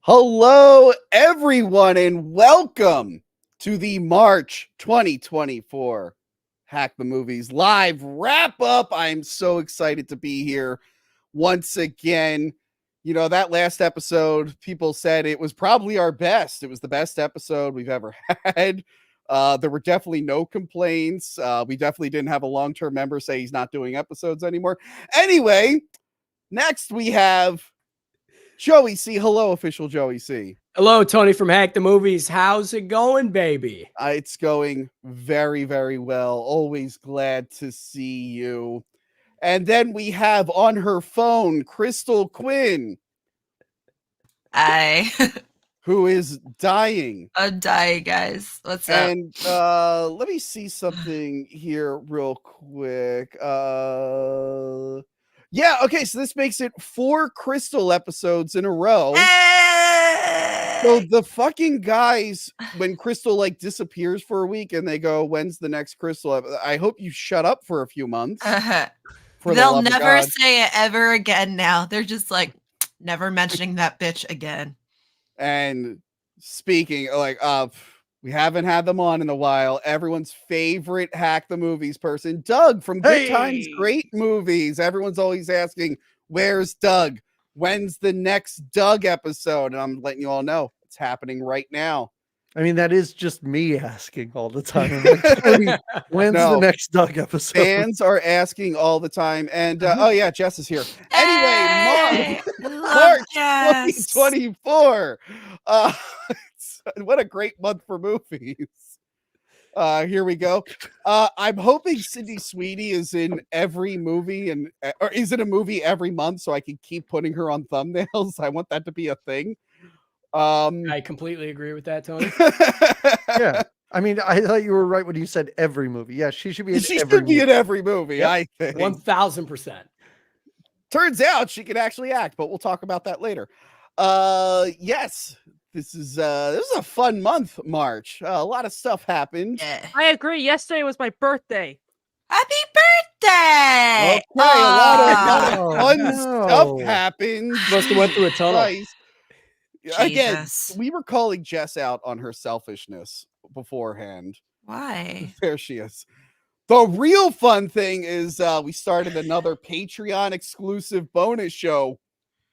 Hello, everyone, and welcome to the March 2024 Hack the Movies live wrap up. I'm so excited to be here once again. You know, that last episode, people said it was probably our best. It was the best episode we've ever had. There were definitely no complaints. We definitely didn't have a long-term member say he's not doing episodes anymore. Anyway, next we have Joey C. Hello, official Joey C. Hello, Tony from Hack the Movies. How's it going, baby? It's going very, very well. Always glad to see you. And then we have on her phone, Crystal Quinn. Hi. Who is dying. I'm dying, guys. What's up? And let me see something here real quick. Yeah, okay, so this makes it 4 Crystal episodes in a row. So the fucking guys, when Crystal like disappears for a week and they go, when's the next Crystal? I hope you shut up for a few months. They'll never say it ever again now. They're just like, never mentioning that bitch again. And speaking, like, we haven't had them on in a while. Everyone's favorite Hack the Movies person, Doug from Good Times, Great Movies. Everyone's always asking, where's Doug? When's the next Doug episode? And I'm letting you all know it's happening right now. I mean, that is just me asking all the time. I'm like, when's the next Doug episode? Fans are asking all the time. And oh yeah, Jess is here. Anyway, March 2024. What a great month for movies. Here we go. I'm hoping Sydney Sweeney is in every movie or is in a movie every month so I can keep putting her on thumbnails. I want that to be a thing. I completely agree with that, Tony. Yeah. I mean, I thought you were right when you said every movie. Yeah, she should be in every movie. In every movie, Yep. I think. 1000%. Turns out she can actually act, but we'll talk about that later. Yes. This is a fun month, March. A lot of stuff happened. Yeah. I agree. Yesterday was my birthday. Happy birthday! Okay, a lot of fun stuff happened. Must have went through a tunnel. Nice. Again, Jesus. we were calling Jess out on her selfishness beforehand. Why? There she is. The real fun thing is we started another Patreon exclusive bonus show,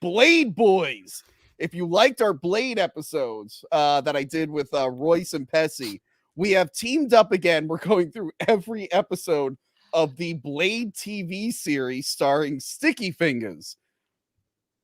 Blade Boys. If you liked our Blade episodes that I did with Royce and Pessy, we have teamed up again. We're going through every episode of the Blade TV series starring Sticky Fingers.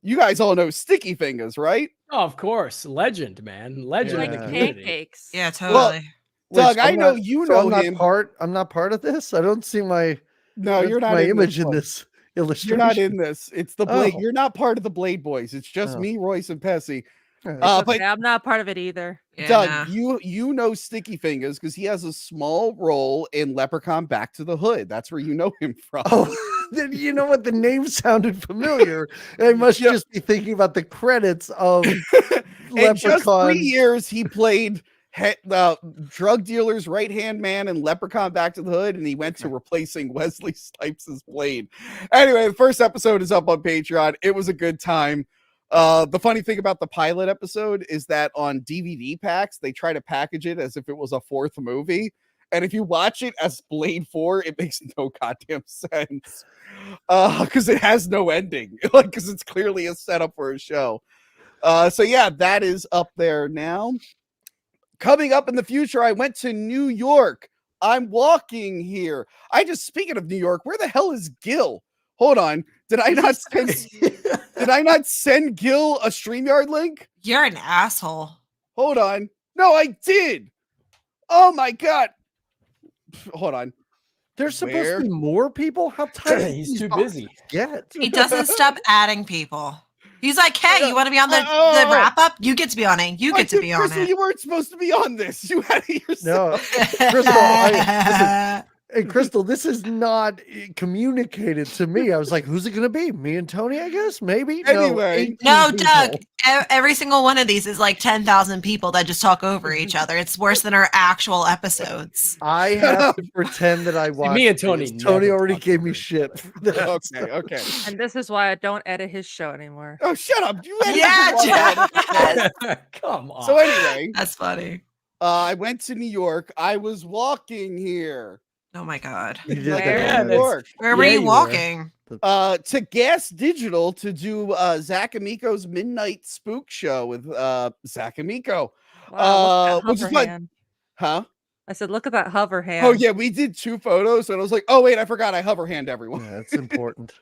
You guys all know Sticky Fingers, right? Oh, of course. Legend, man. Legend. Like of the the community. pancakes. Yeah, totally. Doug, I know you know him. I'm not part of this. I don't see my you're not my in image this in this illustration. You're not in this. It's the Blade. Oh. You're not part of the Blade Boys. It's just me, Royce, and Pessy. But I'm not part of it either. Yeah, Doug, nah. you know Sticky Fingers because he has a small role in Leprechaun Back to the Hood. That's where you know him from. Oh, then you know what? The name sounded familiar. I must just be thinking about the credits of In Leprechaun. just 3 years, he played drug dealer's right-hand man in Leprechaun Back to the Hood, and he went to replacing Wesley Snipes' Blade. Anyway, the first episode is up on Patreon. It was a good time. The funny thing about the pilot episode is that on DVD packs, they try to package it as if it was a 4th movie. And if you watch it as Blade 4, it makes no goddamn sense. Because it has no ending. Because it's clearly a setup for a show. So yeah, that is up there now. Coming up in the future, I went to New York. I'm walking here. Speaking of New York, where the hell is Gil? Hold on. Did I not send Gil a StreamYard link? You're an asshole. Hold on. No, I did. Oh my God. Hold on. There's supposed to be more people? How tight? He's too busy. Get. He doesn't stop adding people. He's like, hey, you want to be on the wrap up? You get to be on it. You get to be on Crystal, it. you weren't supposed to be on this. You had it yourself. No, Crystal, Hey, Crystal, this is not communicated to me. I was like, who's it going to be? Me and Tony, I guess? Maybe? Anyway. No, people. Doug, every single one of these is like 10,000 people that just talk over each other. It's worse than our actual episodes. I have to pretend that I watched. me and Tony these. Tony never already talk gave over me each shit. For that. Okay. And this is why I don't edit his show anymore. Oh, shut up. You edited Yeah, the one Jeff. out. Come on. So anyway, That's funny. I went to New York. I was walking here. Oh my God. You did Where? that. New York. Where were Yeah, you you were. walking? To Gas Digital to do Zach Amico's Midnight Spook Show with Zach Amico. Wow, look at which that is hover fun. hand. Huh? I said, look at that hover hand. Oh yeah, we did 2 photos, and I was like, oh wait, I forgot I hover hand everyone. Yeah, it's important.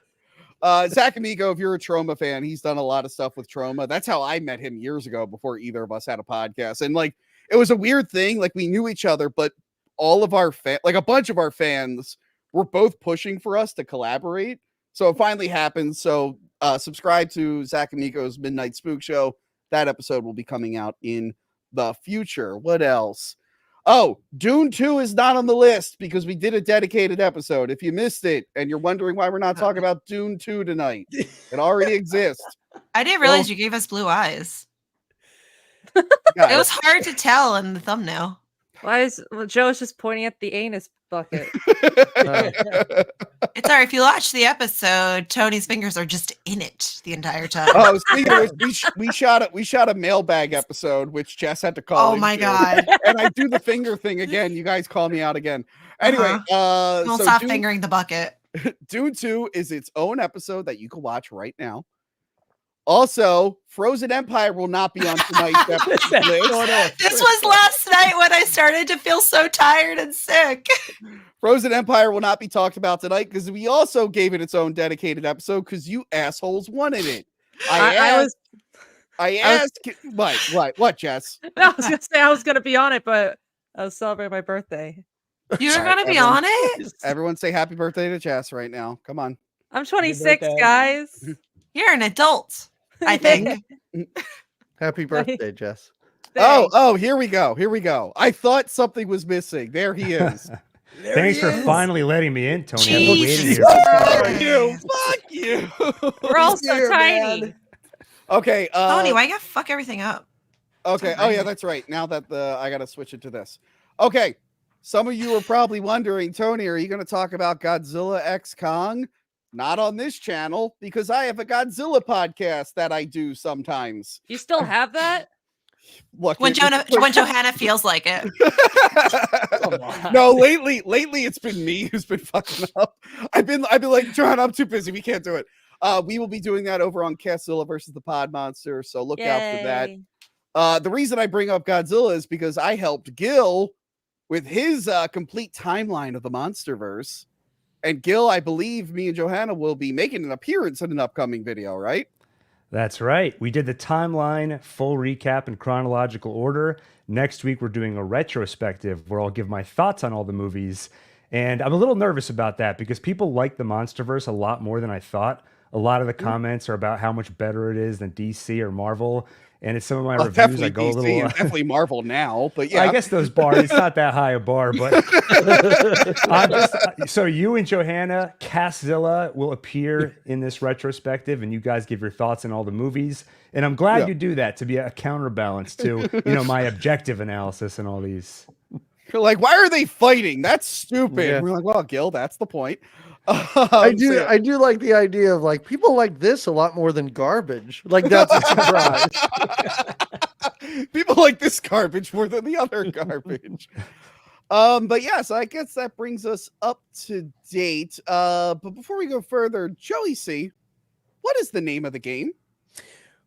Zach Amico, if you're a Trauma fan, he's done a lot of stuff with Trauma. That's how I met him years ago before either of us had a podcast. And like, it was a weird thing. Like, we knew each other, but all of our a bunch of our fans were both pushing for us to collaborate. So it finally happened. So subscribe to Zach Amico's Midnight Spook Show. That episode will be coming out in the future. What else? Oh, Dune 2 is not on the list because we did a dedicated episode. If you missed it and you're wondering why we're not talking about Dune 2 tonight, it already exists. I didn't realize you gave us blue eyes. Guys, It was hard to tell in the thumbnail. Why is Joe's just pointing at the anus bucket? It's all right. If you watch the episode, Tony's fingers are just in it the entire time. Oh, speaking of which, we shot a mailbag episode, which Jess had to call. Oh my into. God. And I do the finger thing again. You guys call me out again. Anyway, We'll so stop fingering the bucket. Dune 2 is its own episode that you can watch right now. Also, Frozen Empire will not be on tonight's episode list. This was last night when I started to feel so tired and sick. Frozen Empire will not be talked about tonight because we also gave it its own dedicated episode because you assholes wanted it. I asked what, Jess? I was gonna say I was gonna be on it, but I was celebrating my birthday. You were All right, going to be everyone. on it? Everyone say happy birthday to Jess right now. Come on. I'm 26, birthday. guys. You're an adult, I think. Happy birthday, Jess. Oh, here we go. I thought something was missing. There he is. Thanks for is. finally letting me in, Tony. I've been Jesus waiting here. Fuck you. We're all so Here, tiny. man. Okay. Tony, why you gotta fuck everything up? Okay. Oh yeah, that's right. Now that I gotta switch it to this. Okay. Some of you are probably wondering, Tony, are you going to talk about Godzilla X Kong? Not on this channel because I have a Godzilla podcast that I do sometimes. You still have that? Look, When Johanna feels like it. Come on. No, lately it's been me who's been fucking up. I've been like, John, I'm too busy. We can't do it. We will be doing that over on Castzilla versus the Pod Monster. So look out for that. The reason I bring up Godzilla is because I helped Gil with his complete timeline of the Monsterverse. And Gil, I believe me and Johanna will be making an appearance in an upcoming video, right? That's right. We did the timeline, full recap in chronological order. Next week, we're doing a retrospective where I'll give my thoughts on all the movies. And I'm a little nervous about that because people like the Monsterverse a lot more than I thought. A lot of the comments are about how much better it is than DC or Marvel. And it's some of my reviews. I go DC, a little. definitely Marvel now, but yeah. I guess those bars, it's not that high a bar, but so you and Johanna, Castzilla will appear in this retrospective, and you guys give your thoughts on all the movies. And I'm glad you do that to be a counterbalance to my objective analysis and all these. You're like, why are they fighting? That's stupid. Yeah. We're like, well, Gil, that's the point. I do like the idea of like people like this a lot more than garbage. Like that's a surprise. People like this garbage more than the other garbage. But yeah, so I guess that brings us up to date. But before we go further, Joey C, what is the name of the game?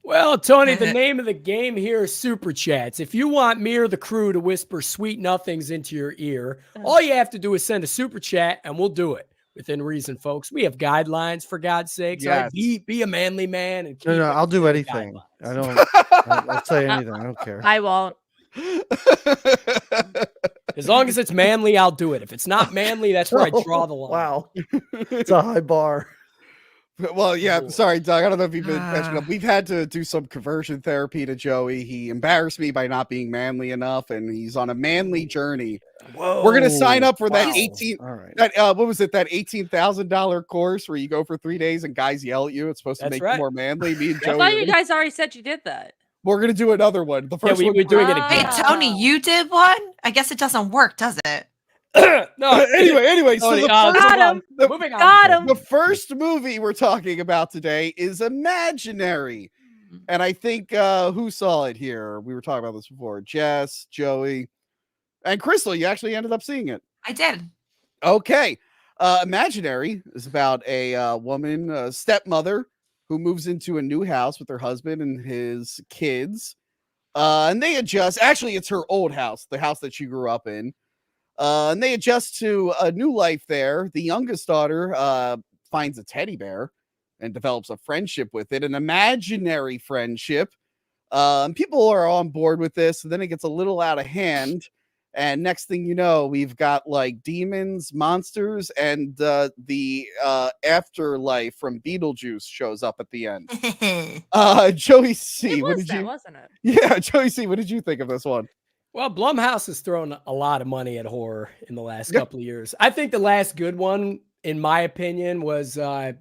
Well, Tony, the name of the game here is Super Chats. If you want me or the crew to whisper sweet nothings into your ear, all you have to do is send a Super Chat and we'll do it. Within reason, folks. We have guidelines, for God's sakes. Yes. Right? Be a manly man. And No, I'll do anything. I don't. I'll say anything. I don't care. I won't. As long as it's manly, I'll do it. If it's not manly, that's where I draw the line. Wow, it's a high bar. Well, yeah, Lord. sorry, Doug. I don't know if you've been catching up. We've had to do some conversion therapy to Joey. He embarrassed me by not being manly enough, and he's on a manly journey. Whoa. We're gonna sign up for that Wow. 18. All right. That what was it? That $18,000 course where you go for 3 days and guys yell at you. It's supposed to That's make right. you more manly. Me and I Joey. thought you guys already said you did that. We're gonna do another one. The first one. we're doing it Hey, again. Tony, you did one? I guess it doesn't work, does it? No. Anyway, so Tony, the got first, him. Moving on. Got him. the first movie we're talking about today is Imaginary. And I think who saw it here? We were talking about this before. Jess, Joey, and Crystal. You actually ended up seeing it. I did. Okay. Imaginary is about a woman, a stepmother, who moves into a new house with her husband and his kids. And they adjust. Actually, it's her old house, the house that she grew up in. And they adjust to a new life there. The youngest daughter finds a teddy bear and develops a friendship with it, an imaginary friendship. And people are on board with this. And then it gets a little out of hand. And next thing you know, we've got like demons, monsters, and the afterlife from Beetlejuice shows up at the end. Joey C, It what was did that, you? wasn't it? Yeah, Joey C, what did you think of this one? Well, Blumhouse has thrown a lot of money at horror in the last Yep. couple of years. I think the last good one, in my opinion, was it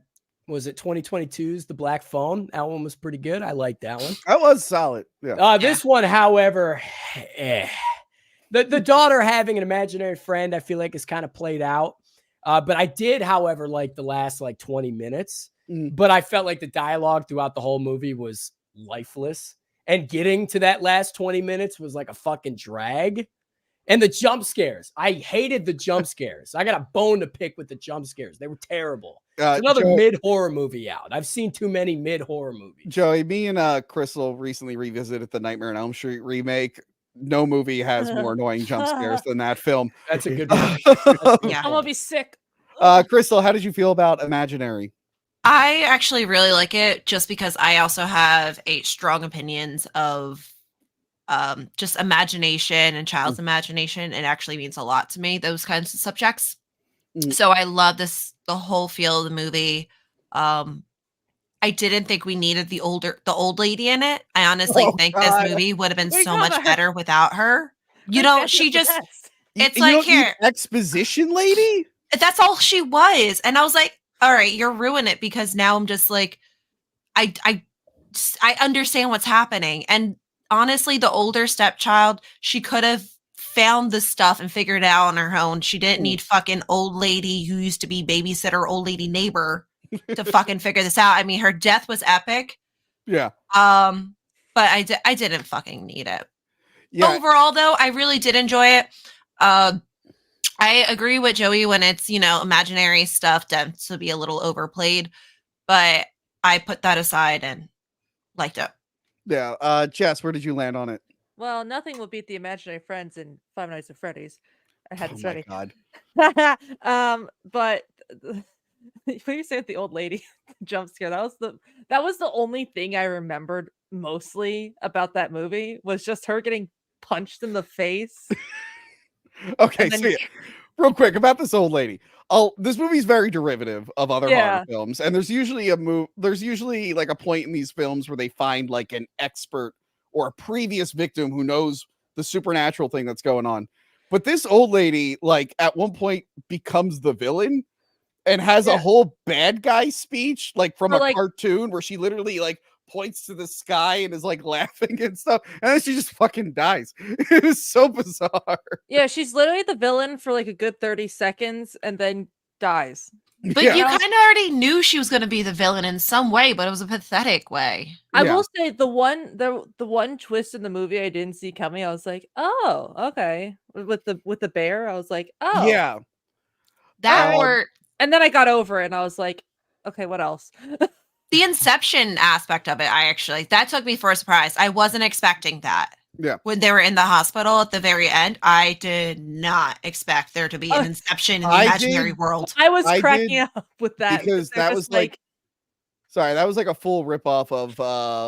2022's The Black Phone? That one was pretty good. I liked that one. That was solid. Yeah. This one, however, the daughter having an imaginary friend, I feel like is kind of played out. But I did, however, like the last like 20 minutes. But I felt like the dialogue throughout the whole movie was lifeless. And getting to that last 20 minutes was like a fucking drag. And the jump scares. I hated the jump scares. I got a bone to pick with the jump scares. They were terrible. It's another mid-horror movie out. I've seen too many mid-horror movies. Joey, me and Crystal recently revisited the Nightmare on Elm Street remake. No movie has more annoying jump scares than that film. That's a good one. Yeah. I'm gonna be sick. Crystal, how did you feel about Imaginary? I actually really like it just because I also have strong opinions of just imagination and child's imagination. It actually means a lot to me, those kinds of subjects. So I love the whole feel of the movie. I didn't think we needed the old lady in it. I honestly think this movie would have been so much better without her. You know, she just, it's like, here, exposition lady? that's all she was. And I was like, all right, you're ruining it, because now I'm just like, I understand what's happening. And honestly, the older stepchild, she could have found the stuff and figured it out on her own. She didn't need fucking old lady who used to be babysitter, old lady neighbor to fucking figure this out. I mean, her death was epic. Yeah. But I didn't fucking need it. Yeah. Overall, though, I really did enjoy it. I agree with Joey when it's, imaginary stuff tends to be a little overplayed, but I put that aside and liked it. Yeah. Jess, where did you land on it? Well, nothing will beat the imaginary friends in Five Nights at Freddy's. I had this ready. God. But when you said the old lady jump scare, that was the only thing I remembered mostly about that movie, was just her getting punched in the face. Okay, so real quick about this old lady. This movie's very derivative of other horror films, and there's usually like a point in these films where they find like an expert or a previous victim who knows the supernatural thing that's going on. But this old lady, like, at one point becomes the villain and has a whole bad guy speech, like from a cartoon, where she literally like points to the sky and is like laughing and stuff, and then she just fucking dies. It was so bizarre. Yeah, she's literally the villain for like a good 30 seconds and then dies. But you kind of already knew she was going to be the villain in some way, but it was a pathetic way. I will say the one twist in the movie I didn't see coming. I was like, oh, okay. With the bear, I was like, oh yeah, and then I got over it and I was like, okay, what else? The Inception aspect of it, that took me for a surprise. I wasn't expecting that. Yeah. When they were in the hospital at the very end, I did not expect there to be an Inception in the imaginary world. I was cracking up with that. Because that was like, sorry, that was like a full ripoff of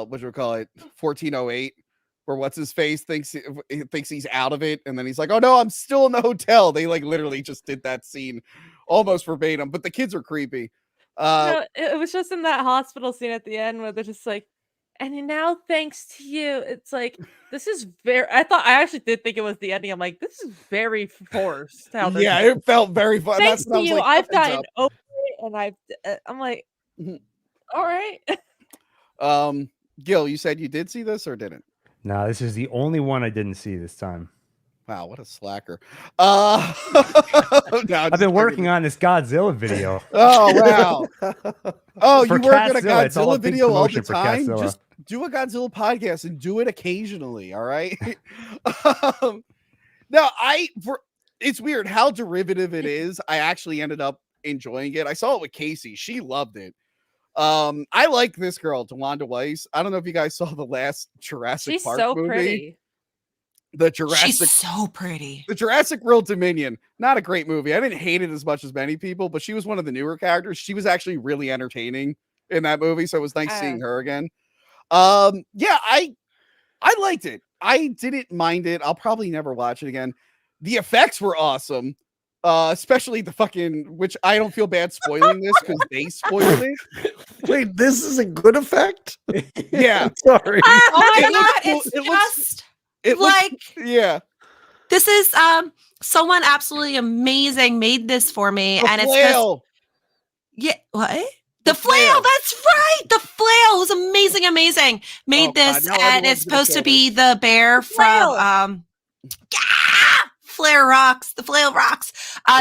what do we call it, 1408, where what's his face thinks he's out of it, and then he's like, oh no, I'm still in the hotel. They like literally just did that scene almost verbatim, but the kids are creepy. It was just in that hospital scene at the end where they're just like, and now thanks to you, it's like this is very. I actually did think it was the ending. I'm like, this is very forced. How this yeah, it felt very fun. thanks That's what I to was you, like, I've "Heads gotten up." over it, and I'm like, Mhm. all right. Gil, you said you did see this or didn't? No, this is the only one I didn't see this time. Wow, what a slacker. I've been working on this Godzilla video. Oh, wow. Oh, For you work on a Catzilla, it's all a Godzilla big video all the promotion for time? Catzilla. Just do a Godzilla podcast and do it occasionally, all right? No, it's weird how derivative it is. I actually ended up enjoying it. I saw it with Casey. She loved it. I like this girl, DeWanda Weiss. I don't know if you guys saw the last Jurassic She's Park so movie. pretty. She's so pretty. The Jurassic World Dominion, not a great movie. I didn't hate it as much as many people, but she was one of the newer characters. She was actually really entertaining in that movie, so it was nice seeing her again. Yeah, I liked it. I didn't mind it. I'll probably never watch it again. The effects were awesome. Especially the fucking, which I don't feel bad spoiling this because they spoiled it. Wait, this is a good effect? Yeah. Sorry. Oh my It looks god, cool. it's It looks- just It looks, like yeah. this is someone absolutely amazing made this for me, The and it's just flail. what? The The flail, flail. that's right. The flail was amazing. Made Oh, God, this, now and everyone's it's gonna supposed say to be the bear flail. from Flare Rocks. The flail rocks.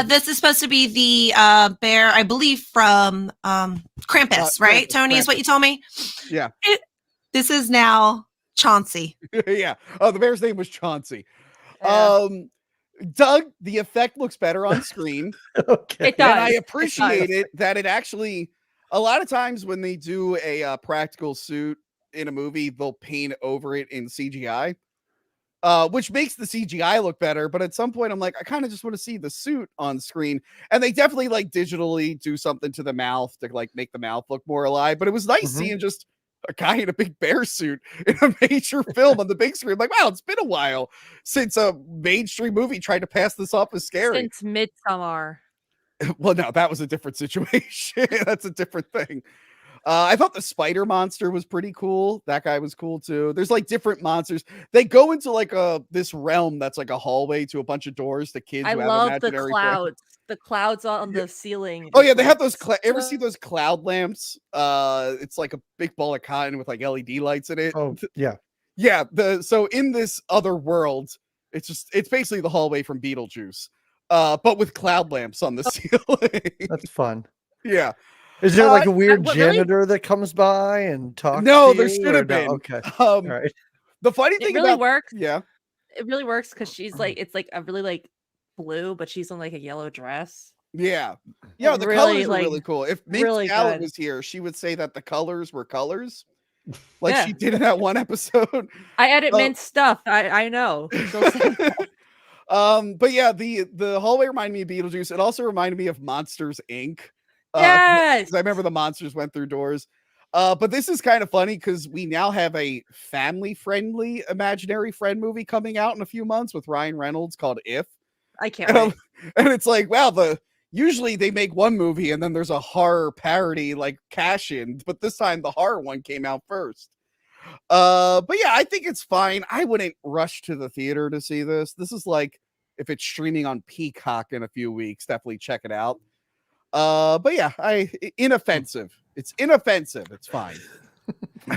This is supposed to be the bear, I believe, from Krampus, right? Krampus, Tony, is what you told me. Yeah. This is now Chauncey. Yeah. Oh, the bear's name was Chauncey. Yeah. Doug, the effect looks better on screen. Okay. It does. And I It appreciate does. it that it actually, a lot of times when they do a practical suit in a movie, they'll paint over it in CGI, which makes the CGI look better. But at some point, I'm like, I kind of just want to see the suit on screen. And they definitely like digitally do something to the mouth to like make the mouth look more alive. But it was nice seeing just a guy in a big bear suit in a major film on the big screen. Like, wow, it's been a while since a mainstream movie tried to pass this off as scary. Since Midsummer. Well, no, that was a different situation. That's a different thing. I thought the spider monster was pretty cool. That guy was cool too. There's like different monsters. They go into like this realm that's like a hallway to a bunch of doors to kids. I who have love the imaginary friends. clouds. The clouds on the ceiling. Oh just yeah, they have like- those. Ever see those cloud lamps? It's like a big ball of cotton with like LED lights in it. Oh, yeah. Yeah. So in this other world, it's basically the hallway from Beetlejuice, but with cloud lamps on the ceiling. That's fun. Yeah. Is there like a weird what really- janitor that comes by and talks No, to there you, should or have no? been. Okay. All All right. The funny It thing really about works. yeah. It really works because she's like, it's like a really like blue, but she's in like a yellow dress. Yeah. Like, The really, colors were like, really cool. If Mint really Gallet good. was here, she would say that the colors were colors. Like Yeah. she did in that one episode. I edit Oh. Mint stuff. I know. She'll say that. But yeah, the hallway reminded me of Beetlejuice. It also reminded me of Monsters Inc. Yes. 'Cause I remember the monsters went through doors. But this is kind of funny because we now have a family-friendly imaginary friend movie coming out in a few months with Ryan Reynolds called If. I can't And, wait. and it's like, wow, usually they make one movie and then there's a horror parody like cash in, but this time the horror one came out first. But yeah, I think it's fine. I wouldn't rush to the theater to see this. This is like if it's streaming on Peacock in a few weeks, definitely check it out. But yeah, inoffensive. It's inoffensive. It's fine.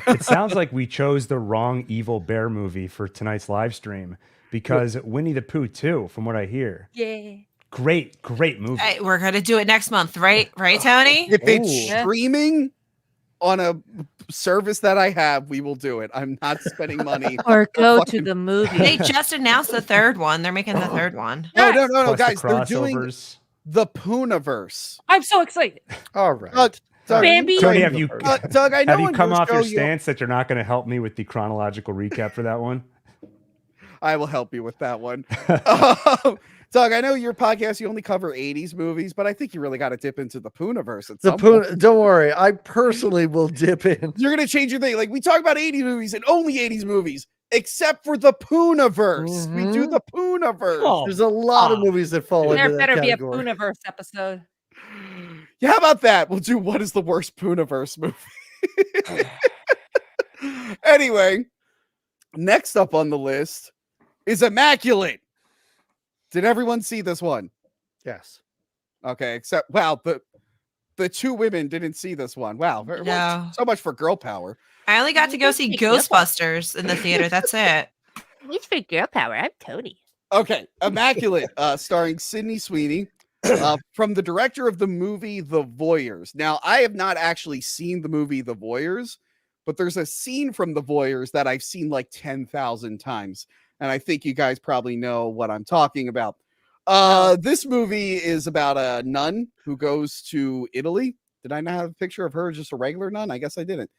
It sounds like we chose the wrong evil bear movie for tonight's live stream because Winnie the Pooh 2, from what I hear. Yeah. Great movie. Hey, we're gonna do it next month, right? Right, Tony? If it's Ooh. streaming on a service that I have, we will do it. I'm not spending money. Or go to fucking- the movie. They just announced the third one. They're making the third one. No, Yes. no, Plus guys, the they're doing crossovers. the Pooniverse. I'm so excited. All right. Doug, Bambi. Tony, have you Doug, I know have you on come your off your show stance that you're not going to help me with the chronological recap for that one? I will help you with that one. Doug, I know your podcast, you only cover 80s movies, but I think you really got to dip into the Pooniverse at The some point. Poon. Don't worry. I personally will dip in. You're going to change your thing. Like, we talk about 80s movies and only 80s movies, except for the Pooniverse. We do the Pooniverse. Oh, There's a lot of Ah. movies that fall into There that better category. be a Pooniverse episode. Yeah, how about that? We'll do what is the worst Pooniverse movie. Anyway, next up on the list is Immaculate. Did everyone see this one? Yes. Okay, except the two women didn't see this one. Wow, No. so much for girl power. I only got to go see Ghostbusters in the theater. That's it. He's for girl power. I'm Tony. Okay, Immaculate, starring Sydney Sweeney, from the director of the movie The Voyeurs. Now, I have not actually seen the movie The Voyeurs, but there's a scene from The Voyeurs that I've seen like 10,000 times, and I think you guys probably know what I'm talking about. This movie is about a nun who goes to Italy. Did I not have a picture of her, just a regular nun? I guess I didn't.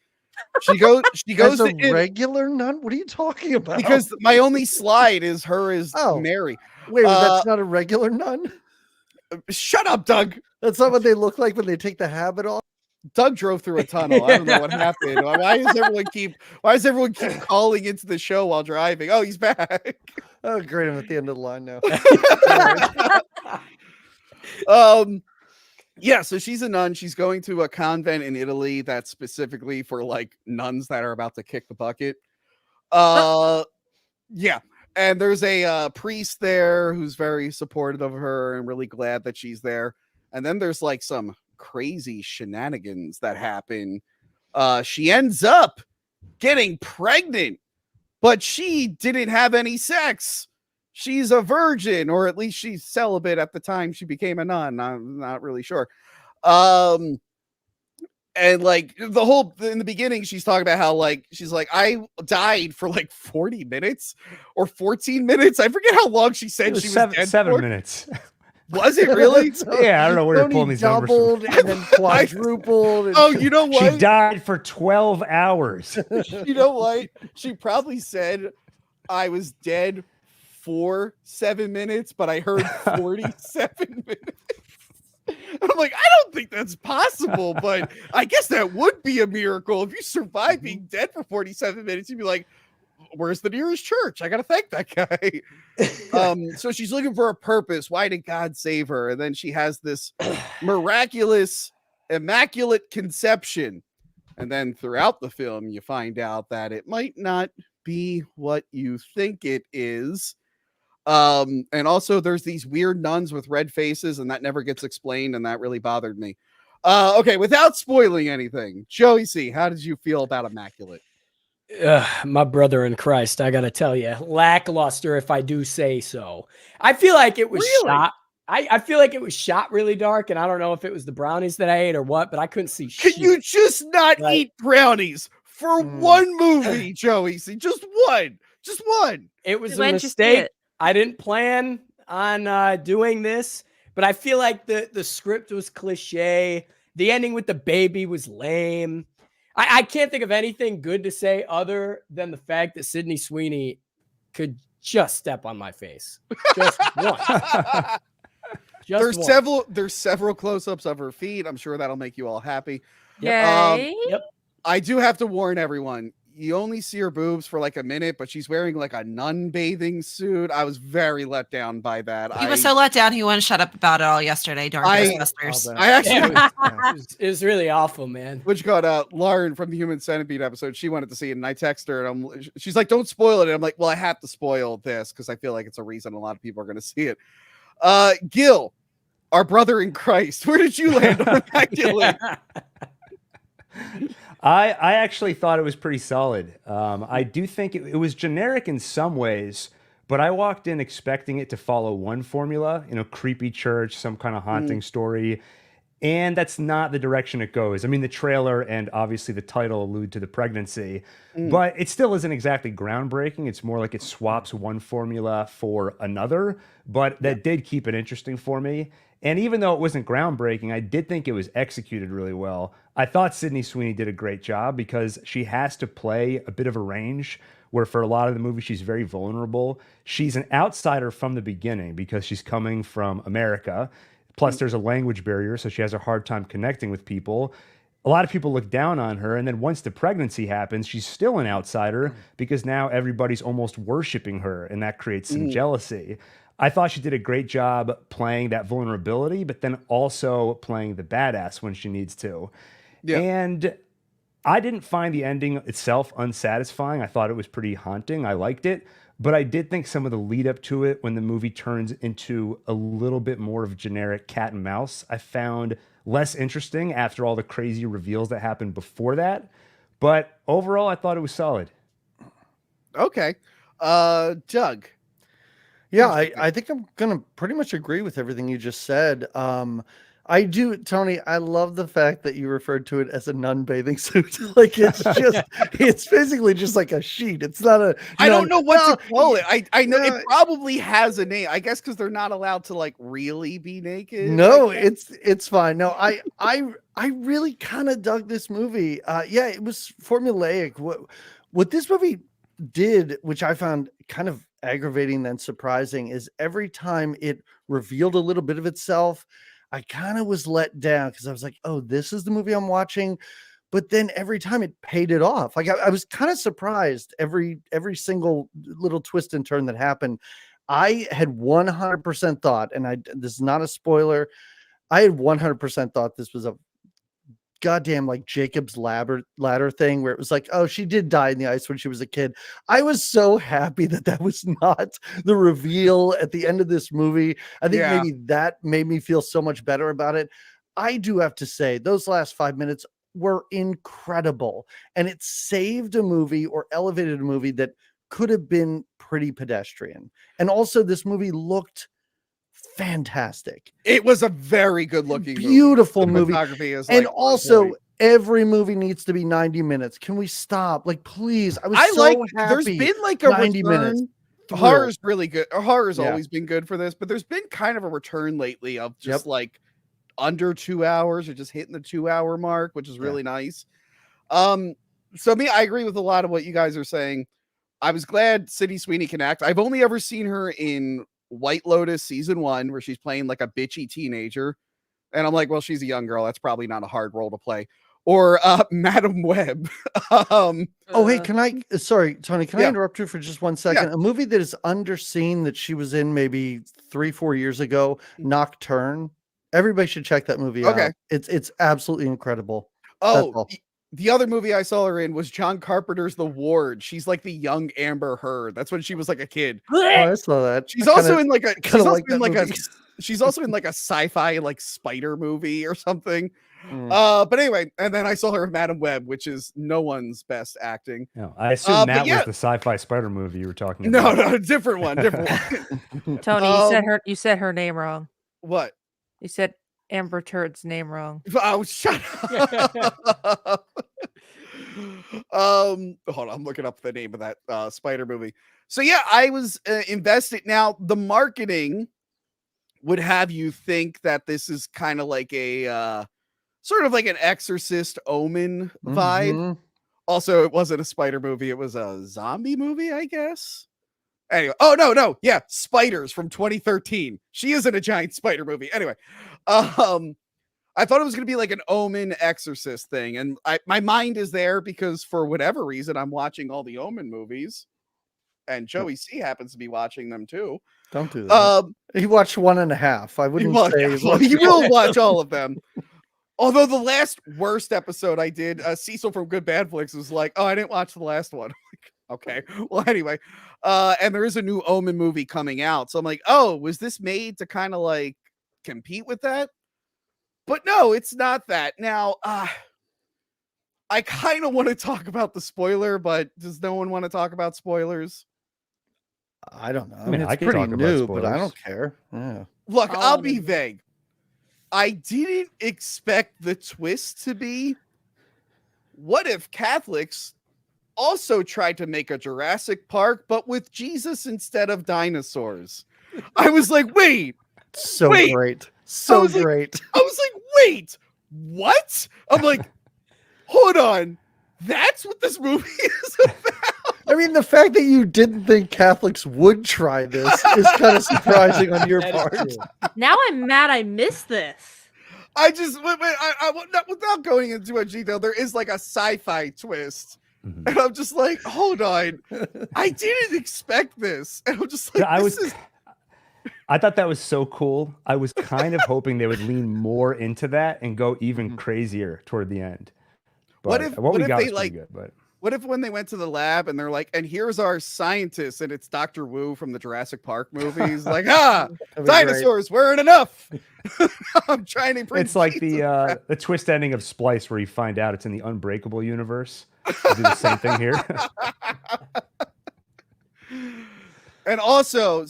She goes As to a regular nun? What are you talking about? because my only slide is her as Mary. Wait, that's not a regular nun? Shut up, Doug. That's not what they look like when they take the habit off. Doug drove through a tunnel. I don't know what happened. Why does everyone keep calling into the show while driving? Oh, he's back. Oh, great. I'm at the end of the line now. Yeah, so she's a nun. She's going to a convent in Italy that's specifically for like nuns that are about to kick the bucket. Yeah. And there's a priest there who's very supportive of her and really glad that she's there. And then there's like some crazy shenanigans that happen. She ends up getting pregnant, but she didn't have any sex. She's a virgin, or at least she's celibate at the time she became a nun. I'm not really sure. And like in the beginning, she's talking about how like she's like, I died for like 40 minutes or 14 minutes. I forget how long she said she was dead 7 for. minutes. Was it really? Yeah, I don't know where you're pulling these numbers from. Doubled and then quadrupled. Oh, you know what? She died for 12 hours. You know what? She probably said I was dead for 7 minutes, but I heard 47 minutes. I'm like, I don't think that's possible, but I guess that would be a miracle. If you survive being dead for 47 minutes, you'd be like, where's the nearest church? I gotta thank that guy. So she's looking for a purpose. Why did God save her? And then she has this miraculous, immaculate conception. And then throughout the film, you find out that it might not be what you think it is. And also there's these weird nuns with red faces, and that never gets explained, and that really bothered me. Okay, without spoiling anything, Joey C, how did you feel about Immaculate? My brother in Christ, I gotta tell you, lackluster if I do say so. I feel like it was shot. I feel like it was shot really dark, and I don't know if it was the brownies that I ate or what, but I couldn't see shit. Can you just not eat brownies for one movie, Joey C? Just one. It was a mistake. I didn't plan on doing this, but I feel like the script was cliche. The ending with the baby was lame. I can't think of anything good to say other than the fact that Sydney Sweeney could just step on my face. Just once. There's several close-ups of her feet. I'm sure that'll make you all happy. Yay. Yep. I do have to warn everyone. You only see her boobs for like a minute, but she's wearing like a nun bathing suit. I was very let down by that. He was so let down, he wouldn't shut up about it all yesterday during Ghostbusters. I actually it was really awful, man. Which got Lauren from the Human Centipede episode. She wanted to see it, and I text her, and she's like, "Don't spoil it." And I'm like, "Well, I have to spoil this because I feel like it's a reason a lot of people are going to see it." Gil, our brother in Christ, where did you land on Immaculate? I actually thought it was pretty solid. I do think it was generic in some ways, but I walked in expecting it to follow one formula, creepy church, some kind of haunting story. And that's not the direction it goes. I mean, the trailer and obviously the title allude to the pregnancy, but it still isn't exactly groundbreaking. It's more like it swaps one formula for another, but that did keep it interesting for me. And even though it wasn't groundbreaking, I did think it was executed really well. I thought Sydney Sweeney did a great job because she has to play a bit of a range where for a lot of the movie, she's very vulnerable. She's an outsider from the beginning because she's coming from America. Plus, there's a language barrier, so she has a hard time connecting with people. A lot of people look down on her, and then once the pregnancy happens, she's still an outsider because now everybody's almost worshiping her, and that creates some jealousy. I thought she did a great job playing that vulnerability, but then also playing the badass when she needs to. Yeah. And I didn't find the ending itself unsatisfying. I thought it was pretty haunting. I liked it. But I did think some of the lead up to it, when the movie turns into a little bit more of generic cat and mouse, I found less interesting after all the crazy reveals that happened before that. But overall, I thought it was solid. Okay. Doug. Yeah, I think I'm gonna pretty much agree with everything you just said. I do, Tony. I love the fact that you referred to it as a nun bathing suit. Like it's basically just like a sheet. It's not a. I don't know what to call it. I know it probably has a name. I guess because they're not allowed to like really be naked. No, it's fine. No, I really kind of dug this movie. Yeah, it was formulaic. What this movie did, which I found kind of aggravating and surprising, is every time it revealed a little bit of itself, I kind of was let down because I was like, oh, this is the movie I'm watching. But then every time it paid it off. Like I was kind of surprised every single little twist and turn that happened. I had 100% thought, and this is not a spoiler, I had 100% thought this was a goddamn like Jacob's ladder thing where it was like, oh, she did die in the ice when she was a kid. I was so happy that was not the reveal at the end of this movie. I think maybe that made me feel so much better about it. I do have to say those last 5 minutes were incredible, and it saved a movie or elevated a movie that could have been pretty pedestrian. And also this movie looked fantastic. It was a very good looking, beautiful movie. Is and also every movie needs to be 90 minutes. Can we stop? Like, please. I was so happy. There's been like a 90 minutes. Horror's really good. Horror's always been good for this, but there's been kind of a return lately of just like under 2 hours or just hitting the 2 hour mark, which is really nice. So I agree with a lot of what you guys are saying. I was glad Sydney Sweeney can act. I've only ever seen her in White Lotus season 1, where she's playing like a bitchy teenager. And I'm like, well, she's a young girl. That's probably not a hard role to play. Or Madam Web. Hey, sorry, Tony, can I interrupt you for just 1 second? A movie that is underseen that she was in maybe 3-4 years ago, Nocturne. Everybody should check that movie out. It's absolutely incredible. The other movie I saw her in was John Carpenter's The Ward. She's like the young Amber Heard. That's when she was like a kid. I saw that. She's also in like a she's also in like a sci-fi like spider movie or something. But anyway, and then I saw her in Madam Web, which is no one's best acting. No, I assume that was the sci-fi spider movie you were talking about. No, different one. Tony, you said her name wrong. What? You said Amber Turd's name wrong. Oh, shut up. Hold on, I'm looking up the name of that spider movie. So yeah, I was invested. Now the marketing would have you think that this is kind of like a sort of like an Exorcist Omen vibe. Also, it wasn't a spider movie, it was a zombie movie, I guess. Anyway, no, yeah, Spiders from 2013. She isn't a giant spider movie. Anyway, I thought it was going to be like an Omen Exorcist thing, and my mind is there because for whatever reason I'm watching all the Omen movies, and Joey C happens to be watching them too. Don't do that. He watched 1.5. I wouldn't say he will watch all of them. Although the last worst episode I did, Cecil from Good Bad Flicks was like, "Oh, I didn't watch the last one." Okay, well, anyway, and there is a new Omen movie coming out, so I'm like, "Oh, was this made to kind of like compete with that?" But no, it's not that. Now, I kind of want to talk about the spoiler, but does no one want to talk about spoilers? I don't know. I mean, it's pretty new, but I don't care. Yeah. Look, I'll be vague. I didn't expect the twist to be, what if Catholics also tried to make a Jurassic Park, but with Jesus instead of dinosaurs? I was like, wait. Great. So great. I was like, wait, what? I'm like, hold on. That's what this movie is about. I mean, the fact that you didn't think Catholics would try this is kind of surprising on your part. Now I'm mad I missed this. I just, without going into too much detail, there is like a sci-fi twist. And I'm just like, hold on. I didn't expect this. And I'm just like, I thought that was so cool. I was kind of hoping they would lean more into that and go even crazier toward the end. But what we got was pretty good. But what if when they went to the lab and they're like, and here's our scientist, and it's Dr. Wu from the Jurassic Park movies, like, dinosaurs weren't enough. I'm trying to bring it's like the twist ending of Splice where you find out it's in the Unbreakable universe. They do the same thing here. And also,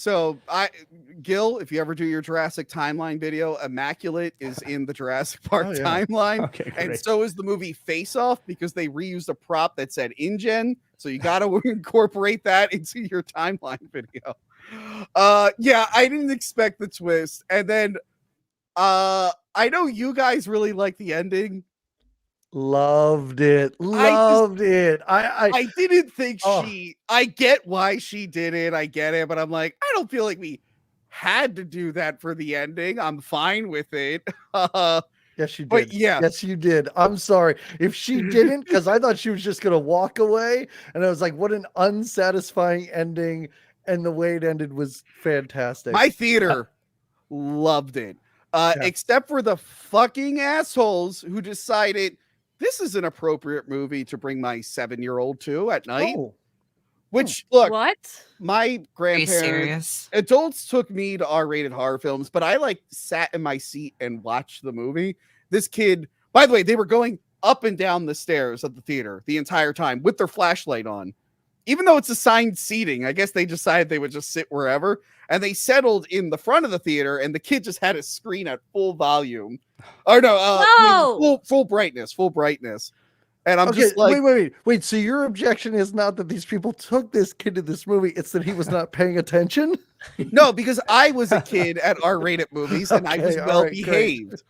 Gil, if you ever do your Jurassic timeline video, Immaculate is in the Jurassic Park timeline. Okay, great. And so is the movie Face Off, because they reused a prop that said InGen. So you got to incorporate that into your timeline video. Yeah, I didn't expect the twist. And then I know you guys really like the ending. Loved it. I didn't think I get why she did it. I get it, but I'm like, I don't feel like we had to do that for the ending. I'm fine with it. Yes, you did. But yeah. Yes, you did. I'm sorry. If she didn't, because I thought she was just gonna walk away, and I was like, what an unsatisfying ending. And the way it ended was fantastic. My theater loved it. Except for the fucking assholes who decided this is an appropriate movie to bring my 7-year-old to at night. Which, look, what? My grandparents, adults took me to R-rated horror films, but I sat in my seat and watched the movie. This kid, by the way, they were going up and down the stairs of the theater the entire time with their flashlight on. Even though it's assigned seating, I guess they decided they would just sit wherever. And they settled in the front of the theater, and the kid just had his screen at full volume. Or no, full brightness. And I'm just like, wait. So your objection is not that these people took this kid to this movie; it's that he was not paying attention. No, because I was a kid at R-rated movies, and I was well behaved.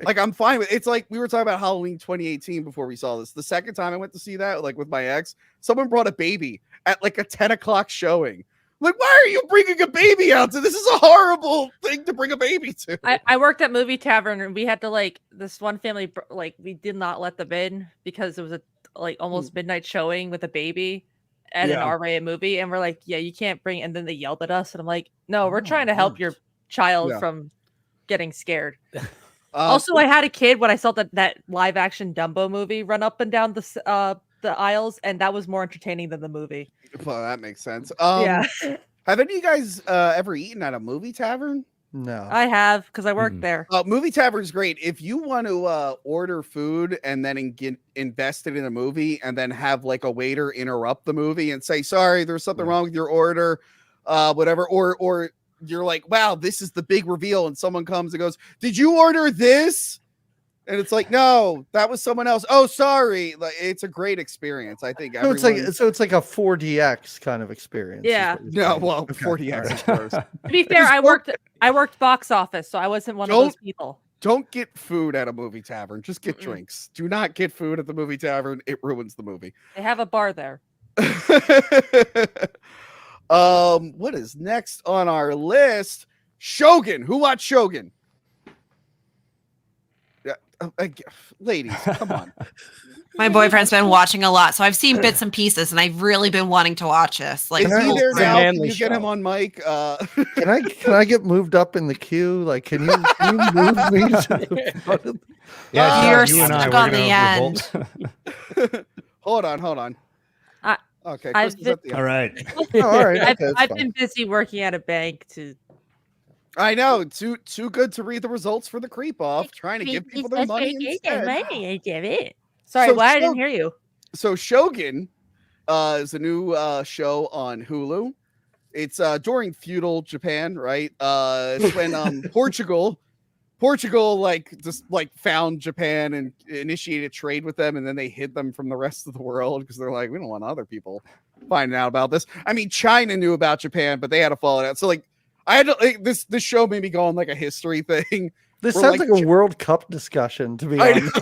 Like, I'm fine with it. It's like we were talking about Halloween 2018 before we saw this. The second time I went to see that, like with my ex, someone brought a baby at like a 10 o'clock showing. Like, why are you bringing a baby out to this? Is a horrible thing to bring a baby to. I worked at Movie Tavern, and we had to this one family we did not let them in because it was a almost midnight showing with a baby at an R-rated movie, and we're like, yeah, you can't bring. And then they yelled at us, and I'm like, no, we're trying to help your child from getting scared. Also, I had a kid when I saw that live action Dumbo movie run up and down the aisles, and that was more entertaining than the movie. Well, that makes sense. Yeah. Have any of you guys ever eaten at a movie tavern? No, I have, because I worked there. Movie tavern is great. If you want to order food and then get invested in a movie, and then have a waiter interrupt the movie and say, sorry, there's something wrong with your order, whatever, or you're like, wow, this is the big reveal, and someone comes and goes, did you order this? And it's like, no, that was someone else. Oh, sorry. It's a great experience. I think. So it's like a 4DX kind of experience. Yeah. No, well, 4DX is gross. To be fair, I worked box office, so I wasn't one of those people. Don't get food at a movie tavern. Just get drinks. Do not get food at the movie tavern. It ruins the movie. They have a bar there. What is next on our list? Shogun. Who watched Shogun? Ladies, come on. My boyfriend's been watching a lot, so I've seen bits and pieces, and I've really been wanting to watch this. Is he there now? Can you get him on mic? Can I get moved up in the queue? Can you move me to the front of Yeah, you're stuck on the end. Hold on. Okay, all right. All right. I've been busy working at a bank to. I know, too good to read the results for the creep off, trying to give people their money instead. Sorry, why I didn't hear you. So Shogun is a new show on Hulu. It's during feudal Japan, right? It's when Portugal found Japan and initiated trade with them, and then they hid them from the rest of the world because they're like, we don't want other people finding out about this. I mean, China knew about Japan, but they had to follow it out. So I had to this show made me go on a history thing. This sounds like a World Cup discussion, to be honest.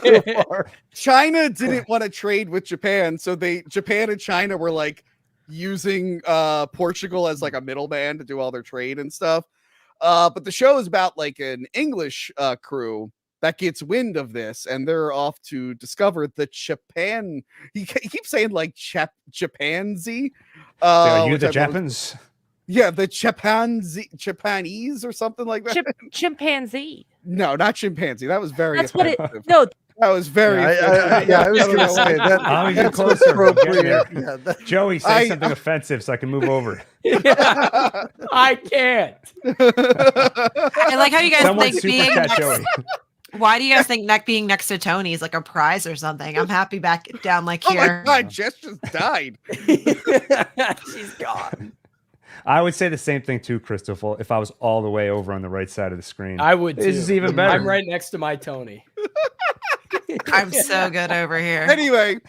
China didn't want to trade with Japan, so Japan and China were using Portugal as a middleman to do all their trade and stuff. But the show is about an English crew that gets wind of this, and they're off to discover the Japan. He keeps saying Japanese. You the Japans. Yeah, the Japanese or something like that. Chimpanzee. No, not chimpanzee. That was very That's what it. offensive. No, That was very offensive. I was I don't going to know say why. that. I'm even That's closer. I'm getting there. appropriate. Yeah, that, Joey, say something offensive so I can move over. I can't. I like how you guys Someone think super being chat next, Joey. why do you guys think being next to Tony is like a prize or something? I'm happy back down like Oh my here. god, Jess just died. She's gone. I would say the same thing too, Christopher, if I was all the way over on the right side of the screen. I would. This too. is even better. I'm right next to my Tony. I'm so good over here. Anyway,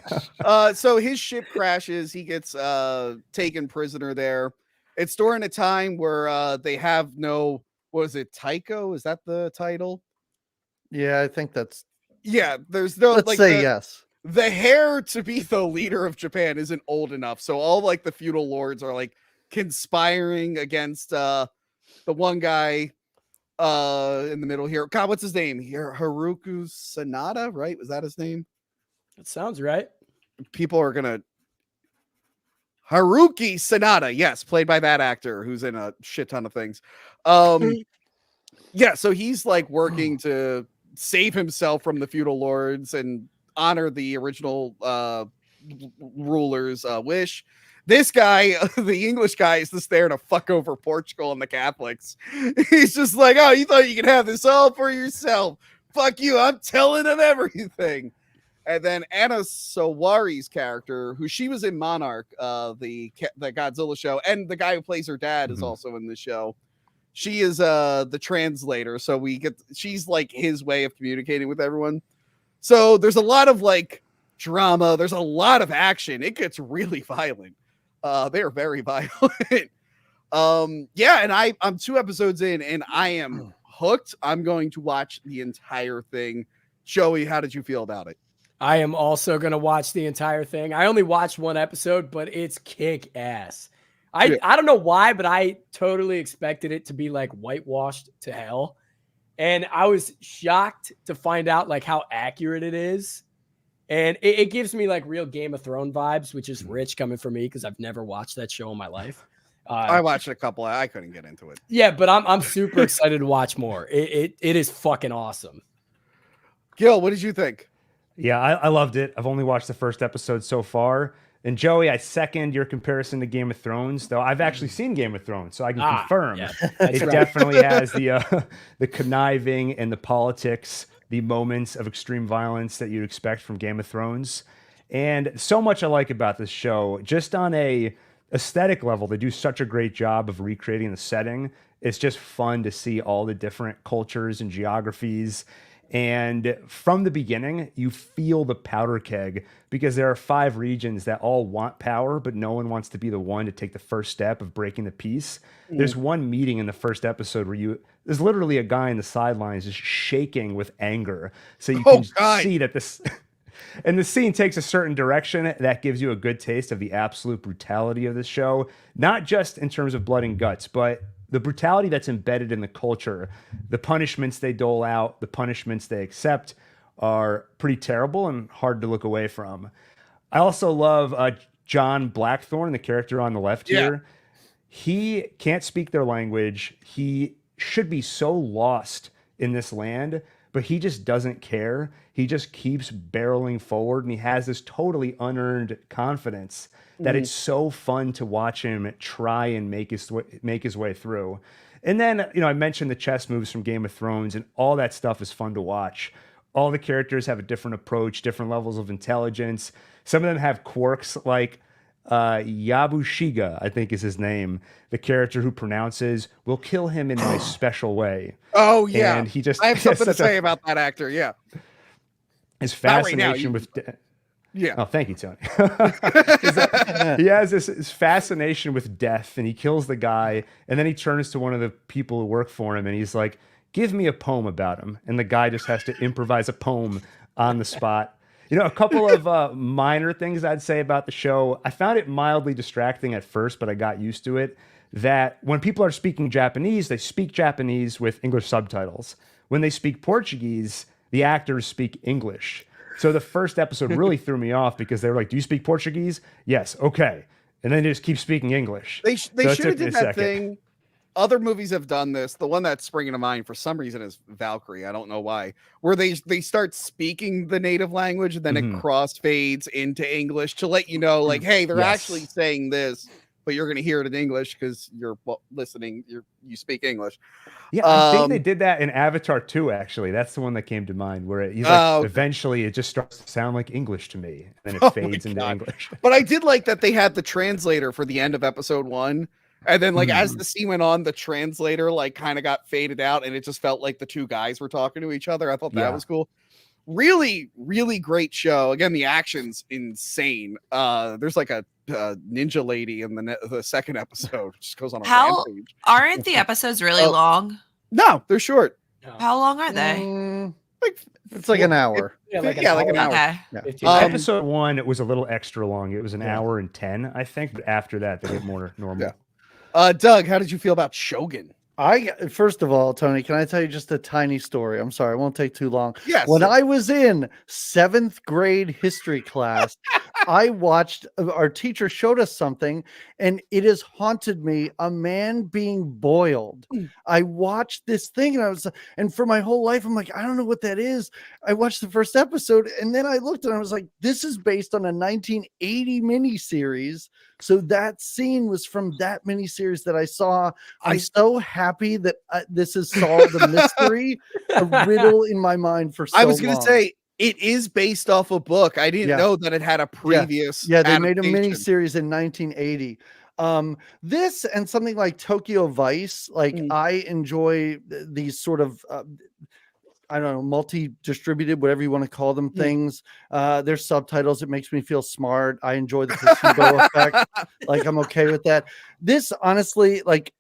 so his ship crashes. He gets taken prisoner there. It's during a time where they have no, what is it, Tycho? Is that the title? yeah, I think that's. Yeah, there's no Let's like say the, yes. the heir to be the leader of Japan isn't old enough. So all like the feudal lords are like conspiring against the one guy in the middle here. God, what's his name? Here, Haruku Sanada, right? Was that his name? That sounds right. People are gonna Haruki Sanada, yes, played by that actor who's in a shit ton of things. Yeah, so he's like working to save himself from the feudal lords and honor the original rulers' wish. This guy, the English guy, is just there to fuck over Portugal and the Catholics. He's just like, oh, you thought you could have this all for yourself? Fuck you, I'm telling them everything. And then Anna Sawari's character, who she was in Monarch, the Godzilla show, and the guy who plays her dad is also in the show. She is the translator, so she's like his way of communicating with everyone. So there's a lot of like drama, there's a lot of action. It gets really violent. They're very violent. Yeah, and I'm 2 episodes in and I am hooked. I'm going to watch the entire thing. Joey, how did you feel about it? I am also going to watch the entire thing. I only watched 1 episode, but it's kick ass. I don't know why, but I totally expected it to be like whitewashed to hell. And I was shocked to find out like how accurate it is. And it gives me like real Game of Thrones vibes, which is rich coming from me because I've never watched that show in my life. I watched a couple. I couldn't get into it. Yeah, but I'm super excited to watch more. It is fucking awesome. Gil, what did you think? Yeah, I loved it. I've only watched the first episode so far. And Joey, I second your comparison to Game of Thrones, though I've actually seen Game of Thrones, so I can confirm it definitely has the conniving and the politics, the moments of extreme violence that you'd expect from Game of Thrones. And so much I like about this show, just on a aesthetic level, they do such a great job of recreating the setting. It's just fun to see all the different cultures and geographies. And from the beginning, you feel the powder keg because there are 5 regions that all want power, but no one wants to be the one to take the first step of breaking the peace. There's one meeting in the first episode where there's literally a guy in the sidelines just shaking with anger. So you can see that this, and the scene takes a certain direction that gives you a good taste of the absolute brutality of this show, not just in terms of blood and guts, but the brutality that's embedded in the culture. The punishments they dole out, the punishments they accept are pretty terrible and hard to look away from. I also love John Blackthorne, the character on the left here. He can't speak their language. He should be so lost in this land, but he just doesn't care. He just keeps barreling forward, and he has this totally unearned confidence that it's so fun to watch him try and make his way through. And then, I mentioned the chess moves from Game of Thrones, and all that stuff is fun to watch. All the characters have a different approach, different levels of intelligence. Some of them have quirks like Yabushiga, I think is his name. The character who pronounces, "We'll kill him in my special way." Oh, yeah. And he just I have something to say about that actor, yeah. His fascination with... Yeah. Oh, thank you, Tony. He has this fascination with death, and he kills the guy, and then he turns to one of the people who work for him, and he's like, "Give me a poem about him." And the guy just has to improvise a poem on the spot. A couple of minor things I'd say about the show. I found it mildly distracting at first, but I got used to it, that when people are speaking Japanese, they speak Japanese with English subtitles. When they speak Portuguese, the actors speak English. So the first episode really threw me off because they were like, "Do you speak Portuguese?" "Yes." "Okay." and then just keep speaking English. They So it should have took me did a that second. thing. Other movies have done this. The one that's springing to mind for some reason is Valkyrie. I don't know why. Where they start speaking the native language and then it Mhm. crossfades into English to let you know, like, hey, they're Yes. actually saying this, but you're going to hear it in English because you're listening. You speak English. Yeah, I think they did that in Avatar 2, actually. That's the one that came to mind, where he's like, Oh, okay. eventually it just starts to sound like English to me, and then it Oh my fades into God. English. But I did like that they had the translator for the end of episode 1. And then, like, as the scene went on, the translator, like, kind of got faded out, and it just felt like the two guys were talking to each other. I thought that Yeah. was cool. Really, really great show. Again, the action's insane. There's like a ninja lady in the second episode. Just goes on a How rampage. aren't the episodes really Oh. long? No, they're short. How long are they? Like, It's like an hour. Yeah, like an hour. Okay. 15. Episode 1, it was a little extra long. It was an Yeah. hour and 10, I think. But after that, they get more normal. Yeah. Doug, how did you feel about Shogun? First of all, Tony, can I tell you just a tiny story? I'm sorry, it won't take too long. Yes. When I was in 7th grade history class, I watched, our teacher showed us something, and it has haunted me, a man being boiled. I watched this thing, and for my whole life, I'm like, I don't know what that is. I watched the first episode, and then I looked and I was like, this is based on a 1980 miniseries. So that scene was from that miniseries that I saw. I'm so happy that this has solved a mystery, a riddle in my mind for so long. I was going to say, it is based off a book. I didn't know that it had a previous. Yeah, they made a adaptation. miniseries in 1980. This and something like Tokyo Vice, like I enjoy these sort of I don't know, multi-distributed, whatever you want to call them, things. There's subtitles. It makes me feel smart. I enjoy the placebo effect. Like, I'm okay with that. This, honestly, like,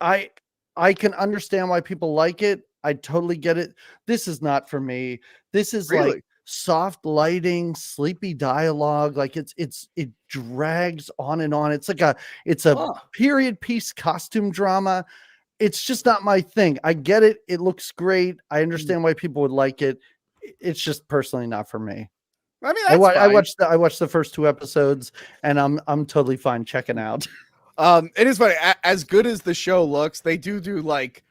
I can understand why people like it. I totally get it. This is not for me. This is like soft lighting, sleepy dialogue. Like it drags on and on. It's like a period piece costume drama. It's just not my thing. I get it. It looks great. I understand why people would like it. It's just personally not for me. I mean, that's I watched the first 2 episodes, and I'm totally fine checking out. It is funny. As good as the show looks, they do like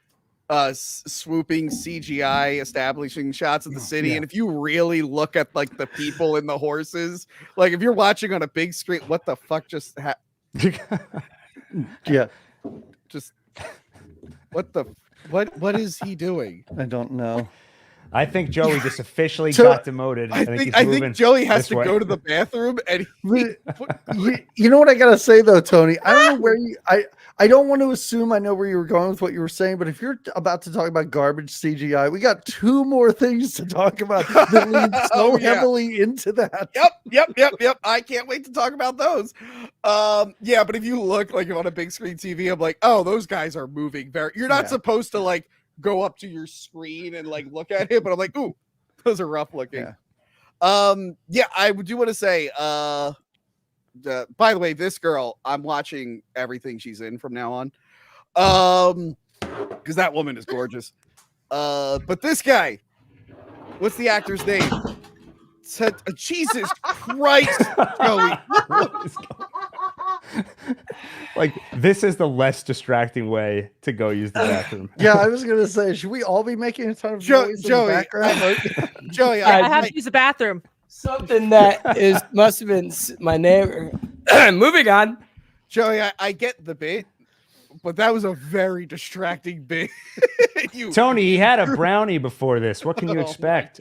swooping CGI establishing shots of the city. And if you really look at like the people and the horses, like if you're watching on a big screen, what the fuck just just what is he doing? I don't know. I think Joey just officially got demoted. I think Joey has to go to the bathroom, and you know what I gotta say though, Tony. I don't know where I don't want to assume I know where you were going with what you were saying, but if you're about to talk about garbage CGI, we got 2 more things to talk about that lead so heavily into that. Yep. I can't wait to talk about those. But if you look like on a big screen TV, I'm like, oh, those guys are moving very. You're not supposed to like go up to your screen and like look at it, but I'm like, ooh, those are rough looking. I do want to say, by the way, this girl, I'm watching everything she's in from now on, because that woman is gorgeous. But this guy, what's the actor's name? Jesus Christ, Joey. Like, this is the less distracting way to go use the bathroom. Yeah, I was gonna say, should we all be making a ton of noise in the background? Joey, I have to use the bathroom. Something that must have been my neighbor. Moving on. Joey, I get the bit, but that was a very distracting bit. Tony, he had a brownie before this. What can you expect?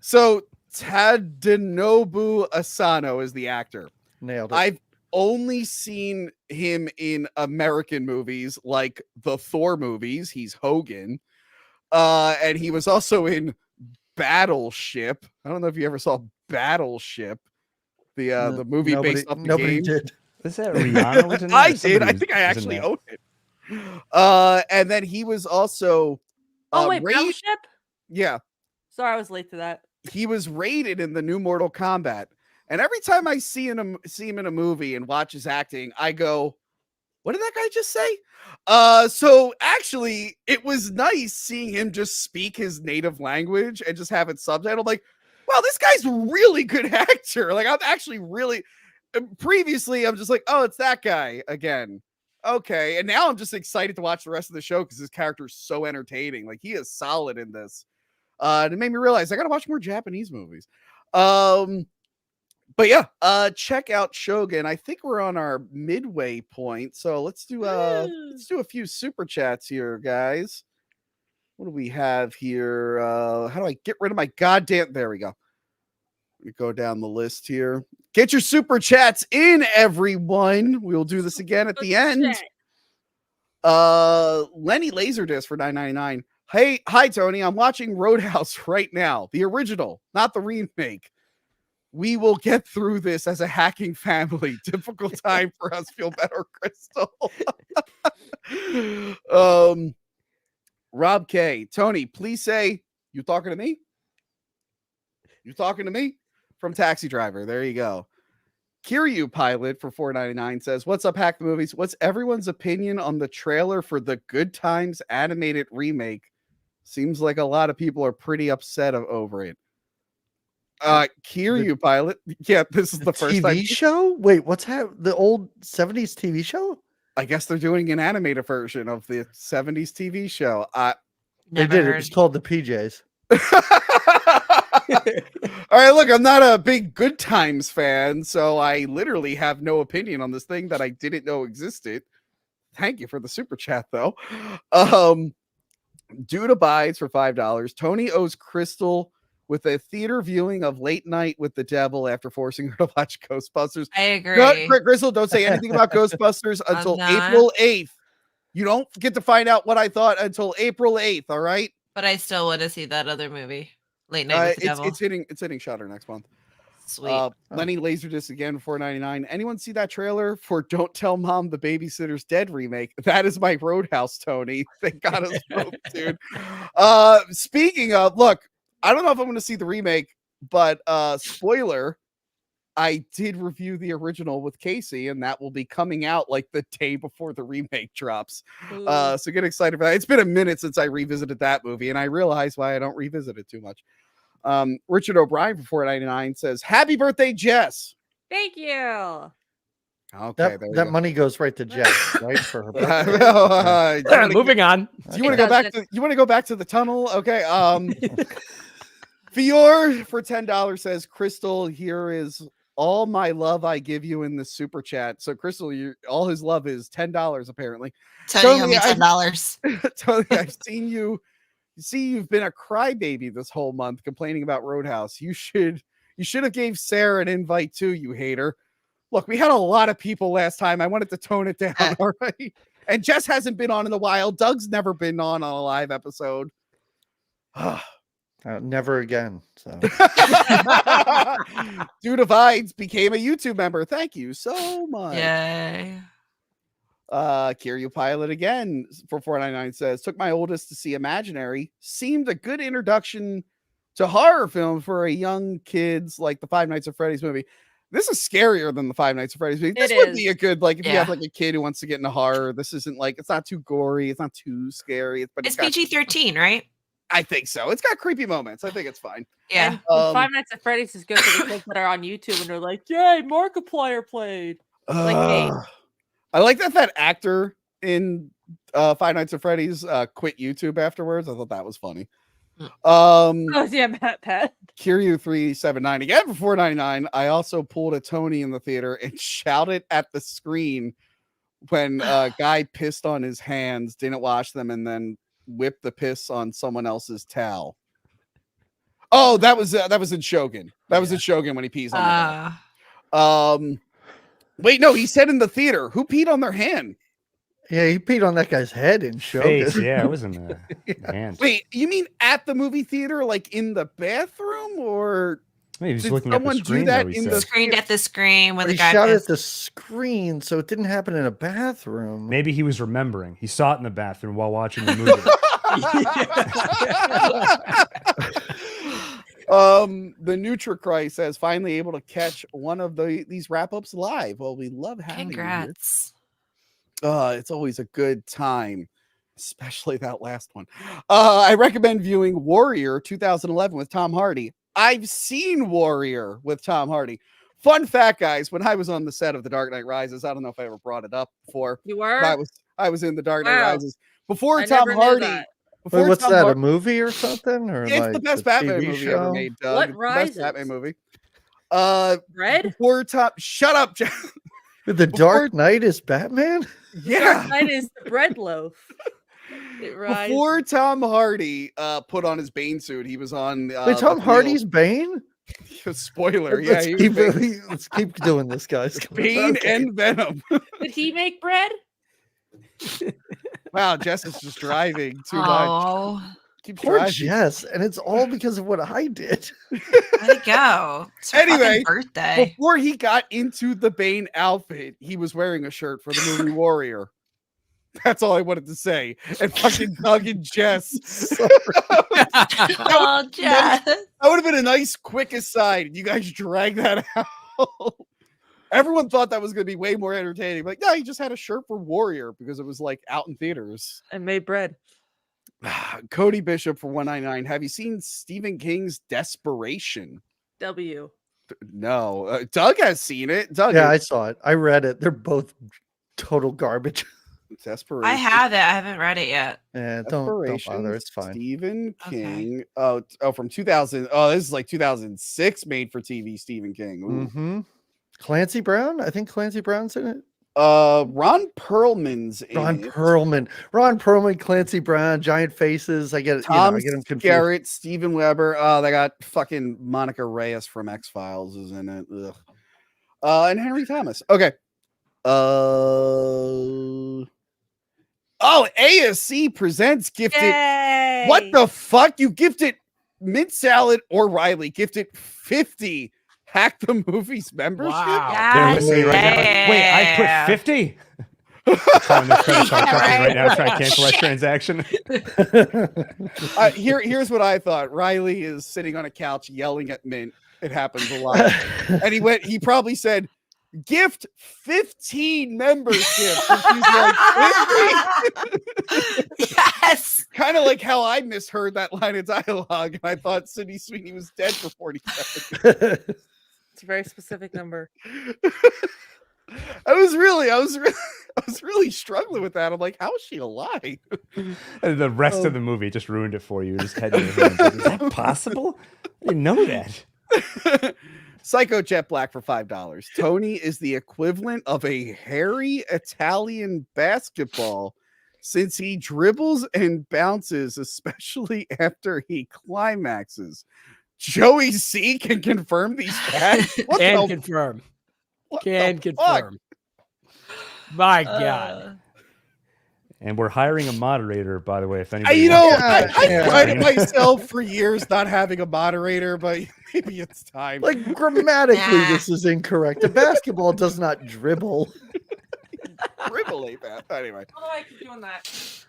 So Tadanobu Asano is the actor. Nailed it. I've only seen him in American movies like the Thor movies. He's Hogan. And he was also in Battleship. I don't know if you ever saw Battleship, the movie based off the nobody game. did. Is that Rihanna was in that? I did. I think I actually own it. And then he was also Battleship? Yeah. Sorry, I was late to that. He was rated in the new Mortal Kombat. And every time I see him in a movie and watch his acting, I go, what did that guy just say? So actually, it was nice seeing him just speak his native language and just have it subtitled. Like, wow, this guy's a really good actor. Like, I'm actually really, previously I'm just like, oh, it's that guy again. Okay, and now I'm just excited to watch the rest of the show because his character is so entertaining. Like, he is solid in this. And it made me realize I gotta watch more Japanese movies. But yeah, check out Shogun. I think we're on our midway point, so let's do a few super chats here, guys. What do we have here? How do I get rid of my goddamn? There we go. Let me go down the list here. Get your super chats in, everyone. We'll do this again at the end. Lenny Laserdisc for $9.99. Hey, hi Tony. I'm watching Roadhouse right now. The original, not the remake. We will get through this as a hacking family. Difficult time for us. Feel better, Crystal. Rob K. Tony, please say, you talking to me? You talking to me? From Taxi Driver. There you go. Kiryu Pilot for $4.99 says, what's up, Hack the Movies? What's everyone's opinion on the trailer for the Good Times animated remake? Seems like a lot of people are pretty upset over it. Kiryu Pilot. Yeah, this is the first TV show? Wait, what's the old 70s TV show? I guess they're doing an animated version of the 70s TV show. They did. It was called The PJs. All right, look, I'm not a big Good Times fan, so I literally have no opinion on this thing that I didn't know existed. Thank you for the super chat, though. Dude abides for $5. Tony owes Crystal with a theater viewing of Late Night with the Devil after forcing her to watch Ghostbusters. I agree. Crystal, don't say anything about Ghostbusters until April 8th. You don't get to find out what I thought until April 8th, all right? But I still want to see that other movie, Late Night with the Devil. It's hitting Shudder next month. Sweet. Lenny Laserdisc again, $4.99. Anyone see that trailer for Don't Tell Mom the Babysitter's Dead remake? That is my Roadhouse, Tony. Thank God us both, dude. Speaking of, look, I don't know if I'm going to see the remake, but spoiler, I did review the original with Casey, and that will be coming out like the day before the remake drops. So get excited for that. It's been a minute since I revisited that movie, and I realize why I don't revisit it too much. Richard O'Brien for $4.99 says, happy birthday, Jess. Thank you. Okay, that money goes right to Jess, right? For her birthday. Moving on. Do you want to go back to the tunnel? Okay. Fior for $10 says, Crystal, here is all my love I give you in the super chat. So Crystal, all his love is $10 apparently. Tony, $10. Tony, I've seen you. You see, you've been a crybaby this whole month complaining about Roadhouse. You should have gave Sarah an invite too, you hater. Look, we had a lot of people last time. I wanted to tone it down, all right? And Jess hasn't been on in a while. Doug's never been on a live episode. Never again. So, Dude Abides became a YouTube member. Thank you so much. Yay. Kiryu Pilot again for $4.99 says, took my oldest to see Imaginary. Seemed a good introduction to horror film for a young kids like the Five Nights at Freddy's movie. This is scarier than the Five Nights at Freddy's movie. This would be a good, like, if you have like a kid who wants to get into horror, this isn't like, it's not too gory, it's not too scary. But it's PG-13, right? I think so. It's got creepy moments. I think it's fine. Yeah. Five Nights at Freddy's is good for the kids that are on YouTube and they're like, yay, Markiplier played. Like me. I like that actor in Five Nights at Freddy's quit YouTube afterwards. I thought that was funny. Oh yeah, Pat. Kiryu 379 again for $4.99. I also pulled a Tony in the theater and shouted at the screen when a guy pissed on his hands, didn't wash them, and then whipped the piss on someone else's towel. Oh, that was in Shogun. That was in Shogun when he pees on the wait, no, he said in the theater. Who peed on their hand? Yeah, he peed on that guy's head in Shogun. Yeah, it was in the hand. Wait, you mean at the movie theater, like in the bathroom, or he was did looking someone at the screen, do that though, in the screened at the screen when he the guy shot pissed. at the screen, so it didn't happen in a bathroom. Maybe he was remembering. He saw it in the bathroom while watching the movie. The NutriCry says, finally able to catch one of these wrap-ups live. Well, we love having Congrats. you here. It's always a good time, especially that last one. I recommend viewing Warrior 2011 with Tom Hardy. I've seen Warrior with Tom Hardy. Fun fact, guys, when I was on the set of The Dark Knight Rises, I don't know if I ever brought it up before. You but were? I was in The Dark Knight Wow. Rises before I Tom never knew Hardy. that. Before Wait, what's Tom that? A Hardy, movie or something? Or it's like the best a Batman TV movie show? ever made, Doug. What It's the best Batman Rises? movie. Red? Before Tom, shut up, Jeff. The Dark Knight is Batman? Yeah. That is the bread loaf. It rises. Before Tom Hardy put on his Bane suit, he was on. Wait, Tom Hardy's Bane? Spoiler. Yeah, Let's, he keep, was Bane. let's keep doing this, guys. Bane Okay. and Venom. Did he make bread? Wow, Jess is just driving too much. Oh, Keep Poor driving. Jess, and it's all because of what I did. where'd it go? It's her fucking Anyway, birthday. Before he got into the Bane outfit, he was wearing a shirt for the movie Warrior. That's all I wanted to say. And fucking Doug and Jess. Oh, Jess. That would have been a nice, quick aside. You guys drag that out. Everyone thought that was going to be way more entertaining. Like, no, he just had a shirt for Warrior because it was like out in theaters. And made bread. Cody Bishop for 199. Have you seen Stephen King's Desperation? W. No. Doug has seen it. Doug, Yeah, I saw it. I read it. They're both total garbage. Desperation. I have it. I haven't read it yet. Yeah, don't Desperation, bother. It's fine. Stephen Okay. King. Oh, from 2000. Oh, this is like 2006 made for TV Stephen King. Ooh. Mm-hmm. Clancy Brown? I think Clancy Brown's in it. Ron Perlman's in Ron it. Perlman, Clancy Brown, giant faces. I get it. Tom I get them confused. Garrett, Steven Weber. Oh, they got fucking Monica Reyes from X-Files is in it. Ugh. And Henry Thomas. Okay. Oh, ASC presents gifted. Yay! What the fuck? You gifted Mint Salad or Riley gifted 50 Hack the Movies membership. Wow. They're listening right now. Like, wait, I put 50? Calling their credit card company right now trying to cancel that transaction. Here's what I thought. Riley is sitting on a couch yelling at Mint. It happens a lot. And he probably said, gift 15 memberships. And she's like, 50? Yes. Kind of like how I misheard that line of dialogue. And I thought Sydney Sweeney was dead for 40 seconds. It's a very specific number. I was really struggling with that. I'm like, how is she alive? And the rest of the movie just ruined it for you. Just head in your hands. Like, is that possible? I didn't know that. Psycho Jet Black for $5. Tony is the equivalent of a hairy Italian basketball since he dribbles and bounces, especially after he climaxes. Joey C can confirm these facts. What Can the- confirm. what Can the fuck? confirm. My God. And we're hiring a moderator, by the way, if anybody You know, wants to I pitch prided something. myself for years not having a moderator, but maybe it's time. Like grammatically, Nah. this is incorrect. A basketball does not dribble. Dribble ain't bad. Anyway. How do I keep doing that?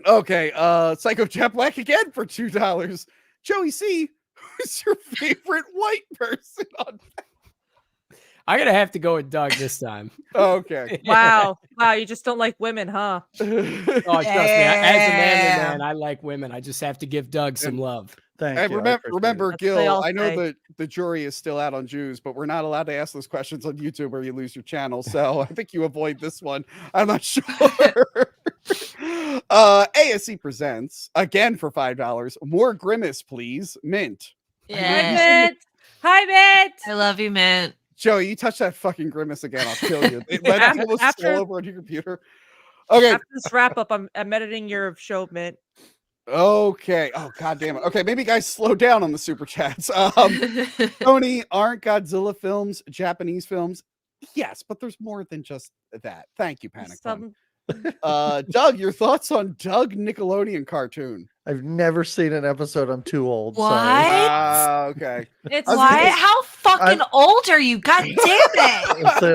Okay, Psycho Jet Black again for $2. Joey C, who's your favorite white person on? I'm going to have to go with Doug this time. Okay. Wow. Wow, you just don't like women, huh? Oh, trust me. As a manly Yeah. man, I like women. I just have to give Doug some love. Thank And you. I remember, appreciate remember, That's what they Gil, all I know say. that the jury is still out on Jews, but we're not allowed to ask those questions on YouTube or you lose your channel. So I think you avoid this one. I'm not sure. ASC presents again for $5. More Grimace, please. Mint. Hi, Yeah. Mint. Hi, Mint. I love you, Mint. Joey, you touch that fucking Grimace again, I'll kill you. Let almost After- fall over on your computer. Okay. After this wrap up, I'm editing your show, Mint. Okay. Oh, god damn it. Okay, maybe guys slow down on the super chats. Tony, aren't Godzilla films Japanese films? Yes, but there's more than just that. Thank you, Panic Button. Doug, your thoughts on Doug Nickelodeon cartoon? I've never seen an episode. I'm too old. What? Sorry. Okay. It's I was What? gonna- How fucking old are you? God damn it. So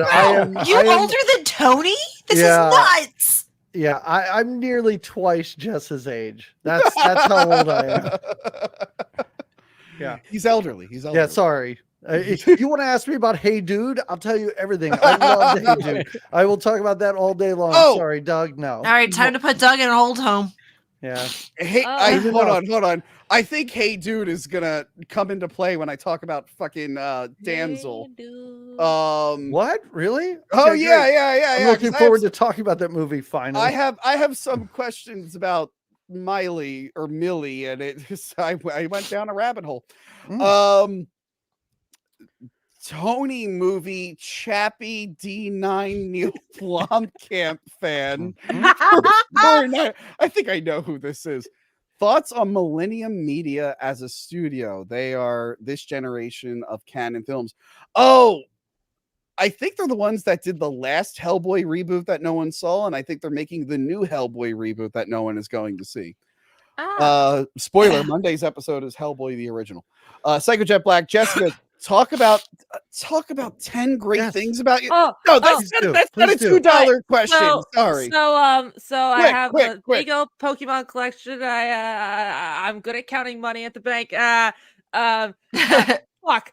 You older than Tony? This Yeah. is nuts. Yeah, I'm nearly twice Jess's age. That's how old I am. Yeah. He's elderly. He's elderly. Yeah, sorry. If you want to ask me about Hey Dude, I'll tell you everything. I love Hey Dude. I will talk about that all day long. Oh. Sorry, Doug. No. All right, time to put Doug in an old home. Yeah. Hey, Oh. hold on. I think Hey Dude is gonna come into play when I talk about fucking Damsel. Hey, dude. What? Really? Oh Okay, yeah, great. yeah. I'm 'cause looking forward to talking about that movie finally. I have some questions about Miley or Millie, and I went down a rabbit hole. Mm. Tony movie Chappie D9 Neil Blomkamp fan. I think I know who this is. Thoughts on Millennium Media as a studio? They are this generation of canon films. Oh, I think they're the ones that did the last Hellboy reboot that no one saw, and I think they're making the new Hellboy reboot that no one is going to see. Spoiler: Monday's episode is Hellboy the original. Psychojet Black, Jessica, talk about 10 great things about you. Oh, No, that's not a $2 question. Sorry. So I have quick. a Lego Pokemon collection. I'm good at counting money at the bank. Fuck.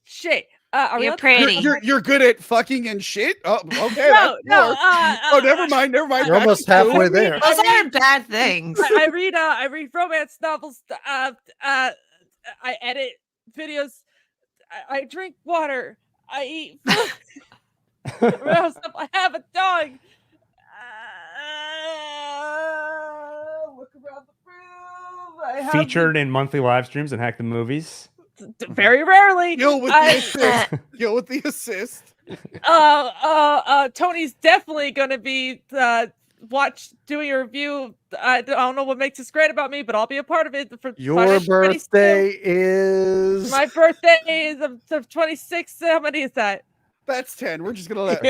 Shit. Are we You're on- pretty. You're good at fucking and shit. Oh, okay. No, that's more. Never mind. You're Back almost to school. halfway there. Those aren't bad things. I read romance novels. I edit videos. I drink water. I eat food. I have a dog. Look around the room. I have Featured in monthly live streams and Hack the Movies. very rarely. Deal with the assist. Deal with the assist. Tony's definitely gonna be doing a review. I don't know what makes this great about me, but I'll be a part of it. Your birthday is My birthday is the 26th. How many is that? That's 10. We're just gonna let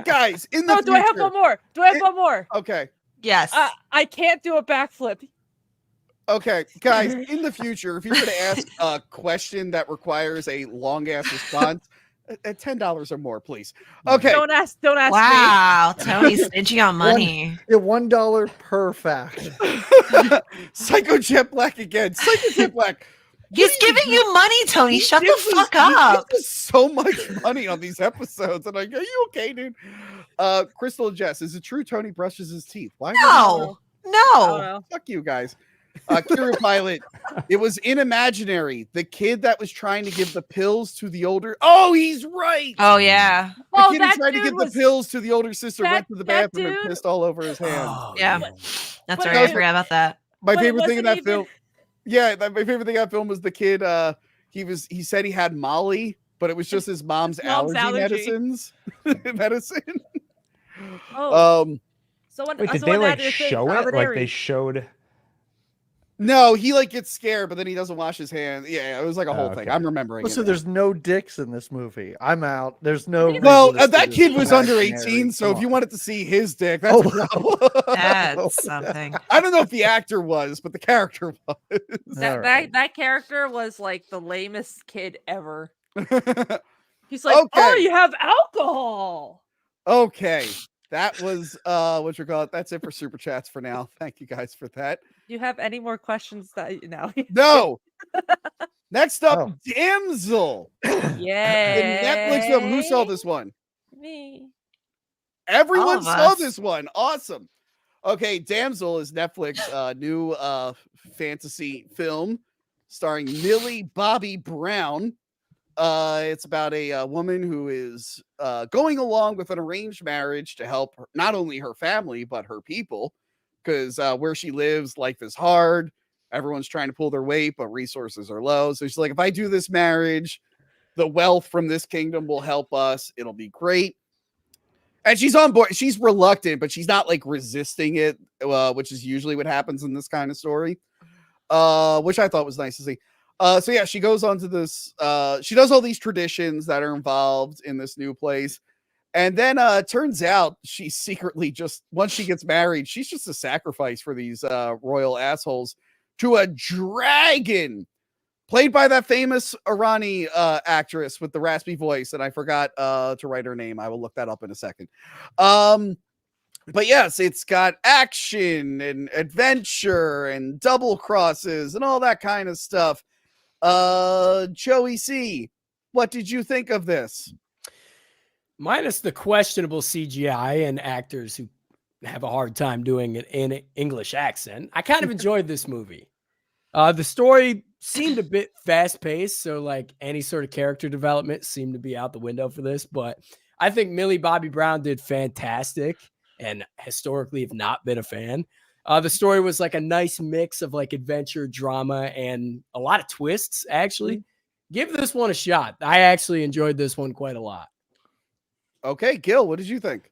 guys in the No, do I have one more? Do I have one more? Okay. Yes. I can't do a backflip. Okay, guys, in the future, if you're going to ask a question that requires a long ass response, at $10 or more, please. Okay. Don't ask me. Wow, Tony's stingy on money. Yeah, $1 per fact. Psychojet Black again. Psychojet Black. He's giving you money, Tony. Shut the gives fuck us- up. He gives us so much money on these episodes. And I go, are you okay, dude? Crystal and Jess, is it true Tony brushes his teeth? Why? No. I don't No. know. Fuck you guys. Kira Pilot, it was in Imaginary. The kid that was trying to give the pills to the older. Oh, he's right. Oh yeah. The kid who that tried to dude give the was- pills to the older sister, that- went to the that bathroom and dude- pissed all over his hand. Yeah. But That's it right. I was- forgot about that. My But it favorite thing in that wasn't even- film. Yeah, my favorite thing in that film was the kid. He said he had Molly, but it was just his mom's allergy medicine. Oh, so when, Wait, did so they when like that is show it? Like they arbitrary. showed. No, he like gets scared, but then he doesn't wash his hands. Yeah, it was like a whole thing. Okay. I'm remembering. So it. there's no dicks in this movie. I'm out. There's no. Well, reason to see that this kid was under Imaginary. 18, so Come if you on. wanted to see his dick, that's a problem. That's something. I don't know if the actor was, but the character was. That character was like the lamest kid ever. Okay. He's like, oh, you have alcohol. Okay. That was what you call it. That's it for super chats for now. Thank you guys for that. Do you have any more questions that now? No. Next up, Oh. Damsel. Yeah. The Netflix film. Who saw this one? Me. Everyone of saw us. this one. Awesome. Okay, Damsel is Netflix new fantasy film starring Millie Bobby Brown. It's about a woman who is going along with an arranged marriage to help not only her family but her people, because where she lives, life is hard. Everyone's trying to pull their weight, but resources are low. So she's like, if I do this marriage, the wealth from this kingdom will help us. It'll be great. And she's on board. She's reluctant, but she's not like resisting it, which is usually what happens in this kind of story, which I thought was nice to see. So yeah, she goes on to this. She does all these traditions that are involved in this new place. And then it turns out she's secretly just, once she gets married, she's just a sacrifice for these royal assholes to a dragon played by that famous Irani actress with the raspy voice. And I forgot to write her name. I will look that up in a second. But yes, it's got action and adventure and double crosses and all that kind of stuff. Joey C, what did you think of this? Minus the questionable CGI and actors who have a hard time doing it in an English accent. I kind of enjoyed this movie. The story seemed a bit fast paced, so like any sort of character development seemed to be out the window for this. But I think Millie Bobby Brown did fantastic, and historically have not been a fan. The story was like a nice mix of like adventure, drama, and a lot of twists. Actually, give this one a shot. I actually enjoyed this one quite a lot. Okay, Gil, what did you think?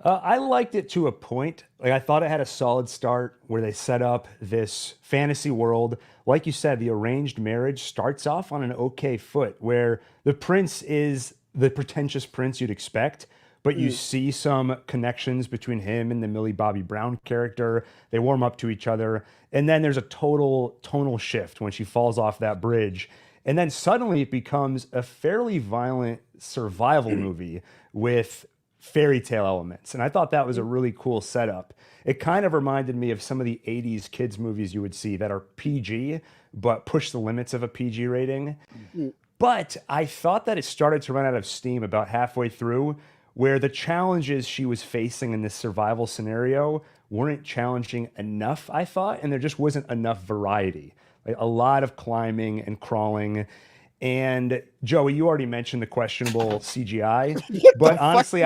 I liked it to a point. Like I thought it had a solid start where they set up this fantasy world. Like you said, the arranged marriage starts off on an okay foot where the prince is the pretentious prince you'd expect, but you see some connections between him and the Millie Bobby Brown character. They warm up to each other. And then there's a total tonal shift when she falls off that bridge. And then suddenly it becomes a fairly violent survival movie with fairy tale elements. And I thought that was a really cool setup. It kind of reminded me of some of the 80s kids movies you would see that are PG, but push the limits of a PG rating. But I thought that it started to run out of steam about halfway through, where the challenges she was facing in this survival scenario weren't challenging enough, I thought, and there just wasn't enough variety. Like a lot of climbing and crawling. And Joey, you already mentioned the questionable CGI, but honestly,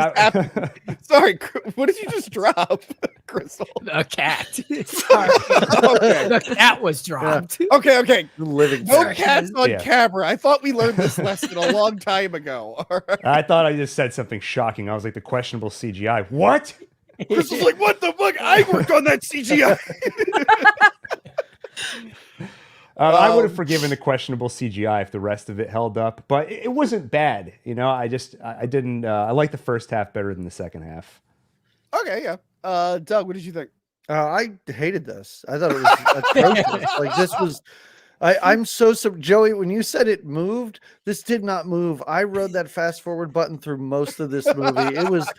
Sorry, what did you just drop, Crystal? The cat. Sorry. Okay. The cat was dropped. Okay. Living No section. cats on Yeah. camera. I thought we learned this lesson a long time ago. All right. I thought I just said something shocking. I was like, the questionable CGI. What? Crystal's like, what the fuck? I worked on that CGI. I would have forgiven the questionable CGI if the rest of it held up, but it wasn't bad. You know, I didn't, I liked the first half better than the second half. Okay, yeah. Doug, what did you think? I hated this. I thought it was atrocious. Like this was. I'm so Joey. When you said it moved, this did not move. I rode that fast forward button through most of this movie. It was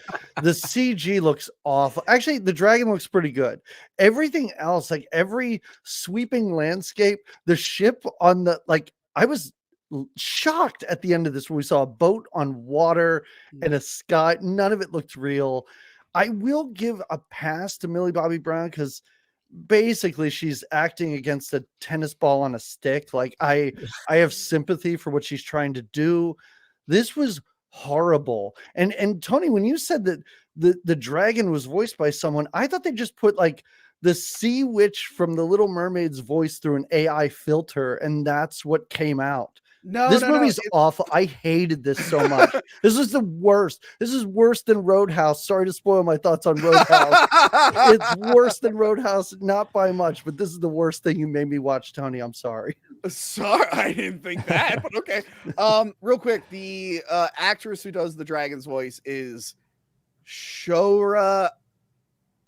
the CG looks awful. Actually, the dragon looks pretty good. Everything else, like every sweeping landscape, the ship on the I was shocked at the end of this when we saw a boat on water and a sky. None of it looked real. I will give a pass to Millie Bobby Brown because basically she's acting against a tennis ball on a stick. Like I have sympathy for what she's trying to do. This was horrible. And Tony, when you said that the dragon was voiced by someone, I thought they just put like the sea witch from the Little Mermaid's voice through an AI filter, and that's what came out. This movie's awful. I hated this so much. This is the worst. This is worse than Roadhouse. Sorry to spoil my thoughts on Roadhouse. It's worse than Roadhouse, not by much, but this is the worst thing you made me watch, Tony. I'm sorry. Sorry, I didn't think that, but okay. Real quick, the actress who does the dragon's voice is Shora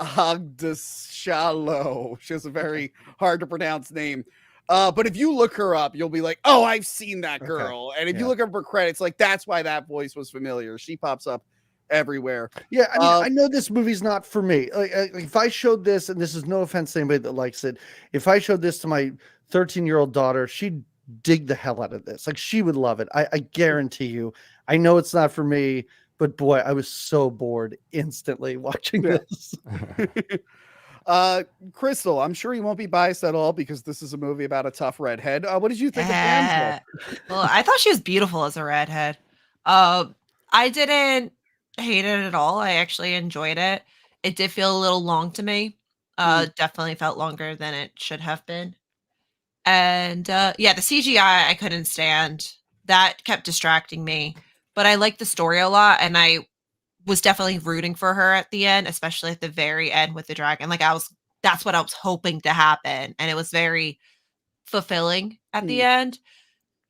Agdashalo. She has a very hard to pronounce name. But if you look her up, you'll be like, oh, I've seen that girl. Okay. And if you look up her credits, like that's why that voice was familiar. She pops up everywhere. Yeah, I mean, I know this movie's not for me. Like, if I showed this, and this is no offense to anybody that likes it, if I showed this to my 13-year-old daughter, she'd dig the hell out of this. Like she would love it. I guarantee you. I know it's not for me, but boy, I was so bored instantly watching this. Crystal, I'm sure you won't be biased at all because this is a movie about a tough redhead. What did you think of Damsel? Well, I thought she was beautiful as a redhead. I didn't hate it at all. I actually enjoyed it. It did feel a little long to me. Definitely felt longer than it should have been. And the CGI I couldn't stand. That kept distracting me. But I liked the story a lot, and I was definitely rooting for her at the end, especially at the very end with the dragon. Like that's what I was hoping to happen. And it was very fulfilling at the end.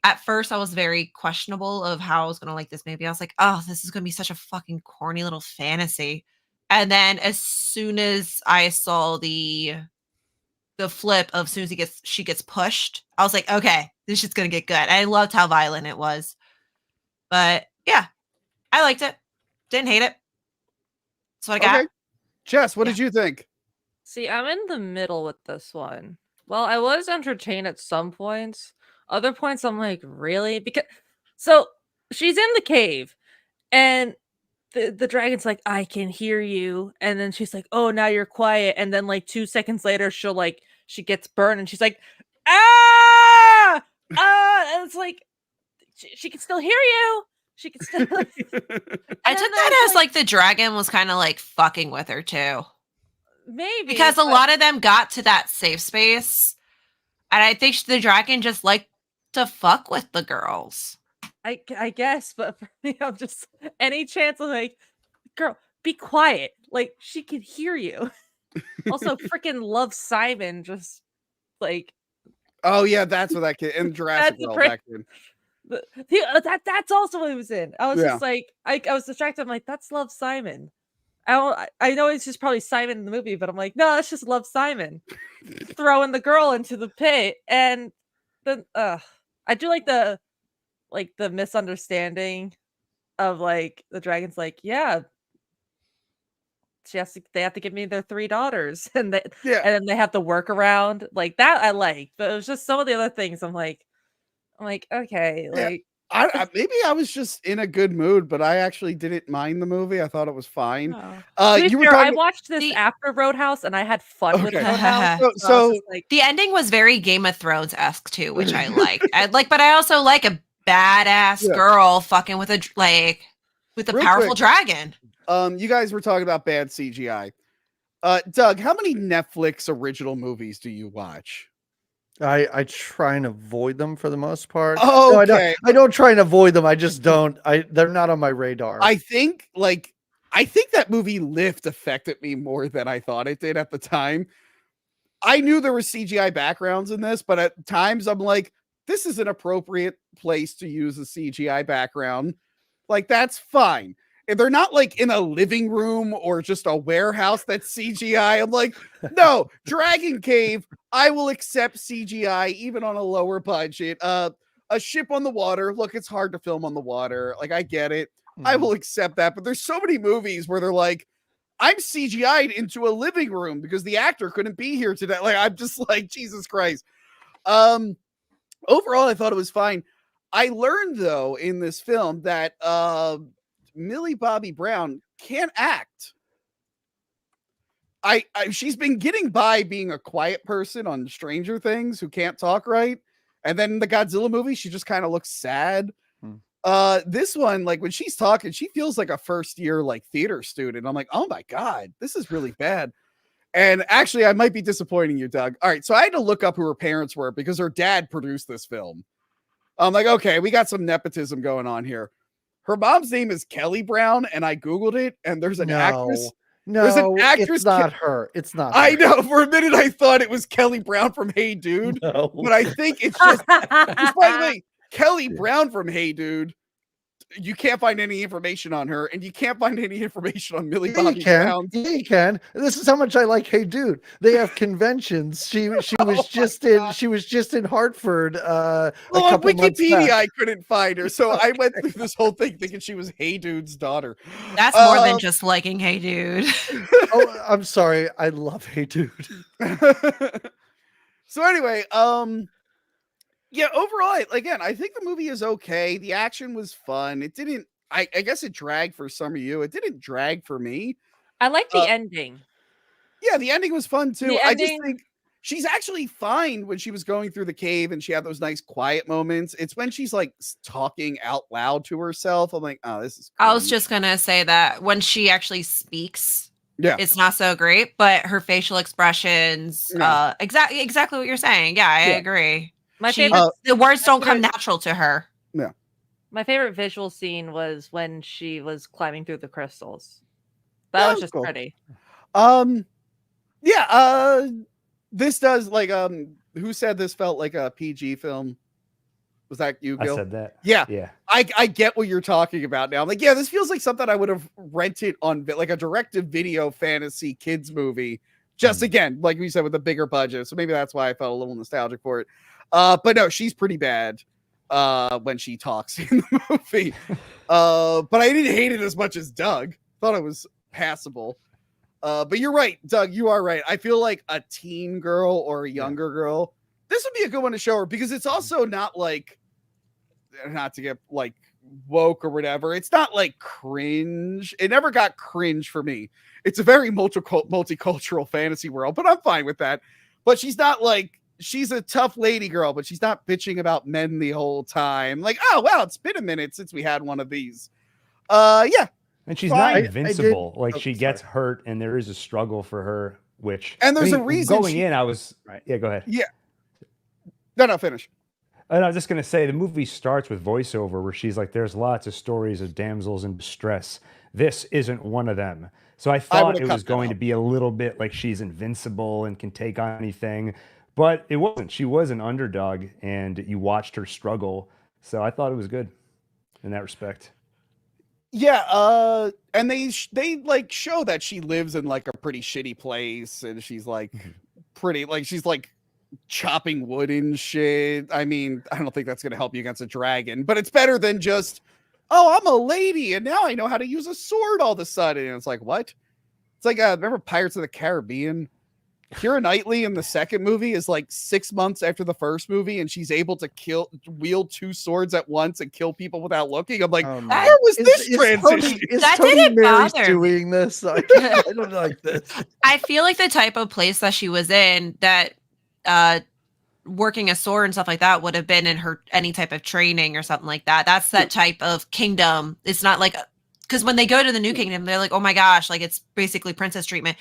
At first I was very questionable of how I was going to like this movie. I was like, oh, this is going to be such a fucking corny little fantasy. And then as soon as I saw the flip of as soon as she gets pushed, I was like, okay, this is going to get good. I loved how violent it was. But yeah, I liked it. Didn't hate it. That's what I got. Okay. Jess, what did you think? See, I'm in the middle with this one. Well, I was entertained at some points. Other points, I'm like, really? So she's in the cave, and the dragon's like, I can hear you, and then she's like, oh, now you're quiet, and then like 2 seconds later she gets burned and she's like, ah, and it's like she can still hear you. She can still. I took that as like the dragon was kind of like fucking with her too. Maybe Because a lot of them got to that safe space, and I think the dragon just liked to fuck with the girls. I guess, but for me, I'm just any chance of like, girl, be quiet. Like she can hear you. Also, freaking love Simon. Just like, Oh yeah, that's what that kid in Jurassic That's a World. pretty- That kid. that's also what he was in. I was Yeah. just like, I was distracted. I'm like, that's Love Simon. I know it's just probably Simon in the movie, but I'm like, no, that's just Love Simon throwing the girl into the pit, and then I do like the misunderstanding of like the dragon's like, yeah, they have to give me their 3 daughters, and Yeah. then they have to work around like that. I like, but it was just some of the other things. I'm like, okay, Yeah. like. Maybe I was just in a good mood, but I actually didn't mind the movie. I thought it was fine. To be You were fair, I talking. watched this The- after Roadhouse, and I had fun with Okay. Roadhouse. So- I was so- just like, The ending was very Game of Thrones esque too, which I liked. But I also like a badass Yeah. girl fucking with a Real powerful quick. dragon. You guys were talking about bad CGI. Doug, how many Netflix original movies do you watch? I try and avoid them for the most part. Oh, No, okay. I don't try and avoid them. I just don't. They're not on my radar. I think that movie Lift affected me more than I thought it did at the time. I knew there were CGI backgrounds in this, but at times I'm like, this is an appropriate place to use a CGI background. Like, that's fine. If they're not like in a living room or just a warehouse that's CGI, I'm like, no, Dragon Cave, I will accept CGI even on a lower budget. A ship on the water. Look, it's hard to film on the water. Like, I get it. I will accept that. But there's so many movies where they're like, I'm CGI'd into a living room because the actor couldn't be here today. Like, I'm just like, Jesus Christ. Overall, I thought it was fine. I learned though in this film that Millie Bobby Brown can't act. She's been getting by being a quiet person on Stranger Things who can't talk right. And then in the Godzilla movie, she just kind of looks sad. This one, like when she's talking, she feels like a first year like theater student. I'm like, oh my God, this is really bad. And actually, I might be disappointing you, Doug. All right, so I had to look up who her parents were because her dad produced this film. I'm like, okay, we got some nepotism going on here. Her mom's name is Kelly Brown, and I Googled it, and there's an actress. There's an actress. It's not her. It's not. I her. know. For a minute, I thought it was Kelly Brown from Hey Dude, No. but I think it's just. By the way, Kelly Brown from Hey Dude. You can't find any information on her, and you can't find any information on Millie Yeah, Bobby you can. Brown. Yeah, you can. This is how much I like Hey Dude. They have conventions. She was just in Hartford. Well, on couple months Wikipedia, back. I couldn't find her, so I went through this whole thing thinking she was Hey Dude's daughter. That's more than just liking Hey Dude. Oh, I'm sorry. I love Hey Dude. So anyway, yeah, overall, again, I think the movie is okay. The action was fun. It didn't. I guess it dragged for some of you. It didn't drag for me. I like the ending. Yeah, the ending was fun too. The I just ending- think she's actually fine when she was going through the cave and she had those nice quiet moments. It's when she's like talking out loud to herself. I'm like, oh, this is. I was cringe. just gonna say that when she actually speaks, Yeah. it's not so great, but her facial expressions, Yeah. exactly what you're saying. Yeah, I Yeah. agree. My She- favorite the words don't come favorite- natural to her. My favorite visual scene was when she was climbing through the crystals. That That was was just cool. pretty. Yeah, this does like who said this felt like a PG film? Was that you, I Gil? said that. Yeah. Yeah. I get what you're talking about now. I'm like, yeah, this feels like something I would have rented on like a direct-to-video fantasy kids movie. Just again, like we said, with a bigger budget. So maybe that's why I felt a little nostalgic for it. But no, she's pretty bad when she talks in the movie. But I didn't hate it as much as Doug. Thought it was passable. But you're right, Doug. You are right. I feel like a teen girl or a younger girl, this would be a good one to show her because it's also not like, not to get like woke or whatever. It's not like cringe. It never got cringe for me. It's a very multicultural fantasy world, but I'm fine with that. But she's not like, she's a tough lady girl, but she's not bitching about men the whole time. Like, oh, wow, it's been a minute since we had one of these. Yeah. And she's Fine. not invincible. I like did- she gets hurt and there is a struggle for her, which And there's a reason going in, I was right. Yeah, go ahead. Yeah. No, finish. And I was just going to say, the movie starts with voiceover where she's like, there's lots of stories of damsels in distress. This isn't one of them. So I thought would've it cut was that going out. to be a little bit like she's invincible and can take on anything, but it wasn't. She was an underdog and you watched her struggle. So I thought it was good in that respect. Yeah, and they like show that she lives in like a pretty shitty place, and she's like pretty, like she's like chopping wood and shit. I mean, I don't think that's gonna help you against a dragon, but it's better than just, oh, I'm a lady and now I know how to use a sword all of a sudden. And it's like, what? It's like, remember Pirates of the Caribbean? Keira Knightley in the second movie is like 6 months after the first movie, and she's able to wield two swords at once and kill people without looking. I'm like, Oh, no. where was this transition? Tony, is That Tony didn't Mary's bother doing this? I don't like this. I feel like the type of place that she was in, that working a sword and stuff like that would have been in her any type of training or something like that. That's that type of kingdom. It's not like, because when they go to the New Kingdom, they're like, oh my gosh, like it's basically princess treatment.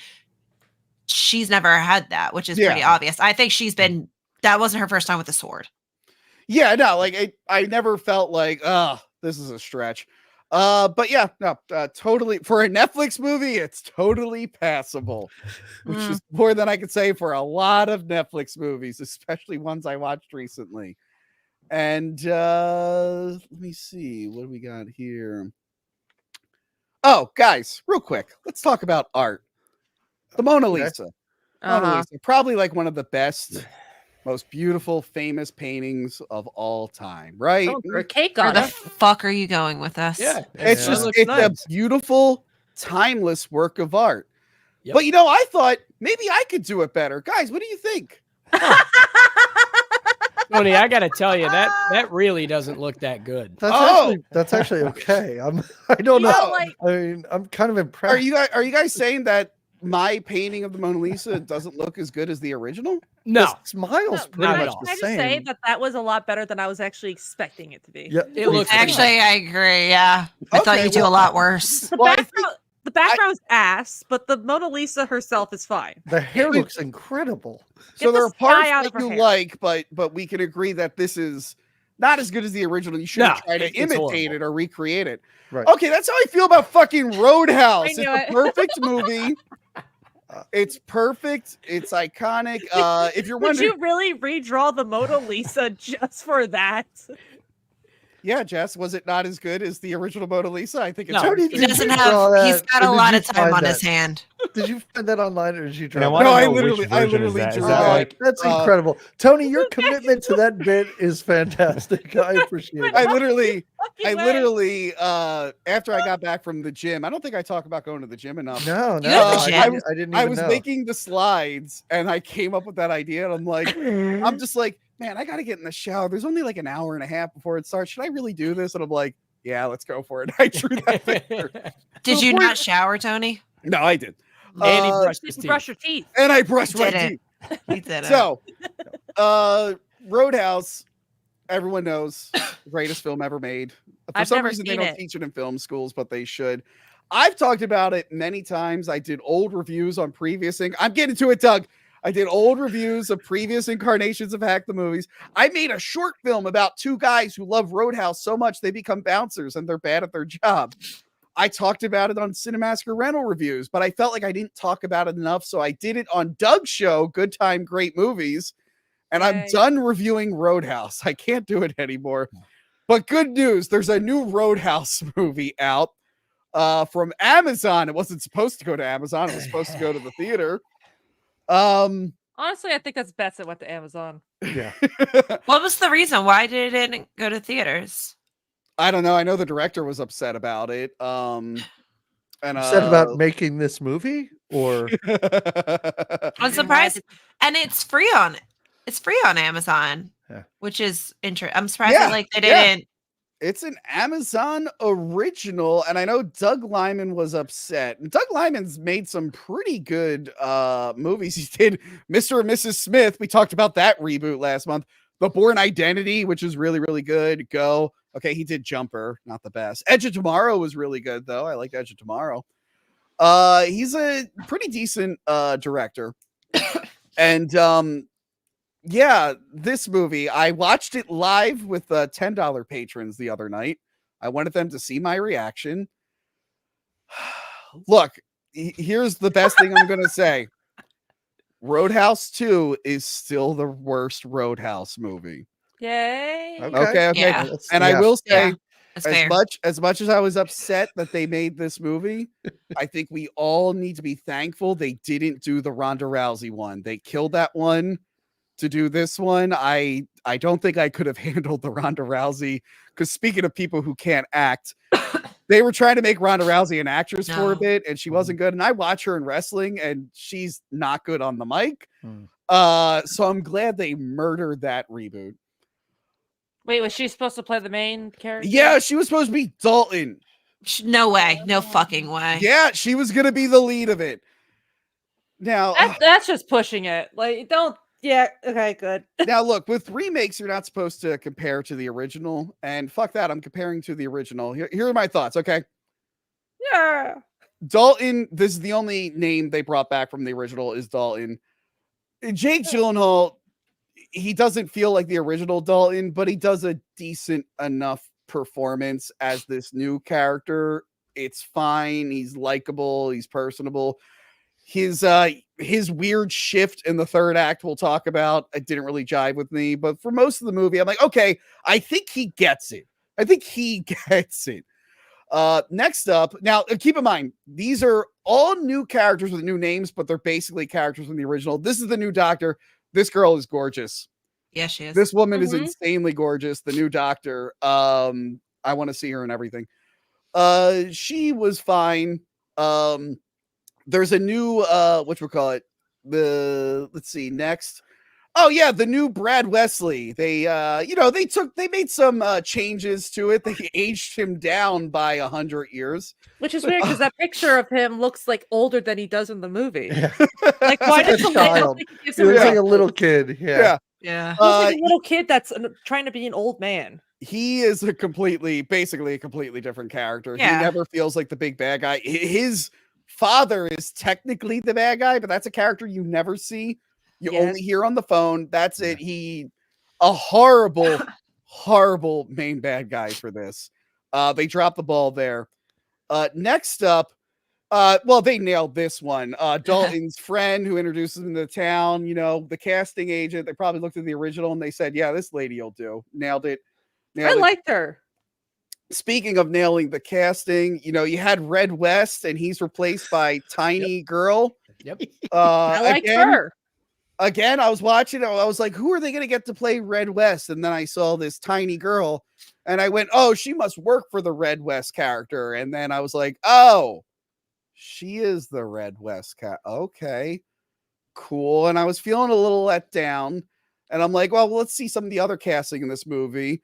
She's never had that, which is pretty obvious. I think that wasn't her first time with the sword. Yeah, no, like I never felt like, this is a stretch. But yeah, no, totally, for a Netflix movie, it's totally passable, which is more than I could say for a lot of Netflix movies, especially ones I watched recently. And let me see, what do we got here? Oh, guys, real quick, let's talk about art. The Mona Lisa. Mona Lisa, probably like one of the best, most beautiful, famous paintings of all time, right? Oh, a cake Where on the it. fuck are you going with this? Yeah, It's that just, looks it's nice. a beautiful, timeless work of art. Yep. But you know, I thought maybe I could do it better. Guys, what do you think? Tony, I got to tell you, that really doesn't look that good. That's actually okay. I don't know. No. Like, I mean, I'm kind of impressed. Are you guys saying that my painting of the Mona Lisa doesn't look as good as the original? No, The smile's no, pretty not at much all. the can I just say same. that was a lot better than I was actually expecting it to be. Yeah, it looks pretty Actually, I agree. Yeah. I thought Okay, you'd do a lot worse. The Well, I background's ass, but the Mona Lisa herself is fine. the hair looks incredible. So Get there the are parts sky out that of her you hair. like, but we can agree that this is not as good as the original. You shouldn't No, try to it's imitate horrible. it or recreate it. Right. Okay, that's how I feel about fucking Roadhouse. I It's knew a it. perfect movie. It's perfect. It's iconic. If you're Would wondering, you really redraw the Mona Lisa just for that? yeah, Jess, was it not as good as the original Mona Lisa? I think it's No. Tony, He did you doesn't draw have, he's that, got or a did lot you of time find on that? his hand. Did you find that online, or did you And draw I that? want No, to I know literally- which I version is literally that. Is drew that that. like That's incredible. Tony, your commitment to that bit is fantastic. I appreciate I it. literally, Fucking way. after I got back from the gym, I don't think I talk about going to the gym enough. No, You no, go to the I, gym? didn't, I didn't even I was know. making the slides and I came up with that idea. And I'm like, I'm just like, man, I got to get in the shower. There's only like an hour and a half before it starts. Should I really do this? And I'm like, yeah, let's go for it. I drew that picture. Did the you point- not shower, Tony? No, I did. and he Uh, brushed his Just teeth. brush your teeth. And I brushed my Didn't. teeth. He did. So, Roadhouse, everyone knows, the greatest film ever made. For I've some never reason, they seen don't it. teach it in film schools, but they should. I've talked about it many times. I did old reviews on previous things. I'm getting to it, Doug. I did old reviews of previous incarnations of Hack the Movies. I made a short film about two guys who love Roadhouse so much they become bouncers and they're bad at their job. I talked about it on Cinemasker rental reviews, but I felt like I didn't talk about it enough, so I did it on Doug's show, Good Time, Great Movies, and I'm Yay. done reviewing Roadhouse. I can't do it anymore. But good news, there's a new Roadhouse movie out from Amazon. It wasn't supposed to go to Amazon. It was supposed to go to the theater. Honestly, I think that's best it went to Amazon. Yeah. What was the reason? Why did it didn't go to theaters? I don't know. I know the director was upset about it. And Said about making this movie, or I'm surprised, and it's free on Amazon, Yeah. which is interesting. I'm surprised Yeah, that like they yeah. didn't It's an Amazon original, and I know Doug Liman was upset. And Doug Liman's made some pretty good movies. He did Mr. and Mrs. Smith. We talked about that reboot last month. The Bourne Identity, which is really, really good. Go. Okay, he did Jumper, not the best. Edge of Tomorrow was really good, though. I liked Edge of Tomorrow. He's a pretty decent director. And yeah, this movie, I watched it live with $10 patrons the other night. I wanted them to see my reaction. Look, here's the best thing I'm going to say. Roadhouse 2 is still the worst Roadhouse movie. Yay. Okay. Yeah. And I will say, That's fair. as much as I was upset that they made this movie, I think we all need to be thankful they didn't do the Ronda Rousey one. They killed that one to do this one. I don't think I could have handled the Ronda Rousey, because speaking of people who can't act, they were trying to make Ronda Rousey an actress for a bit, and she wasn't good. And I watch her in wrestling, and she's not good on the mic. So I'm glad they murdered that reboot. Wait, was she supposed to play the main character? Yeah, she was supposed to be Dalton. No way. No fucking way. Yeah, she was gonna be the lead of it. Now That's just pushing it. Like, don't. Yeah. Okay. Good. now look, with remakes, you're not supposed to compare to the original, and fuck that, I'm comparing to the original. Here are my thoughts. Okay, Yeah. Dalton. This is the only name they brought back from the original is Dalton. Jake Gyllenhaal, he doesn't feel like the original Dalton, but he does a decent enough performance as this new character. It's fine. He's likable. He's personable. His weird shift in the third act we'll talk about, it didn't really jive with me, but for most of the movie, I'm like, okay, I think he gets it. Next up, now keep in mind, these are all new characters with new names, but they're basically characters from the original. This is the new Doctor. This girl is gorgeous. Yeah, she is. This woman is insanely gorgeous. The new Doctor. I want to see her and everything. She was fine. There's a new whatchamacallit? Let's see, next. Oh yeah, the new Brad Wesley. They they made some changes to it. They aged him down by 100 years. Which is weird because that picture of him looks like older than he does in the movie. Yeah. Like, why does the child. He looks like a little kid. Yeah. Yeah. He looks like a little kid that's trying to be an old man. He is basically a completely different character. Yeah. He never feels like the big bad guy. His father is technically the bad guy, but that's a character you never see. You only hear on the phone. That's it. A horrible, horrible main bad guy for this. They dropped the ball there. Next up, they nailed this one. Dalton's friend who introduces him to the town, the casting agent, they probably looked at the original and they said, yeah, this lady will do. Nailed it. I liked her. Speaking of nailing the casting, you had Red West and he's replaced by Tiny Girl. Yep. I liked her. Again, I was watching it. I was like, who are they going to get to play Red West? And then I saw this Tiny Girl and I went, oh, she must work for the Red West character. And then I was like, oh, she is the Red West cat. Okay, cool. And I was feeling a little let down. And I'm like, well, let's see some of the other casting in this movie.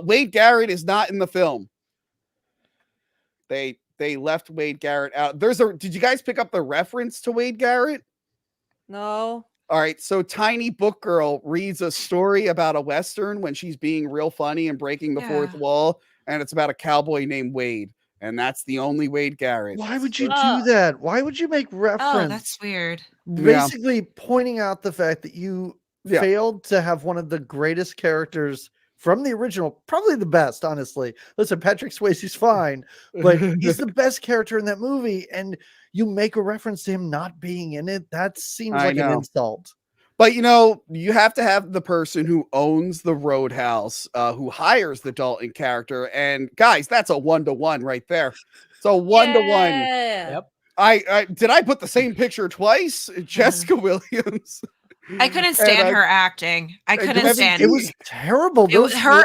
Wade Garrett is not in the film. They left Wade Garrett out. Did you guys pick up the reference to Wade Garrett? No. All right, so Tiny Book Girl reads a story about a Western when she's being real funny and breaking the fourth wall, and it's about a cowboy named Wade, and that's the only Wade Garrett. Why would you do that? Why would you make reference? Oh, that's weird. Basically pointing out the fact that you failed to have one of the greatest characters from the original, probably the best, honestly. Listen, Patrick Swayze's fine, but he's the best character in that movie, and you make a reference to him not being in it. That seems like an insult. But you have to have the person who owns the Roadhouse, who hires the Dalton character, and guys, that's a 1-to-1 right there. It's a 1-to-1. Yep. Did I put the same picture twice? Jessica Williams. I couldn't stand her acting. I couldn't stand it. It was terrible. It was her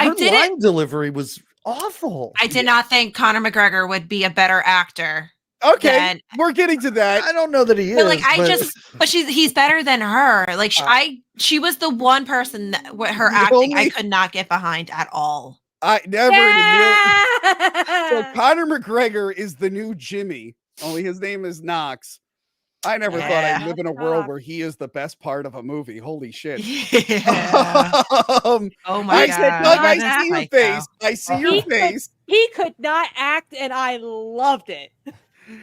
line delivery was awful. I did not think Conor McGregor would be a better actor. Okay, we're getting to that. I don't know that he is. But he's better than her. Like she was the one person that her acting I could not get behind at all. I never in a million. So Yeah! Conor McGregor is the new Jimmy, only his name is Knox. I never thought I'd Yeah. live in a world where he is the best part of a movie. Holy shit. Yeah. Oh my Doug, God. I That's see your psycho. face. I see your He could- face. He could not act, and I loved it.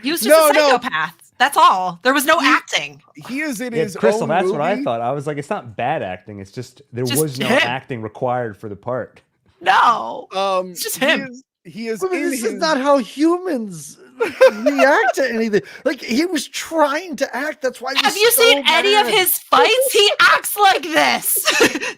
He was just a No. psychopath. That's all. There was no acting. He is in Yeah, his Crystal, own that's movie. what I thought. I was like, it's not bad acting. It's just there Just was no him. acting required for the part. No. It's just him. He is I mean, in this his. is not how humans react to anything. Like he was trying to act. That's why. He was Have you so seen any of mad. his fights? He acts like this.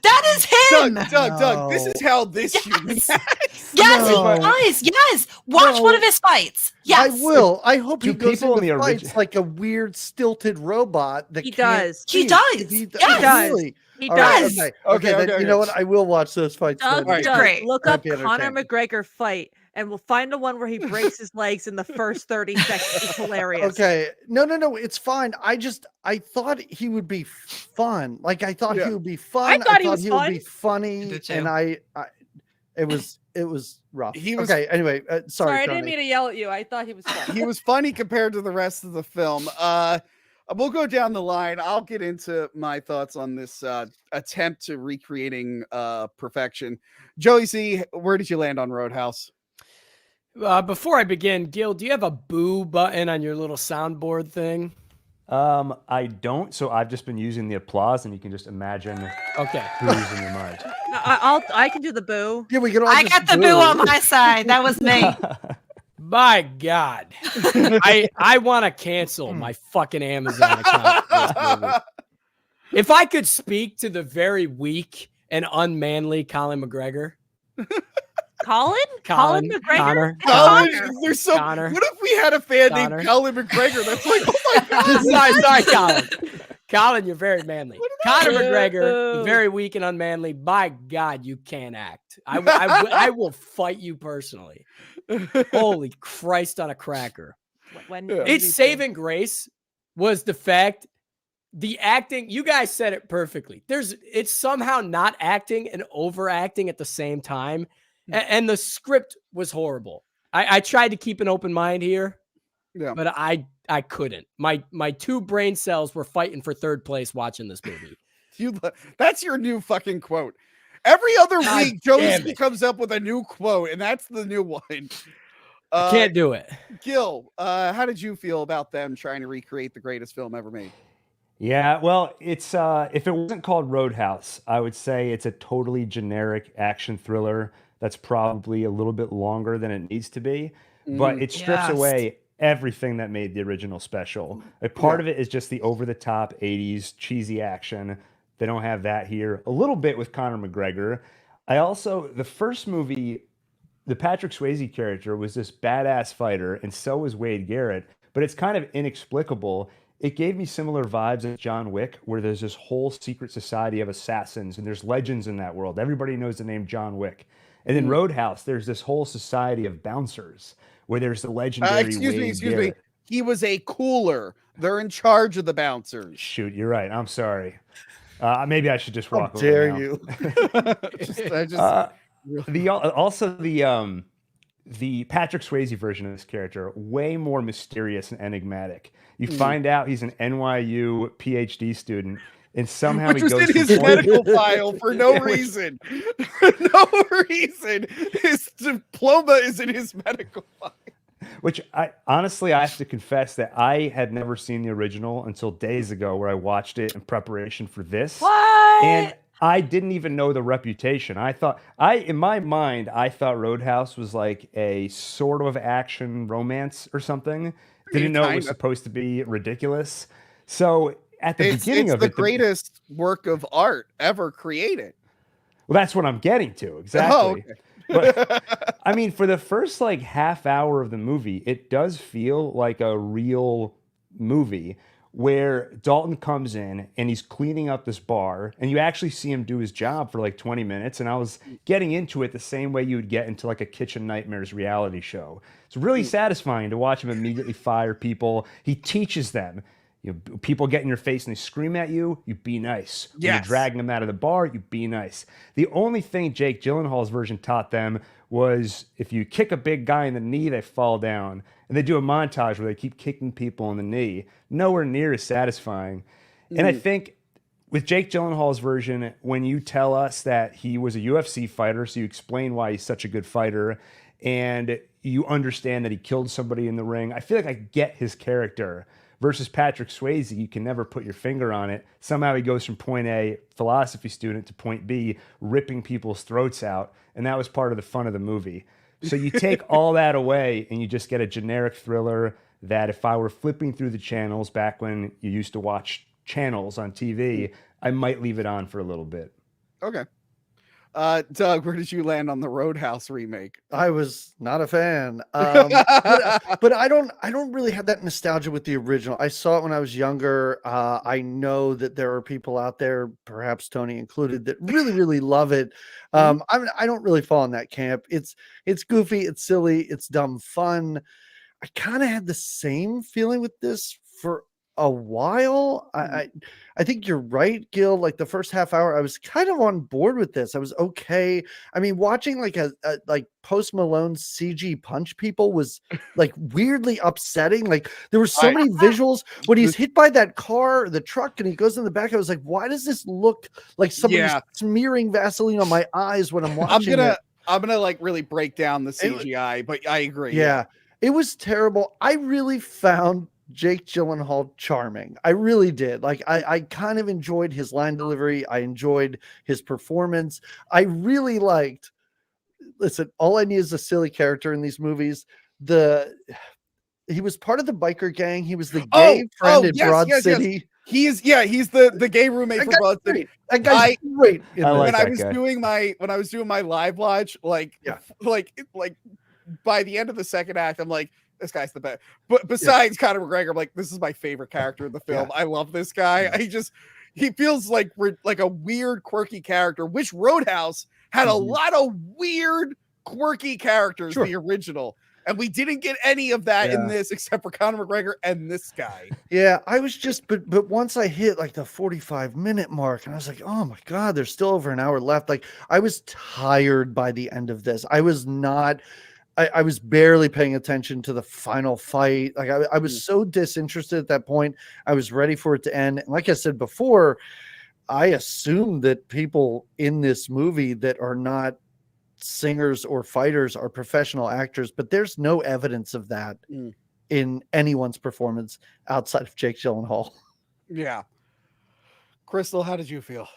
That is him. Doug, this is how this Yes. human acts. Yes, No. he does. Yes. Watch No. one of his fights. Yes. I will. I hope he Do goes people in into the fights origi- like a weird stilted robot that He can't does. He speak. does. He Yes. does. Really? He All right, does. okay. Okay, then okay, you know okay. what? I will watch those fights. Doug, then. Right. Doug, Great. look Might up be Conor entertaining. McGregor fight, and we'll find the one where he breaks his legs in the first 30 seconds. It's hilarious. Okay. No. It's fine. I thought he would be fun. Like I thought Yeah. he would be fun. I thought he was would be fun. funny. I did too. And it was rough. He was- okay. Anyway, Sorry, I Tony. didn't mean to yell at you. I thought he was fun. He was funny compared to the rest of the film. We'll go down the line. I'll get into my thoughts on this attempt to recreating perfection. Joey C, where did you land on Roadhouse? Before I begin, Gil, do you have a boo button on your little soundboard thing? I don't, so I've just been using the applause, and you can just imagine Okay. who's in your mind. No, I can do the boo. Yeah, we can all I just got the boo on my side. That was me. My God, I want to cancel my fucking Amazon account for this movie. If I could speak to the very weak and unmanly Colin McGregor, Colin McGregor. Connor. There's so. Connor. What if we had a fan Connor. named Colin McGregor? That's like, oh my god. sorry, Colin. Colin, you're very manly. Conor Boo. McGregor, very weak and unmanly. By God, you can't act. I will fight you personally. Holy Christ on a cracker. When Yeah. Its saving grace was the fact the acting, you guys said it perfectly. It's somehow not acting and overacting at the same time. And the script was horrible. I tried to keep an open mind here, Yeah. but I couldn't. My two brain cells were fighting for third place watching this movie. That's your new fucking quote. Every other God week, damn Josie it. comes up with a new quote, and that's the new one. I can't do it. Gil, how did you feel about them trying to recreate the greatest film ever made? Yeah, well, it's if it wasn't called Roadhouse, I would say it's a totally generic action thriller that's probably a little bit longer than it needs to be, but it strips Yes. away everything that made the original special. A part of it is just the over-the-top 80s cheesy action. They don't have that here. A little bit with Conor McGregor. The first movie, the Patrick Swayze character was this badass fighter, and so was Wade Garrett, but it's kind of inexplicable. It gave me similar vibes as John Wick, where there's this whole secret society of assassins, and there's legends in that world. Everybody knows the name John Wick. And in Roadhouse, there's this whole society of bouncers, where there's the legendary Excuse me. Wade Garrett. He was a cooler. They're in charge of the bouncers. Shoot, you're right. I'm sorry. Maybe I should just How walk away dare now. you? The Patrick Swayze version of this character, way more mysterious and enigmatic. You find out he's an NYU PhD student, and somehow Which he was goes in his from point- medical file for no reason. For no reason. His diploma is in his medical file. Which I have to confess that I had never seen the original until days ago, where I watched it in preparation for this. What? And I didn't even know the reputation. In my mind, I thought Roadhouse was like a sort of action romance or something. Didn't know it was Kinda. supposed to be ridiculous. So at the beginning It's of the it, greatest work of art ever created. well, that's what I'm getting to exactly. Oh, okay. But I mean, for the first like half hour of the movie, it does feel like a real movie where Dalton comes in and he's cleaning up this bar, and you actually see him do his job for like 20 minutes. And I was getting into it the same way you would get into like a Kitchen Nightmares reality show. It's really satisfying to watch him immediately fire people. He teaches them, people get in your face and they scream at you, you be nice. When you're Yes. dragging them out of the bar, you be nice. The only thing Jake Gyllenhaal's version taught them was if you kick a big guy in the knee, they fall down. And they do a montage where they keep kicking people in the knee. Nowhere near as satisfying. And I think with Jake Gyllenhaal's version, when you tell us that he was a UFC fighter, so you explain why he's such a good fighter, and you understand that he killed somebody in the ring, I feel like I get his character. Versus Patrick Swayze, you can never put your finger on it. Somehow he goes from point A, philosophy student, to point B, ripping people's throats out. And that was part of the fun of the movie. So you take all that away and you just get a generic thriller that if I were flipping through the channels back when you used to watch channels on TV, I might leave it on for a little bit. Okay. Doug, where did you land on the Roadhouse remake? I was not a fan, but I don't really have that nostalgia with the original. I saw it when I was younger. I know that there are people out there, perhaps Tony included, that really love it. I don't really fall in that camp. It's goofy, it's silly, it's dumb fun. I kind of had the same feeling with this for a while. I think you're right, Gil. Like the first half hour, I was kind of on board with this. I was okay. I mean, watching like a Post Malone CG punch people was like weirdly upsetting. Like there were so many visuals when he's hit by that car, the truck, and he goes in the back. I was like, why does this look like somebody's smearing Vaseline on my eyes when I'm watching it? I'm gonna like really break down the CGI, but I agree. Yeah, it was terrible. I really found Jake Gyllenhaal charming. I really did. Like I kind of enjoyed his line delivery. I enjoyed his performance. I really liked, listen, all I need is a silly character in these movies. He was part of the biker gang. He was the gay friend in Broad City. He's the gay roommate for Broad City. That guy's great. When I was doing my live watch, like by the end of the second act, I'm like, this guy's the best. But besides Conor McGregor, I'm like, this is my favorite character in the film. I love this guy. He feels like a weird, quirky character, which Roadhouse had a lot of weird, quirky characters, the original. And we didn't get any of that in this except for Conor McGregor and this guy. Yeah, I was just, but once I hit like the 45-minute mark and I was like, oh my God, there's still over an hour left. Like I was tired by the end of this. I was not, I was barely paying attention to the final fight. Like I was so disinterested at that point. I was ready for it to end. And like I said before, I assume that people in this movie that are not singers or fighters are professional actors, but there's no evidence of that in anyone's performance outside of Jake Gyllenhaal. Yeah. Crystal, how did you feel?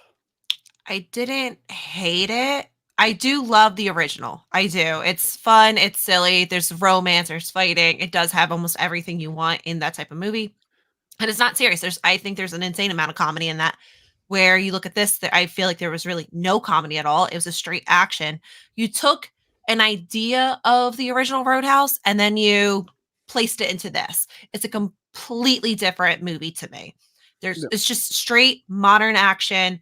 I didn't hate it. I do love the original. I do. It's fun. It's silly. There's romance. There's fighting. It does have almost everything you want in that type of movie. And it's not serious. I think there's an insane amount of comedy in that. Where you look at this, I feel like there was really no comedy at all. It was a straight action. You took an idea of the original Roadhouse and then you placed it into this. It's a completely different movie to me. It's just straight modern action.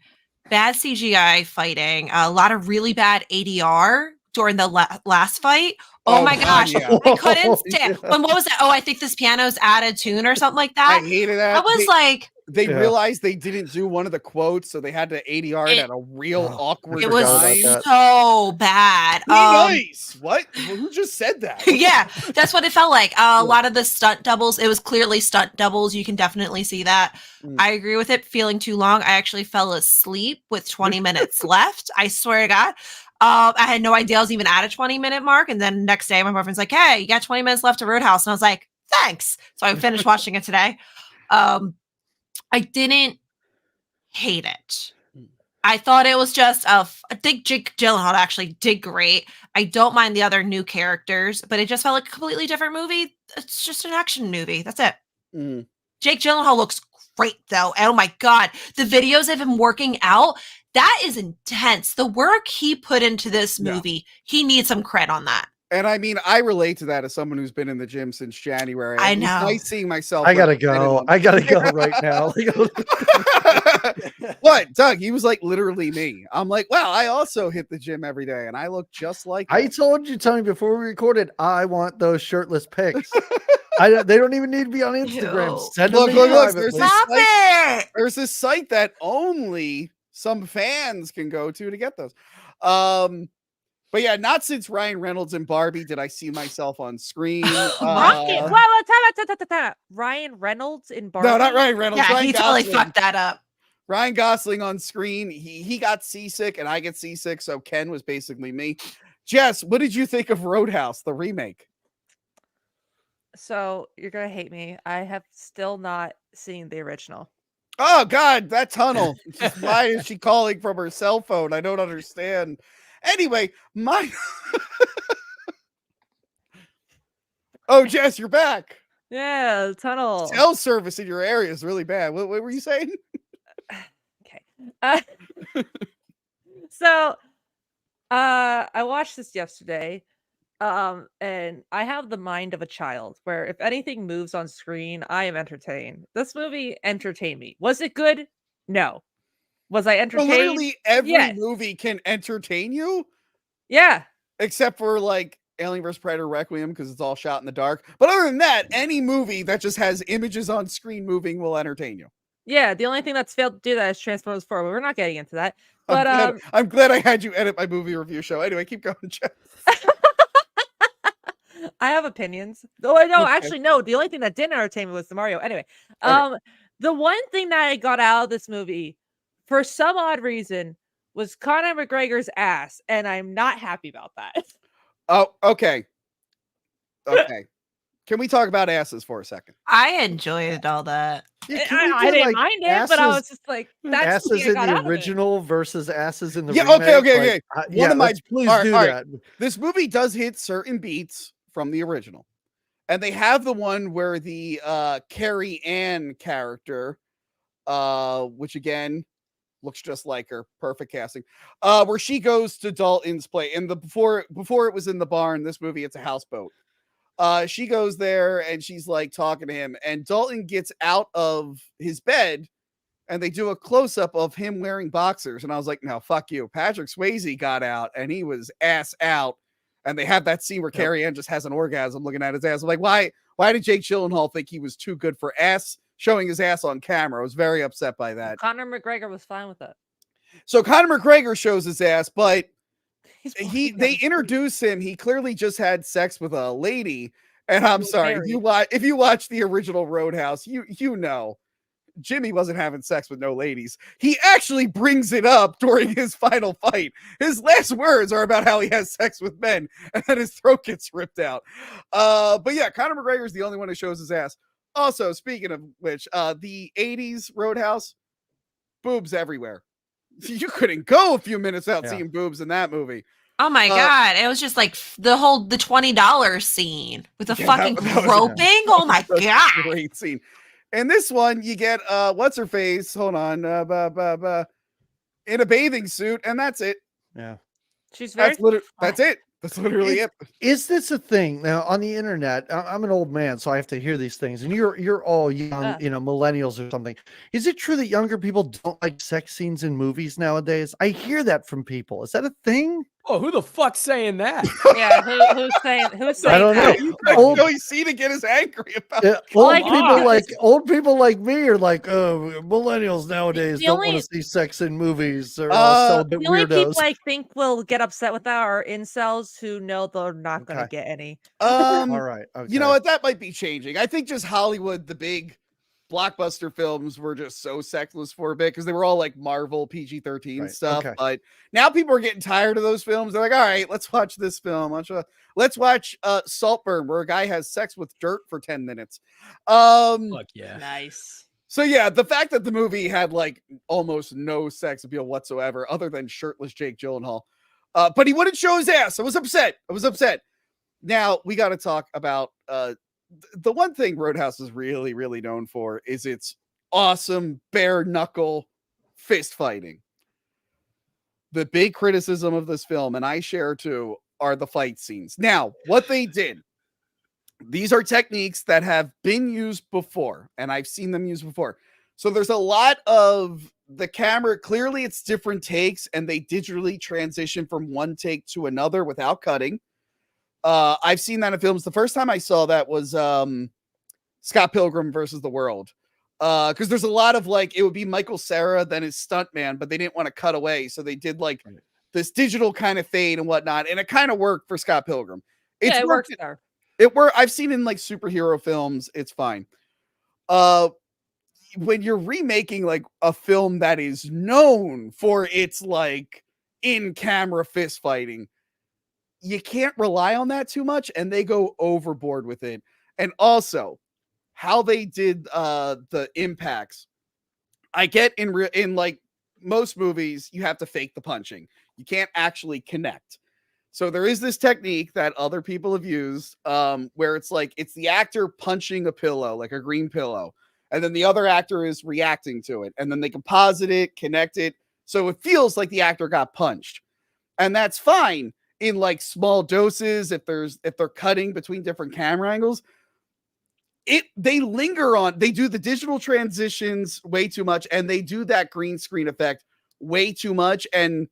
Bad CGI fighting, a lot of really bad ADR during the last fight. Oh my gosh, I couldn't stand. What was that? Oh, I think this piano's out of tune or something like that. I hated that. I was like, they realized they didn't do one of the quotes, so they had to ADR it at a real awkward. It was so bad. Nice. What? Who just said that? Yeah, that's what it felt like. A lot of the stunt doubles, it was clearly stunt doubles. You can definitely see that. I agree with it feeling too long. I actually fell asleep with 20 minutes left. I swear to God. I had no idea I was even at a 20-minute mark. And then next day, my boyfriend's like, hey, you got 20 minutes left to Roadhouse. And I was like, thanks. So I finished watching it today. I didn't hate it. I thought it was just I think Jake Gyllenhaal actually did great. I don't mind the other new characters, but it just felt like a completely different movie. It's just an action movie. That's it. Jake Gyllenhaal looks great, though. Oh, my God. The videos of him working out, that is intense. The work he put into this movie, he needs some cred on that. And I mean, I relate to that as someone who's been in the gym since January. I It's know. nice seeing myself. I gotta go. I gotta go right now. What, Doug? He was like literally me. I'm like, wow, I also hit the gym every day, and I look just like. I him. told you, Tony, before we recorded, I want those shirtless pics. They don't even need to be on Instagram. Ew. Send them Look, to me there's privately. this Stop it! There's this site that only some fans can go to get those. But yeah, not since Ryan Reynolds and Barbie did I see myself on screen. Rocky. Time out. Ryan Reynolds in Barbie. No, not Ryan Reynolds. Yeah, Ryan he totally Gosling. fucked that up. Ryan Gosling on screen. He got seasick and I get seasick, so Ken was basically me. Jess, what did you think of Roadhouse, the remake? So you're gonna hate me. I have still not seen the original. Oh God, that tunnel. Why is she calling from her cell phone? I don't understand. Anyway, Oh, Jess, you're back. Yeah, the tunnel. Cell service in your area is really bad. What were you saying? Okay. So I watched this yesterday. And I have the mind of a child where if anything moves on screen, I am entertained. This movie entertained me. Was it good? No. Was I So entertained? literally every Yes. movie can entertain you, Yeah. except for like Alien vs. Predator Requiem because it's all shot in the dark. But other than that, any movie that just has images on screen moving will entertain you. Yeah. The only thing that's failed to do that is Transformers 4, but we're not getting into that. But I'm glad I had you edit my movie review show. Anyway, keep going, Jeff. I have opinions. Oh, no, Okay. actually, no. The only thing that didn't entertain me was the Mario. Anyway, Okay. the one thing that I got out of this movie, for some odd reason, was Conor McGregor's ass, and I'm not happy about that. Oh, okay. Okay. Can we talk about asses for a second? I enjoyed all that. Yeah, can we I do, didn't like, mind it, but I was asses- just like, that's the asses thing I in got out the of it. original versus asses in the Yeah, remake. okay. One of my- let's please all right, do all that. right. This movie does hit certain beats from the original. And they have the one where the Carrie Ann character, which again looks just like her, perfect casting, where she goes to Dalton's place. And before it was in the barn, this movie, it's a houseboat. She goes there and she's like talking to him, and Dalton gets out of his bed and they do a close-up of him wearing boxers. And I was like, no, fuck you. Patrick Swayze got out and he was ass out. And they have that scene where Carrie Ann just has an orgasm looking at his ass. I'm like, why did Jake Gyllenhaal think he was too good for showing his ass on camera? I was very upset by that. Conor McGregor was fine with it. So Conor McGregor shows his ass, but He's walking down they the street. introduce him. He clearly just had sex with a lady. And I'm was sorry, married. if you watch the original Roadhouse, you know Jimmy wasn't having sex with no ladies. He actually brings it up during his final fight. His last words are about how he has sex with men, and then his throat gets ripped out. But yeah, Conor McGregor is the only one who shows his ass. Also, speaking of which, the 80s Roadhouse, boobs everywhere. You couldn't go a few minutes without seeing boobs in that movie. Oh my god! It was just like the $20 scene with the fucking that was- groping. Oh my That's a god! great scene. In this one, you get what's her face? Hold on, in a bathing suit, and that's it. Yeah. She's very. That's it. That's literally it. Is this a thing now on the internet? I'm an old man, so I have to hear these things. And you're all young, millennials or something. Is it true that younger people don't like sex scenes in movies nowadays? I hear that from people. Is that a thing? Oh, who the fuck's saying that? Yeah, who's saying? Who's saying? I don't that? know. Old, Joey C to get us angry about. old people like me are like, oh, millennials nowadays The don't only- want to see sex in movies or celibate The only people weirdos. I think will get upset with that are incels who know they're not going to get any. All right. Okay. You know what? That might be changing. I think just Hollywood, the big blockbuster films were just so sexless for a bit because they were all like Marvel PG-13 stuff. Okay. But now people are getting tired of those films. They're like, all right, let's watch this film. Let's watch Saltburn, where a guy has sex with dirt for 10 minutes. Fuck yeah. Nice. So yeah, the fact that the movie had like almost no sex appeal whatsoever, other than shirtless Jake Gyllenhaal, but he wouldn't show his ass. I was upset. Now we got to talk about the one thing Roadhouse is really, really known for is its awesome bare knuckle fist fighting. The big criticism of this film, and I share too, are the fight scenes. Now, what they did, these are techniques that have been used before, and I've seen them used before. So there's a lot of the camera, clearly it's different takes, and they digitally transition from one take to another without cutting. I've seen that in films. The first time I saw that was Scott Pilgrim versus the World. Because there's a lot of like, it would be Michael Cera, then his stuntman, but they didn't want to cut away. So they did like this digital kind of fade and whatnot. And it kind of worked for Scott Pilgrim. It works there. I've seen in like superhero films, it's fine. When you're remaking like a film that is known for its like in-camera fist fighting, you can't rely on that too much, and they go overboard with it. And also, how they did the impacts. I get in like most movies, you have to fake the punching. You can't actually connect. So there is this technique that other people have used where it's like it's the actor punching a pillow, like a green pillow, and then the other actor is reacting to it, and then they composite it, connect it, so it feels like the actor got punched. And that's fine in like small doses if they're cutting between different camera angles. They linger on, they do the digital transitions way too much, and they do that green screen effect way too much. And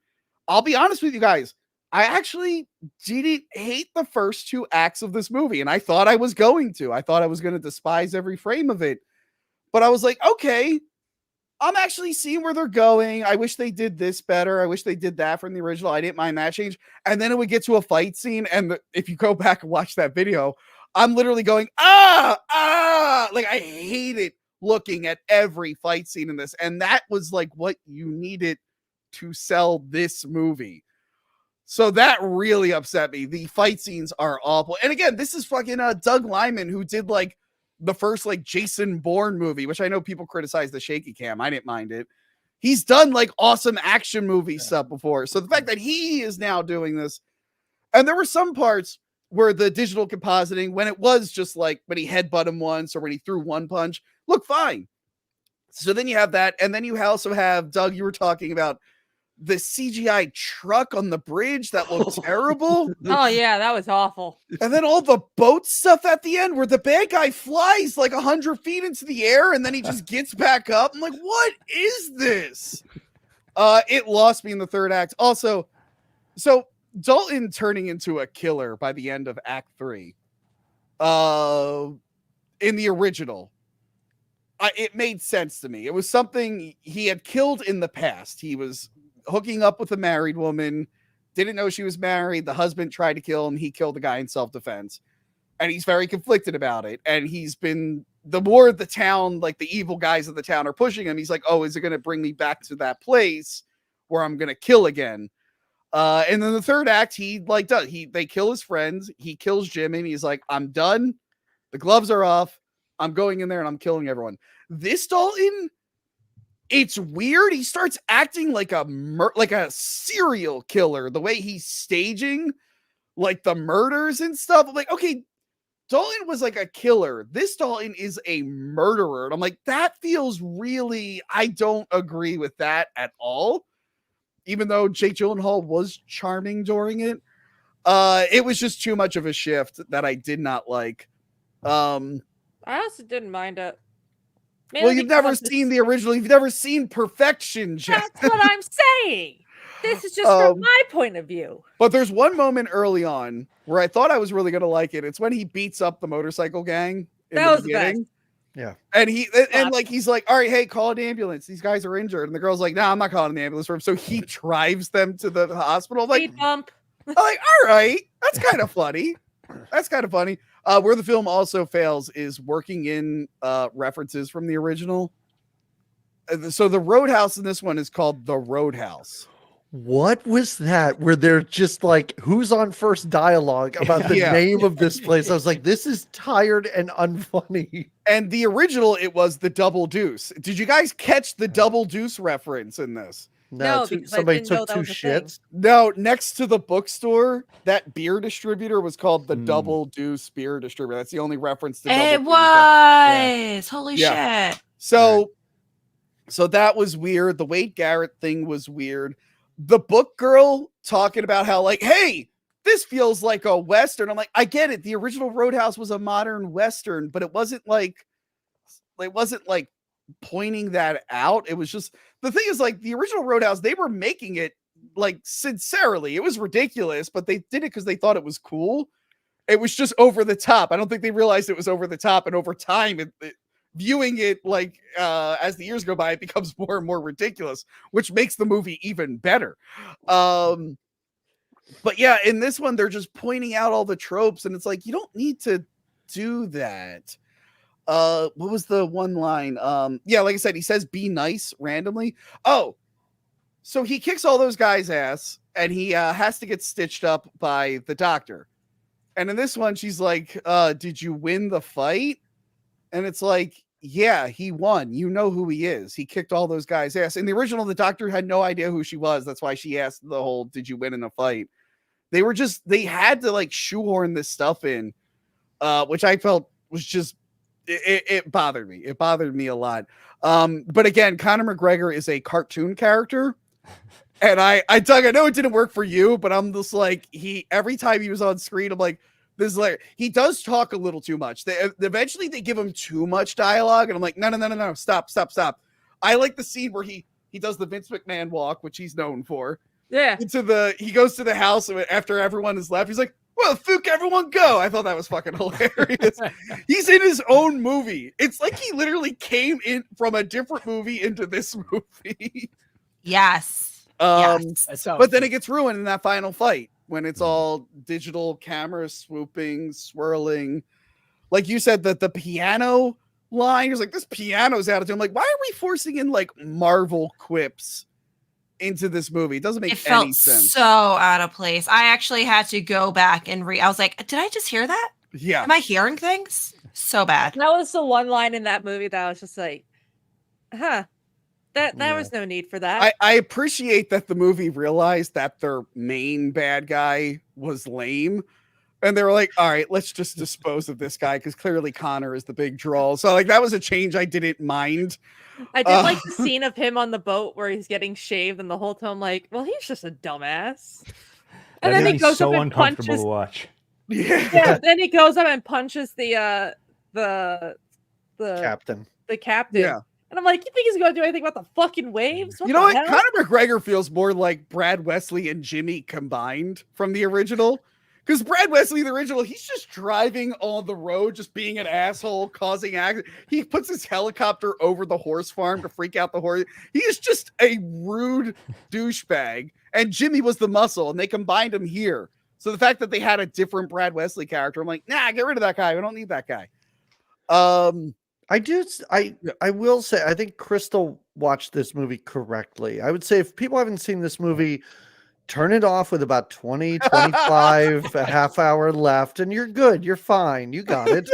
I'll be honest with you guys, I actually didn't hate the first 2 acts of this movie, and I thought I was going to. I thought I was going to despise every frame of it. But I was like, okay, I'm actually seeing where they're going. I wish they did this better. I wish they did that from the original. I didn't mind that change. And then it would get to a fight scene, and if you go back and watch that video, I'm literally going, like I hate it looking at every fight scene in this. And that was like what you needed to sell this movie. So that really upset me. The fight scenes are awful. And again, this is fucking Doug Liman, who did like the first like Jason Bourne movie, which I know people criticize the shaky cam. I didn't mind it. He's done like awesome action movie stuff before. So the fact that he is now doing this, and there were some parts where the digital compositing, when it was just like when he headbutted him once or when he threw one punch, look fine. So then you have that. And then you also have, Doug, you were talking about the CGI truck on the bridge that looked terrible. Oh yeah, that was awful. And then all the boat stuff at the end where the bad guy flies like 100 feet into the air and then he just gets back up. I'm like, what is this? It lost me in the third act. Also, so Dalton turning into a killer by the end of Act 3 in the original, it made sense to me. It was something he had killed in the past. He was hooking up with a married woman, didn't know she was married. The husband tried to kill him. He killed the guy in self-defense. And he's very conflicted about it. And he's been, the more the town, like the evil guys of the town are pushing him, he's like, oh, is it going to bring me back to that place where I'm going to kill again? And then the third act, he like does, they kill his friends. He kills Jimmy and he's like, I'm done. The gloves are off. I'm going in there and I'm killing everyone. This Dalton, it's weird. He starts acting like a serial killer. The way he's staging like the murders and stuff. I'm like, okay, Dalton was like a killer. This Dalton is a murderer. And I'm like, that feels really, I don't agree with that at all. Even though Jake Gyllenhaal was charming during it. It was just too much of a shift that I did not like. I also didn't mind it. Well, you've never seen the original. You've never seen perfection, Jeff. That's what I'm saying. This is just from my point of view. But there's one moment early on where I thought I was really going to like it. It's when he beats up the motorcycle gang. That was the best. Yeah. And he's like, all right, hey, call an ambulance. These guys are injured. And the girl's like, no, I'm not calling an ambulance for him. So he drives them to the hospital. I'm like, Speed bump. I'm like, all right, that's kind of funny. That's kind of funny. Where the film also fails is working in references from the original. So the roadhouse in this one is called the Roadhouse. What was that? Where they're just like, who's on first dialogue about the name of this place? I was like, this is tired and unfunny. And the original, it was the Double Deuce. Did you guys catch the Double Deuce reference in this? No, because somebody I didn't know took that two was a thing. shits. No, next to the bookstore, that beer distributor was called the Double Deuce beer distributor. That's the only reference to It Double Deuce. was. Holy shit. So that was weird. The Wade Garrett thing was weird. The book girl talking about how like, hey, this feels like a Western. I'm like, I get it. The original Roadhouse was a modern Western, but it wasn't like pointing that out. It was just, the thing is, like, the original Roadhouse, they were making it like sincerely. It was ridiculous, but they did it because they thought it was cool. It was just over the top. I don't think they realized it was over the top, and over time, viewing it like as the years go by, it becomes more and more ridiculous, which makes the movie even better. But yeah, in this one, they're just pointing out all the tropes, and it's like, you don't need to do that. What was the one line? Yeah, like I said, he says be nice randomly. Oh, so he kicks all those guys' ass, and he has to get stitched up by the doctor. And in this one, she's like, did you win the fight? And it's like, yeah, he won. You know who he is. He kicked all those guys' ass. In the original, the doctor had no idea who she was. That's why she asked the whole, did you win in a fight? They had to like shoehorn this stuff in, which I felt was just, it bothered me. It bothered me a lot. But again, Conor McGregor is a cartoon character. And Doug, I know it didn't work for you, but I'm just like, every time he was on screen, I'm like, this is like, he does talk a little too much. Eventually they give him too much dialogue, and I'm like, no, stop. I like the scene where he does the Vince McMahon walk, which he's known for. Yeah. He goes to the house after everyone has left. He's like, well, fuck, everyone go. I thought that was fucking hilarious. He's in his own movie. It's like he literally came in from a different movie into this movie. Yes. Yes. But then it gets ruined in that final fight when it's all digital cameras swooping, swirling. Like you said, that the piano line is like, this piano's out of tune. I'm like, why are we forcing in like Marvel quips into this movie? It doesn't make any sense. So out of place. I actually had to go back and I was like, did I just hear that? Yeah. Am I hearing things? So bad. That was the one line in that movie that I was just like, huh. That was no need for that. I appreciate that the movie realized that their main bad guy was lame. And they were like, all right, let's just dispose of this guy because clearly Connor is the big draw. So like that was a change I didn't mind. I did like the scene of him on the boat where he's getting shaved, and the whole time I'm like, well, he's just a dumbass. And then he goes up and punches. To watch. Yeah. Then he goes up and punches the Captain. The captain. Yeah. And I'm like, you think he's going to do anything about the fucking waves? You know what? Conor McGregor feels more like Brad Wesley and Jimmy combined from the original. Because Brad Wesley, the original, he's just driving on the road, just being an asshole, causing accidents. He puts his helicopter over the horse farm to freak out the horse. He is just a rude douchebag. And Jimmy was the muscle, and they combined him here. So the fact that they had a different Brad Wesley character, I'm like, nah, get rid of that guy. We don't need that guy. I will say, I think Crystal watched this movie correctly. I would say if people haven't seen this movie, turn it off with about 20, 25, a half hour left, and you're good. You're fine. You got it.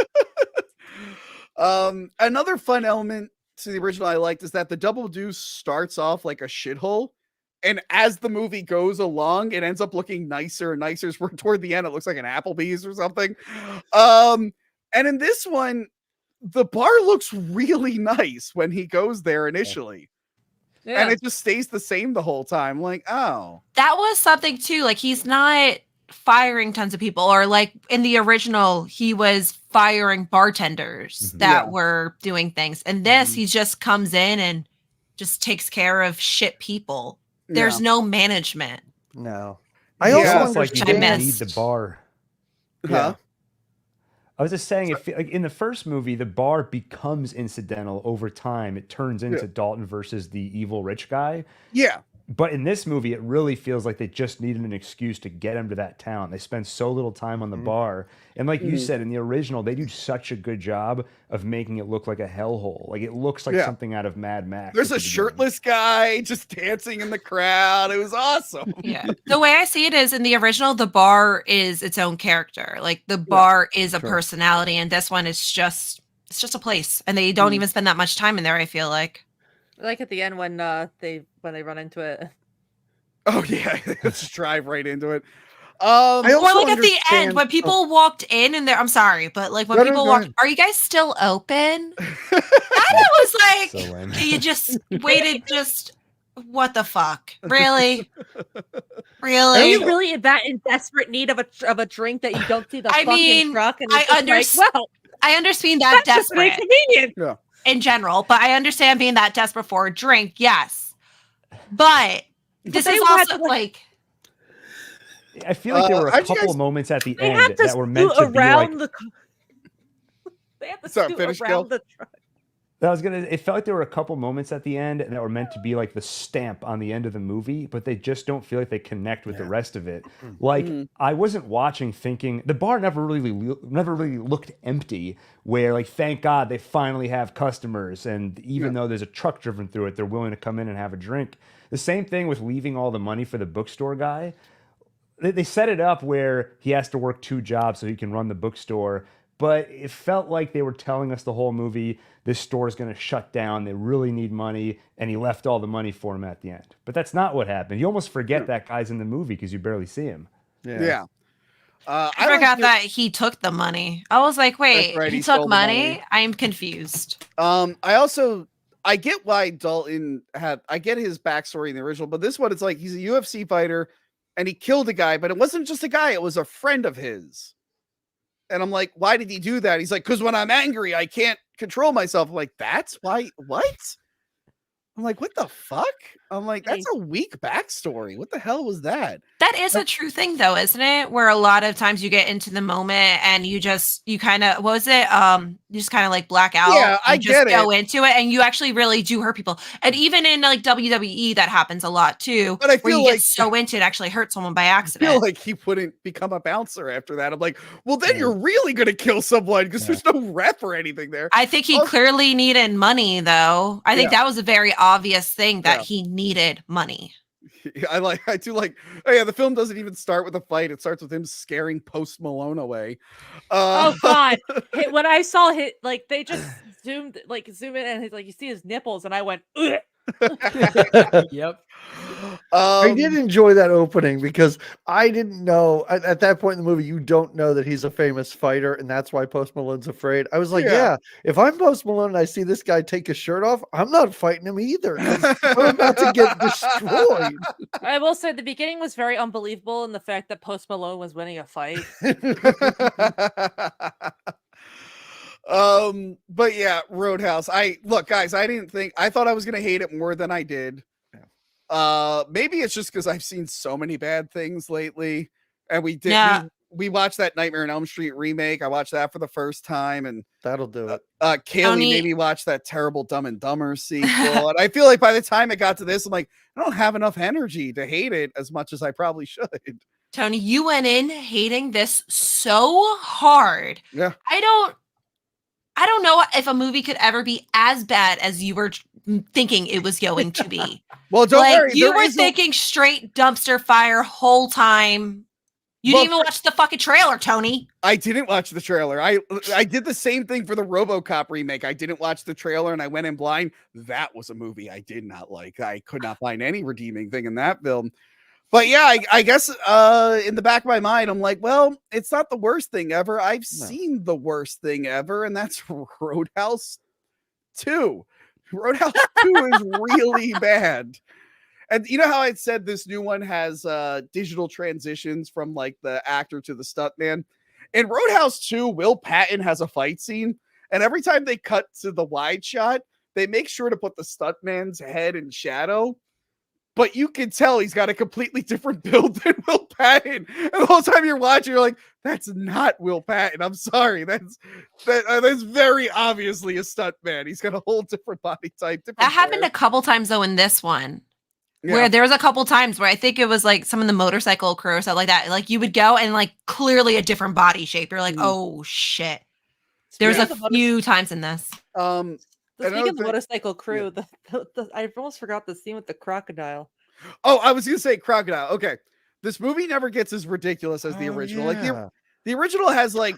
Another fun element to the original I liked is that the Double Deuce starts off like a shithole. And as the movie goes along, it ends up looking nicer and nicer. Toward the end, it looks like an Applebee's or something. And in this one, the bar looks really nice when he goes there initially. Yeah. And it just stays the same the whole time. Like, oh. That was something too. Like, he's not firing tons of people, or like in the original, he was firing bartenders that were doing things. And this, he just comes in and just takes care of shit people. There's no management. No. I also understand. Like, you didn't need the bar. Huh? I was just saying, if like in the first movie, the bar becomes incidental over time. It turns into Dalton versus the evil rich guy. Yeah. But in this movie, it really feels like they just needed an excuse to get him to that town. They spend so little time on the bar. And like you said, in the original, they do such a good job of making it look like a hellhole. Like, it looks like something out of Mad Max. There's a shirtless guy just dancing in the crowd. It was awesome. Yeah. The way I see it is, in the original, the bar is its own character. Like, the bar is a personality, and this one is just a place. And they don't even spend that much time in there, I feel like. Like at the end when they run into it. Oh yeah, let's drive right into it. Or like at the end when people walked in and I'm sorry, but like when people walked, are you guys still open? That was like, you just waited just What the fuck? Really? Are Really? you really in desperate need of a drink that you don't see the I fucking mean, truck? And I it's just like, well, I understand that that's just desperate inconvenient. in general, but I understand being that desperate for a drink, yes. But this they is had also to, like I feel like there were a how'd you couple guys- moments at the They had end to that were meant scoot to be like. around the. They had to Sorry, scoot finish, around Gil. the truck. It felt like there were a couple moments at the end that were meant to be like the stamp on the end of the movie, but they just don't feel like they connect with the rest of it. Like I wasn't watching thinking the bar never really looked empty. Where like thank God they finally have customers, and even though there's a truck driven through it, they're willing to come in and have a drink. The same thing with leaving all the money for the bookstore guy. They set it up where he has to work 2 jobs so he can run the bookstore. But it felt like they were telling us the whole movie, this store is going to shut down. They really need money. And he left all the money for him at the end. But that's not what happened. You almost forget that guy's in the movie because you barely see him. Yeah. I forgot that he took the money. I was like, wait, right, he he stole took the money? money. I'm confused. I get why Dalton I get his backstory in the original, but this one, it's like he's a UFC fighter and he killed a guy, but it wasn't just a guy, it was a friend of his. And I'm like, why did he do that? He's like, because when I'm angry, I can't control myself. I'm like, that's why. What? I'm like, what the fuck? I'm like, that's a weak backstory. What the hell was that? That is a true thing though, isn't it? Where a lot of times you get into the moment and you kind of, what was it? You just kind of like black out. Yeah, I just get go it. into it and you actually really do hurt people. And even in like WWE, that happens a lot too. But I where feel you like get so into it, actually hurt someone by I accident. feel like he wouldn't become a bouncer after that. I'm like, well, then you're really going to kill someone because there's no ref or anything there. I think he clearly needed money though. I think that was a very obvious thing that he needed money. I do like, oh yeah, the film doesn't even start with a fight. It starts with him scaring Post Malone away. Oh God! When I saw it, like they just zoom in, and like you see his nipples, and I went, ugh. Yep. I did enjoy that opening because I didn't know at that point in the movie, you don't know that he's a famous fighter, and that's why Post Malone's afraid. I was like, yeah, if I'm Post Malone and I see this guy take his shirt off, I'm not fighting him either. I'm about to get destroyed. I will say the beginning was very unbelievable in the fact that Post Malone was winning a fight. But yeah, Roadhouse. Look, guys, I thought I was gonna hate it more than I did. Maybe it's just because I've seen so many bad things lately, and we watched that Nightmare on Elm Street remake. I watched that for the first time, and that'll do it. Kaylee made me watch that terrible Dumb and Dumber sequel, and I feel like by the time it got to this, I'm like, I don't have enough energy to hate it as much as I probably should. Tony, you went in hating this so hard. Yeah. I don't know if a movie could ever be as bad as you were thinking it was going to be. Well, don't worry. You were thinking straight dumpster fire whole time. You didn't even watch the fucking trailer, Tony. I didn't watch the trailer. I did the same thing for the RoboCop remake. I didn't watch the trailer and I went in blind. That was a movie I did not like. I could not find any redeeming thing in that film. But yeah, I guess in the back of my mind, I'm like, well, it's not the worst thing ever. I've seen the worst thing ever, and that's Roadhouse 2. Roadhouse 2 is really bad. And you know how I said this new one has digital transitions from like the actor to the stuntman? In Roadhouse 2, Will Patton has a fight scene, and every time they cut to the wide shot, they make sure to put the stuntman's head in shadow. But you can tell he's got a completely different build than Will Patton. And the whole time you're watching, you're like, that's not Will Patton. I'm sorry. That's very obviously a stuntman. He's got a whole different body type. That happened a couple times, though, in this one. Yeah. Where there was a couple times where I think it was like some of the motorcycle crew or stuff like that. Like you would go and like clearly a different body shape. You're like, oh, shit. There's a few times in this. Speaking of the motorcycle crew, I almost forgot the scene with the crocodile. Oh, I was gonna say crocodile. Okay, this movie never gets as ridiculous as the original. Like the original has like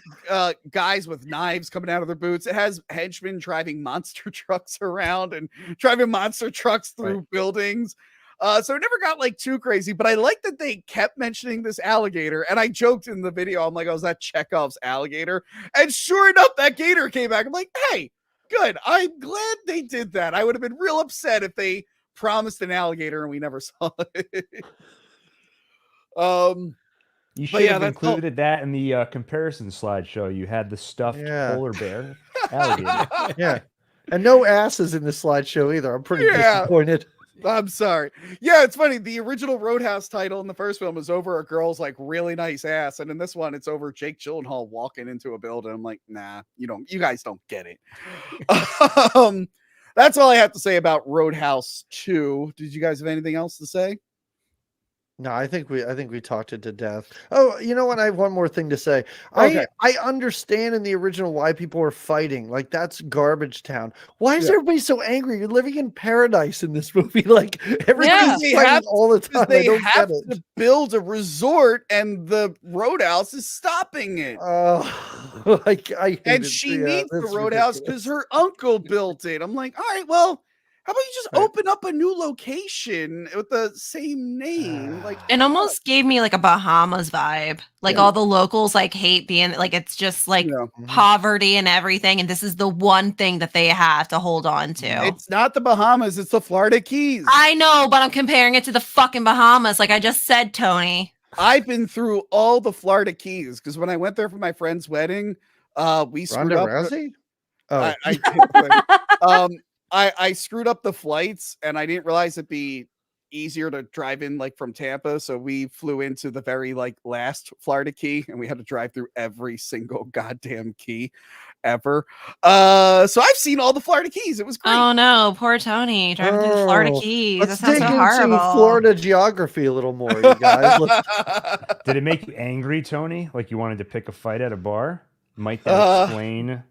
guys with knives coming out of their boots. It has henchmen driving monster trucks around and driving monster trucks through buildings. So it never got like too crazy, but I like that they kept mentioning this alligator. And I joked in the video, I'm like, oh, is that Chekhov's alligator? And sure enough, that gator came back. I'm like, hey. Good. I'm glad they did that. I would have been real upset if they promised an alligator and we never saw it. You But should yeah, have that's all. included that in the comparison slideshow. You had the stuffed Yeah. polar bear alligator. Yeah. And no asses in the slideshow either. I'm pretty disappointed. I'm sorry. Yeah, it's funny. The original Roadhouse title in the first film was over a girl's like really nice ass, and in this one, it's over Jake Gyllenhaal walking into a building. I'm like, nah, you guys don't get it. That's all I have to say about Roadhouse 2. Did you guys have anything else to say? No, I think we talked it to death. Oh, you know what? I have one more thing to say. Okay. I understand in the original why people are fighting. Like, that's garbage town. Why is everybody so angry? You're living in paradise in this movie. Like, everybody's They fighting have- all the time. I They don't have get it. to build a resort, and the Roadhouse is stopping it. I hate And it. she Yeah, needs the that's Roadhouse ridiculous. because her uncle built it. I'm like, all right, well, how about you just Right. open up a new location with the same name? Like, It almost gave me like a Bahamas vibe. Like Yeah. all the locals like hate being like it's just like poverty and everything, and this is the one thing that they have to hold on to. it's not the Bahamas, it's the Florida Keys. I know, but I'm comparing it to the fucking Bahamas, like I just said, Tony. I've been through all the Florida Keys because when I went there for my friend's wedding, we screwed Ronda up. Rousey? Oh, I screwed up the flights, and I didn't realize it'd be easier to drive in like from Tampa, so we flew into the very like last Florida Key, and we had to drive through every single goddamn key ever. So I've seen all the Florida Keys. It was great. Oh no, poor Tony driving through the Florida Oh, Keys. let's That sounds dig so into horrible. Florida geography a little more, you guys. Did it make you angry, Tony? Like you wanted to pick a fight at a bar? Might that explain?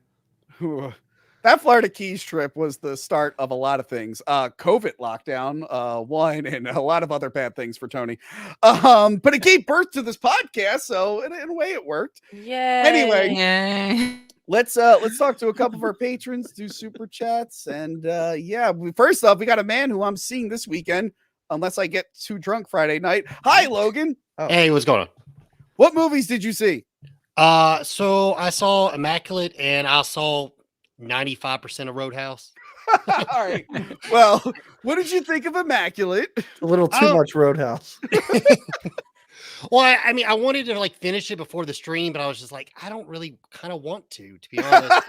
That Florida Keys trip was the start of a lot of things. COVID lockdown, one, and a lot of other bad things for Tony. But it gave birth to this podcast, so in a way it worked. Yeah. Anyway, Yay. let's talk to a couple of our patrons, do super chats, and first off, we got a man who I'm seeing this weekend, unless I get too drunk Friday night. Hi, Logan. Hey, what's going on? What movies did you see? So I saw Immaculate and I saw 95% of Roadhouse. All right. Well, what did you think of Immaculate? A little too much Roadhouse. Well, I mean, I wanted to like finish it before the stream, but I was just like, I don't really kind of want to be honest.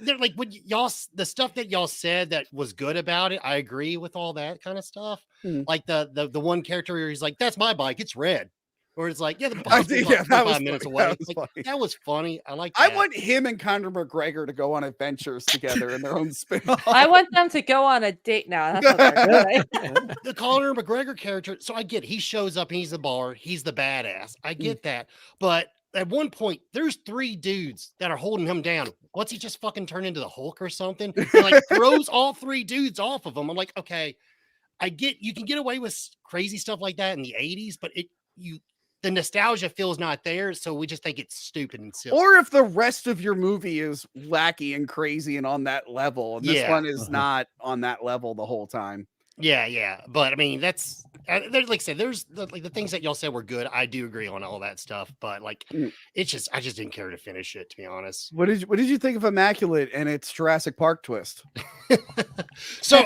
They're like what y'all, the stuff that y'all said that was good about it. I agree with all that kind of stuff. Like the one character where he's like, "That's my bike. It's red." Or it's like, the bus is like 5 minutes away. That was funny. I like that. I want him and Conor McGregor to go on adventures together in their own spin-off. I want them to go on a date now. That's what they're doing. The Conor McGregor character. So I get he shows up and he's the bar. He's the badass. I get that. But at one point, there's 3 dudes that are holding him down. What's he just fucking turn into the Hulk or something? And like throws all 3 dudes off of him. I'm like, okay, I get you can get away with crazy stuff like that in the 80s, but the nostalgia feels not there, so we just think it's stupid and silly. Or if the rest of your movie is wacky and crazy and on that level, and this one is not on that level the whole time. Yeah. But I mean, that's like I said, there's the things that y'all said were good. I do agree on all that stuff, but like, it's just I just didn't care to finish it, to be honest. What did you think of Immaculate and its Jurassic Park twist? So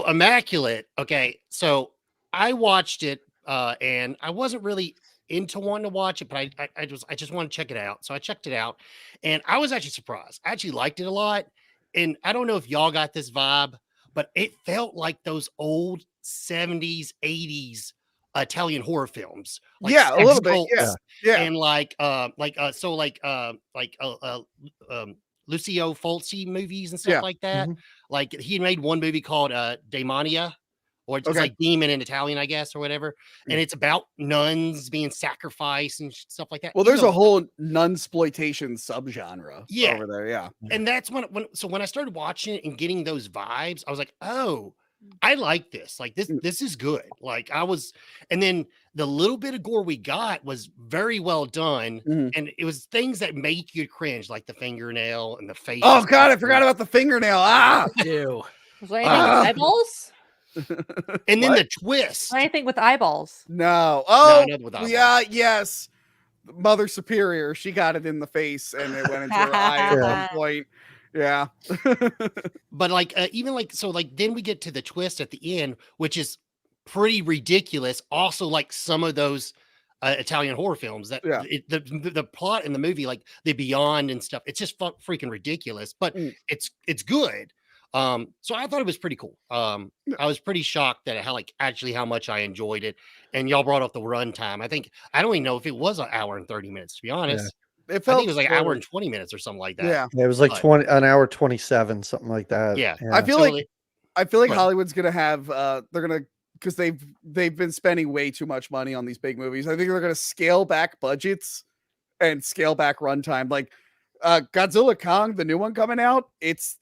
Immaculate. Okay, so I watched it. And I wasn't really into wanting to watch it, but I just want to check it out. So I checked it out, and I was actually surprised. I actually liked it a lot, and I don't know if y'all got this vibe, but it felt like those old 70s, 80s Italian horror films. Like a little bit. Yeah. And Lucio Fulci movies and stuff like that. Like he made one movie called Demonia. Or it's like demon in Italian, I guess, or whatever. And it's about nuns being sacrificed and stuff like that. Well, there's a whole nunsploitation subgenre over there. Yeah. And that's when I started watching it and getting those vibes, I was like, oh, I like this. Like this is good. Like and then the little bit of gore we got was very well done. And it was things that make you cringe, like the fingernail and the face. Oh God, I forgot about the fingernail. Ew. Was there anything with eyeballs? And then the twist. Anything with eyeballs? No. Oh, nothing with eyeballs. Yeah. Yes. Mother Superior. She got it in the face, and it went into her eye at one point. Yeah. But like even like so like then we get to the twist at the end, which is pretty ridiculous. Also, like some of those Italian horror films that Yeah. the plot in the movie, like the Beyond and stuff, it's just freaking ridiculous, but it's good. So I thought it was pretty cool. I was pretty shocked that how much I enjoyed it. And y'all brought up the runtime. I don't even know if it was an hour and 30 minutes, to be honest. It I felt think it was like an hour shorter. and 20 minutes or something like that. Yeah. Yeah, it was like But- an hour 27, something like that. Yeah. I feel So like Right. Hollywood's gonna have they're gonna, because they've been spending way too much money on these big movies. I think they're gonna scale back budgets and scale back runtime. Like Godzilla Kong, the new one coming out,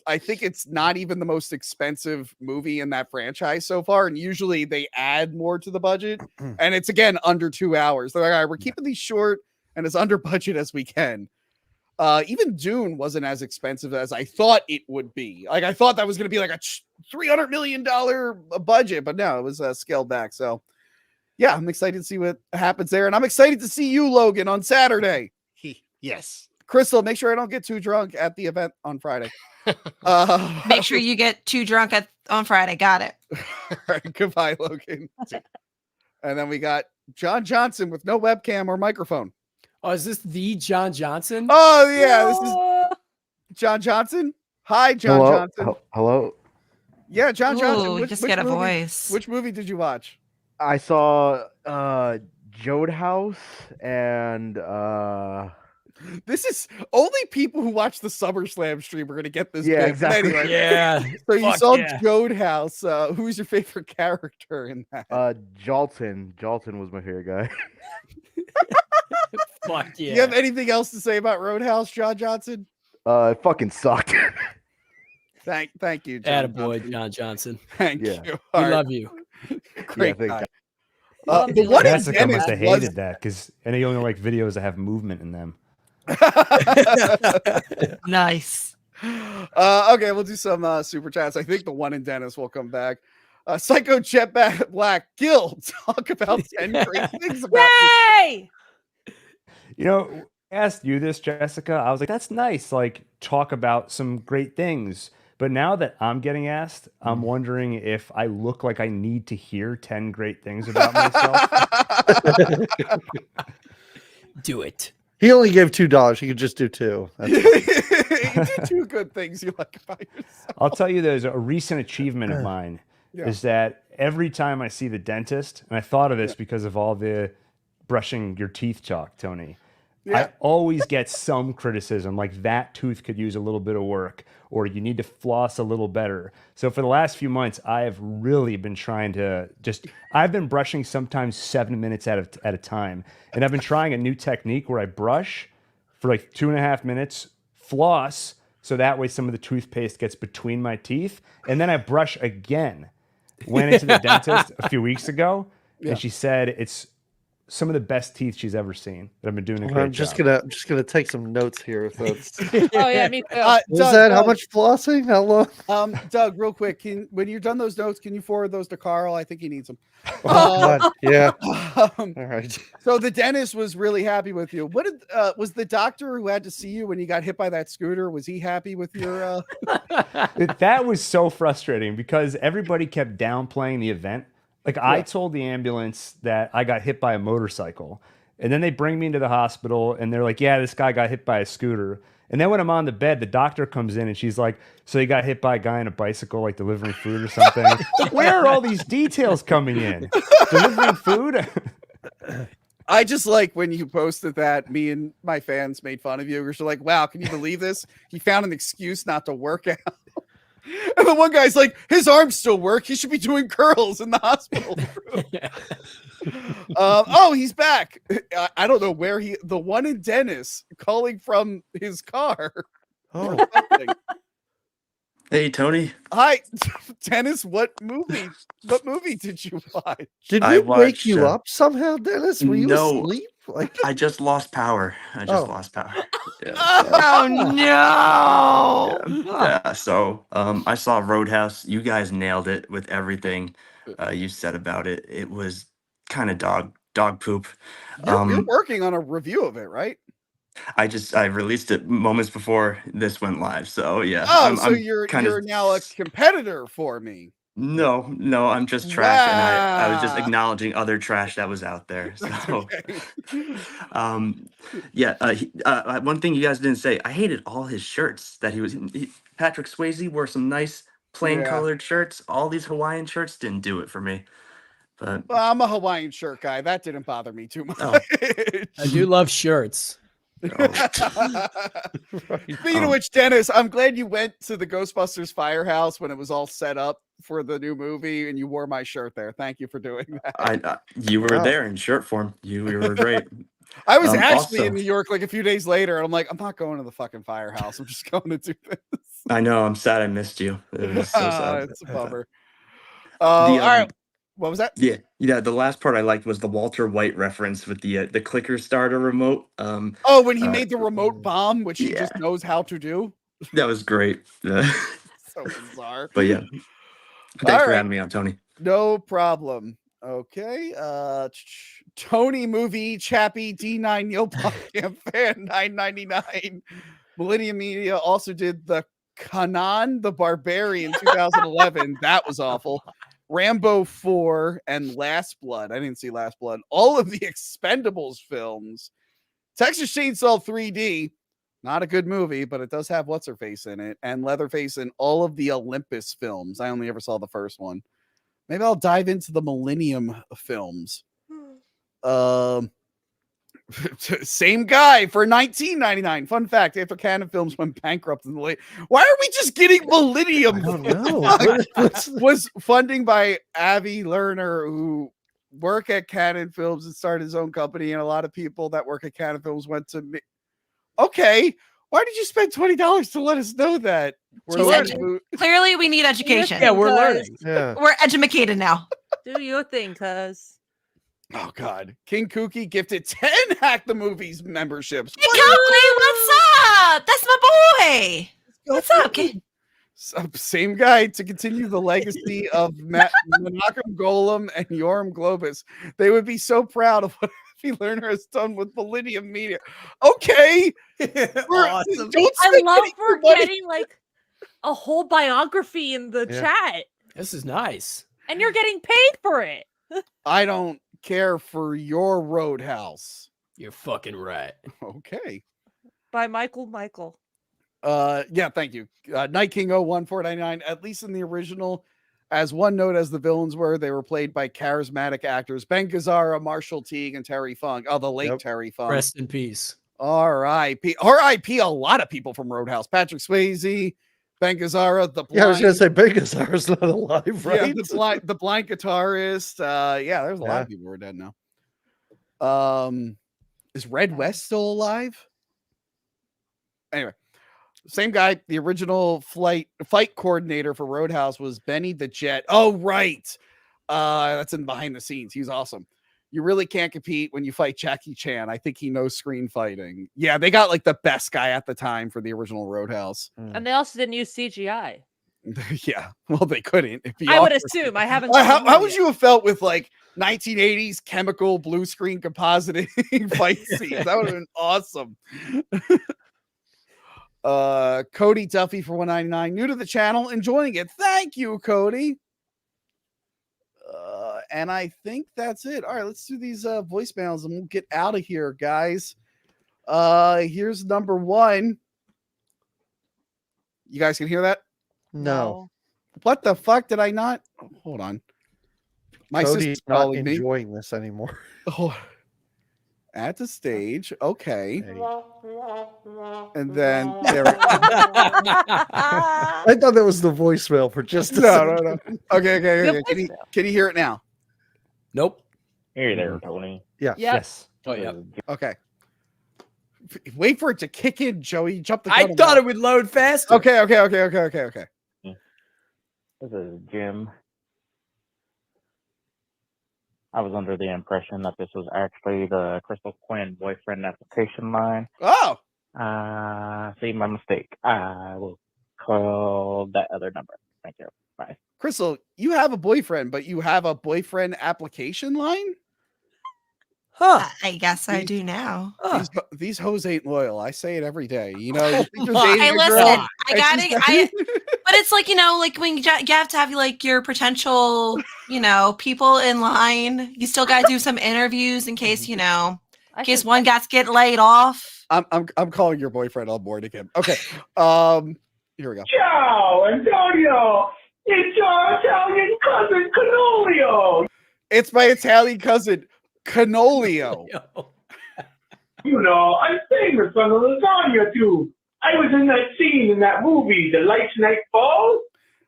I think it's not even the most expensive movie in that franchise so far. And usually they add more to the budget, and it's again under 2 hours. They're like, all right, we're keeping these short and as under budget as we can. Even Dune wasn't as expensive as I thought it would be. Like I thought that was going to be like a $300 million budget, but no, it was scaled back. So yeah, I'm excited to see what happens there, and I'm excited to see you, Logan, on Saturday. Yes. Crystal, make sure I don't get too drunk at the event on Friday. Make sure you get too drunk on Friday. Got it. All right, goodbye, Logan. And then we got John Johnson with no webcam or microphone. Oh, is this the John Johnson? Oh yeah, this is John Johnson. Hi, John Johnson. Hello. Yeah, John Johnson. Ooh, just get a voice. Which movie did you watch? I saw Roadhouse and This is only people who watch the SummerSlam stream are gonna get this. Yeah, bit. exactly. Anyway, Yeah. so you Fuck saw yeah. Roadhouse. Who's your favorite character in that? Jalton. Jalton was my favorite guy. Fuck Do yeah. you have anything else to say about Roadhouse, John Johnson? It fucking sucked. Thank you, John. Attaboy, Johnson. John Johnson. Thank Yeah. you. We All right. love you. Great thank guy. you. The one in Jessica must Dennis have was hated that because and they only like videos that have movement in them. Nice. Okay, we'll do some super chats. I think the one in Dennis will come back. Psycho Jetback Black Gil, talk about 10 great things about this. Yay! You know, I asked you this, Jessica. I was like, that's nice. Like, talk about some great things. But now that I'm getting asked, I'm wondering if I look like I need to hear 10 great things about myself. Do it. He only gave $2. He could just do 2. You do 2 good things you like about yourself. I'll tell you, there's a recent achievement of mine Yeah. is that every time I see the dentist, and I thought of this because of all the brushing your teeth talk, Tony. Yeah. I always get some criticism like that tooth could use a little bit of work or you need to floss a little better. So for the last few months, I have really been trying to I've been brushing sometimes 7 minutes at a time. And I've been trying a new technique where I brush for like 2.5 minutes, floss, so that way some of the toothpaste gets between my teeth. And then I brush again. Went into the dentist a few weeks ago and she said it's some of the best teeth she's ever seen. That I've been doing a great I'm just job. gonna take some notes here. If that's Oh yeah, me too. is that how much flossing? How long? Doug, real quick, when you're done those notes, can you forward those to Carl? I think he needs them. Oh, God. Yeah. Um, All right. so the dentist was really happy with you. What was the doctor who had to see you when you got hit by that scooter? Was he happy with your? That was so frustrating because everybody kept downplaying the event. Like I told the ambulance that I got hit by a motorcycle, and then they bring me into the hospital and they're like, yeah, this guy got hit by a scooter. And then when I'm on the bed, the doctor comes in and she's like, so you got hit by a guy on a bicycle, like delivering food or something. Where are all these details coming in? Delivering food? I just like when you posted that, me and my fans made fun of you. We're just like, wow, can you believe this? He found an excuse not to work out. And the one guy's like, his arms still work. He should be doing curls in the hospital room. Oh, he's back. I don't know where the one in Dennis calling from his car. Oh, Hey, Tony. Hi, Dennis. What movie did you watch? did I we wake watched, you up somehow, Dennis? Were you no. asleep? Like, I just lost power. I just lost power. Yeah. Oh no! Yeah. So I saw Roadhouse. You guys nailed it with everything you said about it. It was kind of dog poop. You're working on a review of it, right? I released it moments before this went live. So yeah, Oh, so I'm you're kind of now a competitor for me. no, I'm just trash, and I was just Wow. acknowledging other trash that was out there. So, Okay. um, yeah. One thing you guys didn't say, I hated all his shirts that Patrick Swayze wore some nice plain Yeah. colored shirts. All these Hawaiian shirts didn't do it for me. But Well, I'm a Hawaiian shirt guy. That didn't bother me too much. oh, I do love shirts. oh. Speaking of which, Dennis, I'm glad you went to the Ghostbusters firehouse when it was all set up for the new movie, and you wore my shirt there. Thank you for doing that. You were Wow. there in shirt form. You were great. I was actually Also, in New York like a few days later, and I'm like, I'm not going to the fucking firehouse. I'm just going to do this. I know. I'm sad I missed you. It was so sad. It's a bummer. The, All right. What was that? Yeah. The last part I liked was the Walter White reference with the clicker starter remote. Oh, when he made the remote bomb, which he yeah. just knows how to do. That was great. So bizarre. But yeah, thanks for having me on, Tony. No problem. Okay. Tony movie Chappie D9 Neil Blomkamp fan 9.99. Millennium Media also did the Kanan the Barbarian 2011. That was awful. Rambo 4 and Last Blood. I didn't see Last Blood. All of the Expendables films. Texas Chainsaw 3D. Not a good movie, but it does have What's-Her-Face in it. And Leatherface in all of the Olympus films. I only ever saw the first one. Maybe I'll dive into the Millennium films. Same guy for $19.99. Fun fact: after Canon Films went bankrupt in the late, why are we just getting Millennium? I don't know. Was funding by Avi Lerner, who work at Canon Films and started his own company, and a lot of people that work at Canon Films went to me. Okay, why did you spend $20 to let us know that? Clearly, we need education. Yeah, we're learning. Yeah. We're educated now. Do your thing, cuz. Oh God, King Kooky gifted 10 Hack the Movies memberships. Hey, Copley, what's up? That's my boy. What's up, kid? Same guy to continue the legacy of Menachem Golem and Yoram Globus. They would be so proud of what Avi Lerner has done with Millennium Media. Okay, Awesome. I love we're getting like a whole biography in the Yeah. chat, This is nice. and you're getting paid for it. I don't care for your Roadhouse. You're fucking right. Okay. By Michael. Yeah, thank you. Night King 01499. At least in the original, as one note as the villains were, they were played by charismatic actors Ben Gazzara, Marshall Teague, and Terry Funk. Oh, the late Terry Funk. Rest in peace. R.I.P. R.I.P. A lot of people from Roadhouse. Patrick Swayze, Ben Gazzara, the blind. Yeah, I was gonna say Ben Gazzara's not alive, right? Yeah, the blind guitarist. Yeah, there's a lot of people who are dead now. Is Red West still alive? Anyway, same guy. The original fight coordinator for Roadhouse was Benny the Jet. Oh, right. That's in behind the scenes. He's awesome. You really can't compete when you fight Jackie Chan. I think he knows screen fighting. Yeah, they got like the best guy at the time for the original Roadhouse. And they also didn't use CGI. Yeah, well, they couldn't. I would assume. I haven't. How would you have felt with like 1980s chemical blue screen compositing fight scenes? That would have been awesome. Cody Duffy for $1.99. New to the channel, enjoying it. Thank you, Cody. And I think that's it. All right, let's do these voicemails and we'll get out of here, guys. Here's number one. You guys can hear that? No. What the fuck did I not? Oh, hold on. My Cody's sister's not calling me. enjoying this anymore. Oh, at the stage. Okay. And then there. I thought that was the voicemail for just a second. No. Okay. Can you hear it now? Nope. Hey there, Tony. Yeah. Yes. Oh, yeah. Okay. Wait for it to kick in, Joey. Jump the I gun thought on it would load faster. Okay. This is Jim. I was under the impression that this was actually the Crystal Quinn boyfriend application line. Oh. See my mistake. I will call that other number. Thank you. Bye. Crystal, you have a boyfriend, but you have a boyfriend application line? Huh. I guess I do now. Huh. These hoes ain't loyal. I say it every day. You know, you think you're my- dating Hey, a listen, girl, I and gotta, she's got- but it's like, like when you have to have like your potential, people in line. You still gotta do some interviews in case, in case one gets get laid off. I'm calling your boyfriend on board again. Okay. Here we go. Ciao, Antonio. It's your Italian cousin Canolio. It's my Italian cousin Canolio. I'm famous on the lasagna too. I was in that scene in that movie, The Light Night Falls.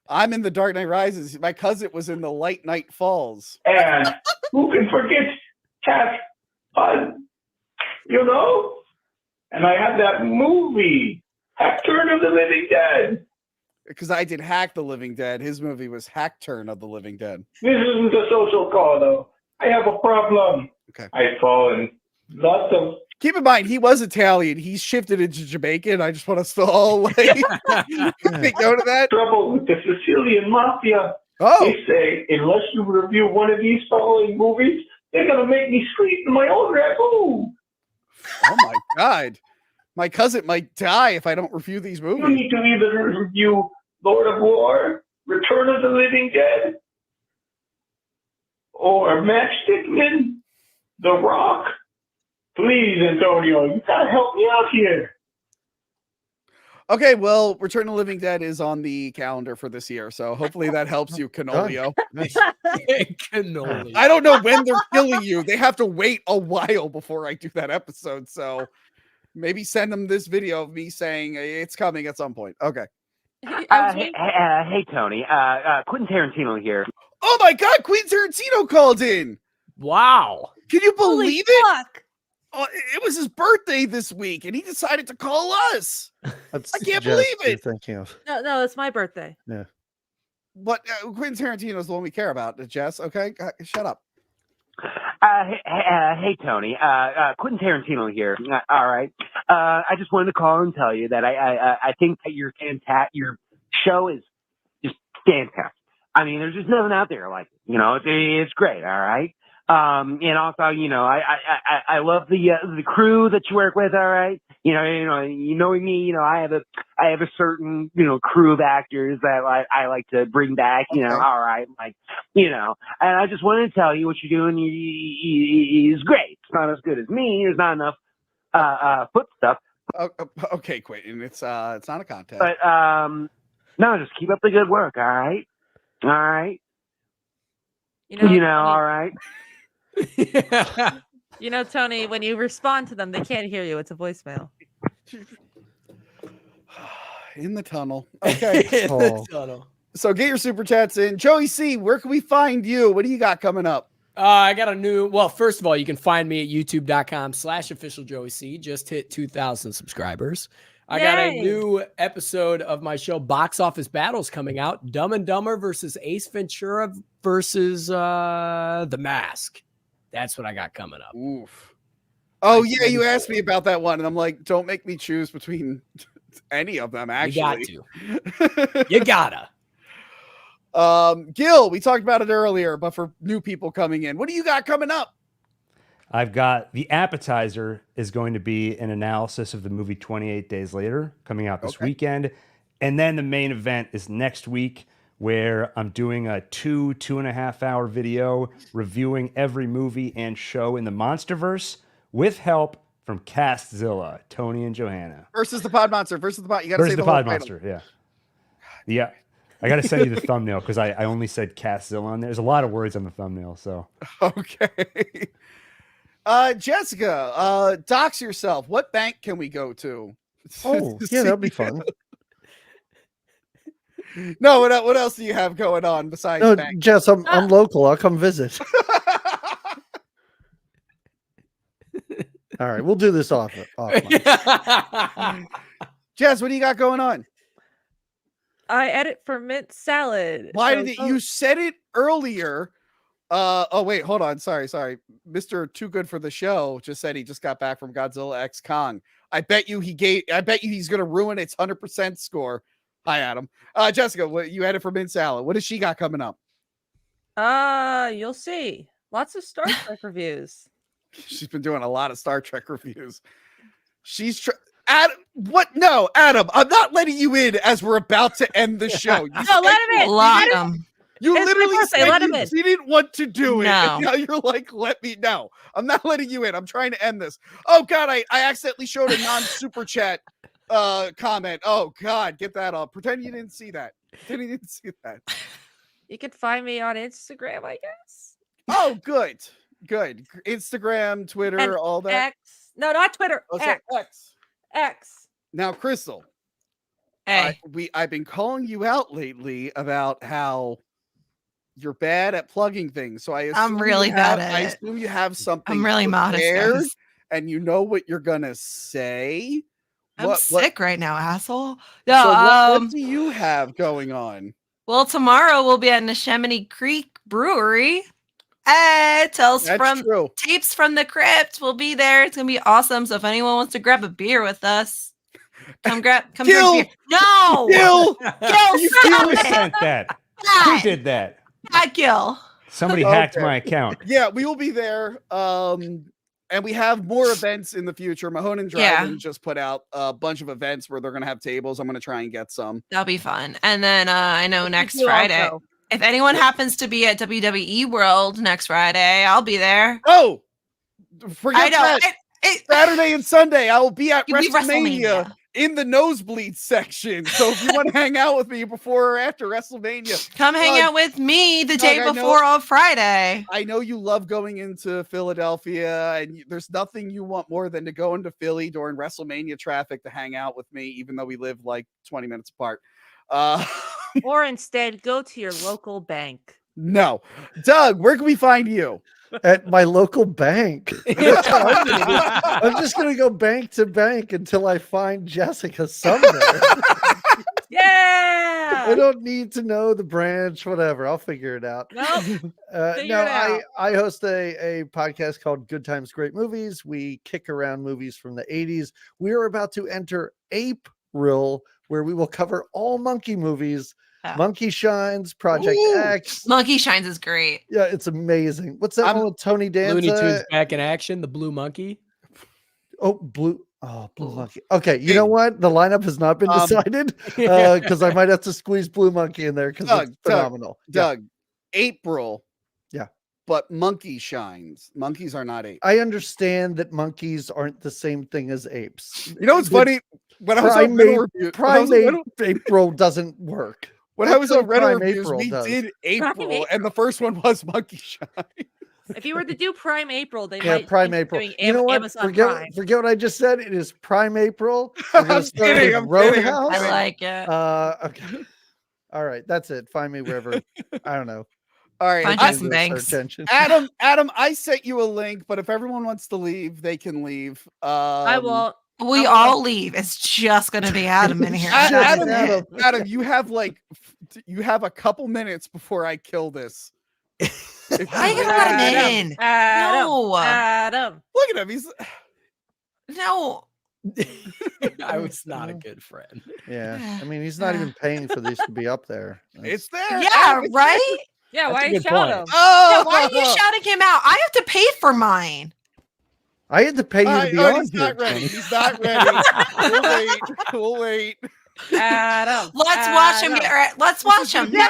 I'm in The Dark Knight Rises. My cousin was in The Light Night Falls. And who can forget Cat Hud? And I had that movie, Turn of the Living Dead. Because I did Hack the Living Dead. His movie was Hack Turn of the Living Dead. This isn't a social call, though. I have a problem. Okay. I've fallen lots of. Keep in mind, he was Italian. He's shifted into Jamaican. I just want us to all take note of that. Trouble with the Sicilian mafia. Oh. They say, unless you review one of these following movies, they're going to make me sleep in my own ragu. Oh, my God. My cousin might die if I don't review these movies. You need to either review Lord of War, Return of the Living Dead, or Matchstick Men, The Rock. Please, Antonio, you gotta help me out here. Okay, well, Return of the Living Dead is on the calendar for this year, so hopefully that helps you, Canolio. Cannoli. I don't know when they're killing you. They have to wait a while before I do that episode, so maybe send them this video of me saying it's coming at some point. Okay. Hey, Tony. Quentin Tarantino here. Oh my God, Quentin Tarantino called in. Wow. Can you Holy believe it? fuck. Oh, it was his birthday this week, and he decided to call us. That's I can't Jess believe you're it. thinking of. No, it's my birthday. But Quentin Tarantino is the one we care about, Jess. Okay, shut up. Hey, Tony. Quentin Tarantino here. All right. I just wanted to call and tell you that I think that your show is just fantastic. I mean, there's just nothing out there like, it's great. All right. And also, I love the crew that you work with. All right. Knowing me, I have a certain, crew of actors that I like to bring back, Okay. all right. And I just wanted to tell you what you're doing is great. It's not as good as me. There's not enough, foot stuff. Okay, Quentin, it's not a contest. But, no, just keep up the good work. All right. All right. All right. Tony, when you respond to them, they can't hear you. It's a voicemail. In the tunnel. Okay. In the tunnel. So get your super chats in. Joey C, where can we find you? What do you got coming up? I got first of all, you can find me at youtube.com/officialjoeyc. Just hit 2,000 subscribers. I got a new episode of my show, Box Office Battles, coming out. Dumb and Dumber versus Ace Ventura versus The Mask. That's what I got coming up. Oof. Oh, yeah, you asked me about that one, and I'm like, don't make me choose between any of them, actually. You gotta. Gil, we talked about it earlier, but for new people coming in, what do you got coming up? I've got the appetizer is going to be an analysis of the movie 28 Days Later coming out this weekend. And then the main event is next week, where I'm doing a 2.5 hour video reviewing every movie and show in the Monsterverse with help from Castzilla, Tony and Johanna. Versus the Pod Monster. Versus the Pod. You got to say Versus the the whole Pod title. Monster. Yeah. Yeah. I got to send you the thumbnail because I only said Castzilla on there. There's a lot of words on the thumbnail. So, okay. Jessica, dox yourself. What bank can we go to? Oh, yeah, that'd be fun. No, what else do you have going on besides No, bank? Jess, I'm local. I'll come visit. All right, we'll do this off. Jess, what do you got going on? I edit for Mint Salad. Why So did it? You said it earlier. Oh wait, hold on. Sorry. Mr. Too Good for the Show just said he just got back from Godzilla X Kong. I bet you he's gonna ruin its 100% score. Hi, Adam. Jessica, what you edit for Mint Salad? What does she got coming up? You'll see. Lots of Star Trek reviews. She's been doing a lot of Star Trek reviews. She's Adam, what? No, Adam, I'm not letting you in as we're about to end the show. You No, let him in. Lock him. You It's my literally birthday, said let him you in. didn't want to do it. No. And now you're like, let me know. I'm not letting you in. I'm trying to end this. Oh God, I accidentally showed a non-super chat comment. Oh God, get that off. Pretend you didn't see that. Pretend you didn't see that. You can find me on Instagram, I guess. Oh, good. Good. Instagram, Twitter, And all that. X. No, not Twitter. Oh, sorry, X. X. Now, Crystal, Hey, I've been calling you out lately about how you're bad at plugging things. So I assume I'm really bad at I it. assume you have something. I'm really modest, prepared, guys. and you know what you're gonna say. I'm sick right now, asshole. So No, what do you have going on? well, tomorrow we'll be at Neshaminy Creek Brewery. Hey, That's true. Tapes from the Crypt will be there. It's gonna be awesome. So if anyone wants to grab a beer with us, come grab Gil! beer. No, Gil! Gil, Who stop it. sent that? Who God, did that? not Gil. Somebody hacked Okay. my account. Yeah, we will be there. And we have more events in the future. Mahone and Drive-In just put out a bunch of events where they're gonna have tables. I'm gonna try and get some. That'll be fun. And then I know next you Friday, also. if anyone happens to be at WWE World next Friday, I'll be there. Oh, I forget know. that. Saturday and Sunday, I will be at You'll be WrestleMania in the nosebleed section. So if you want to hang out with me before or after WrestleMania, Come hang Doug, out with me the Doug, day I know- before on Friday. I know you love going into Philadelphia, and there's nothing you want more than to go into Philly during WrestleMania traffic to hang out with me, even though we live like 20 minutes apart. Or instead, go to your local bank. No, Doug, where can we find you? At my local bank. That's what I'm gonna do. I'm just gonna go bank to bank until I find Jessica somewhere. I Yeah. don't need to know the branch, whatever. I'll figure it out. Nope. No, Figure it out. I host a podcast called Good Times, Great Movies. We kick around movies from the 80s. We are about to enter April, where we will cover all monkey movies. Oh. Monkey Shines, Project Ooh. X. Monkey Shines is great. Yeah, it's amazing. What's that one with Tony Looney Tunes Danza? back in action. The Blue Monkey. Blue Monkey. Okay, you know what? The lineup has not been decided because I might have to squeeze Blue Monkey in there because it's phenomenal. Doug, April. Yeah. But Monkey Shines. Monkeys are not apes. I understand that monkeys aren't the same thing as apes. You know what's The funny? When I was on Reddit review, Primate April doesn't work. when I was on Prime Reddit reviews, April we does. did Prime April, and the first one was Monkey Shine. If you were to do Prime April, they Yeah, might Prime be April. doing You know what? Amazon Prime. Forget what I just said. It is Prime April. We're gonna I'm start kidding, with I'm kidding, I'm Roadhouse. I like it. Okay. All right, that's it. Find me wherever. I don't know. All right, Find I- Justin Banks. Adam, I sent you a link, but if everyone wants to leave, they can leave. I won't. We all leave. It's just gonna be Adam in here. Adam, you have a couple minutes before I kill this. Why you gotta let him in? No. Adam. Look at him. He's No. I was not a good friend. Yeah, I mean, he's not even paying for these to be up there. it's there. Yeah, Adam, it's right? Yeah, That's why a are you good shouting point. him? Oh, Yeah, why are you shouting him out? I have to pay for mine. I had to pay you to be on he's here. not ready. Tony. He's not ready. We'll wait. We'll wait. Adam. Let's watch him get right. Let's watch him. No.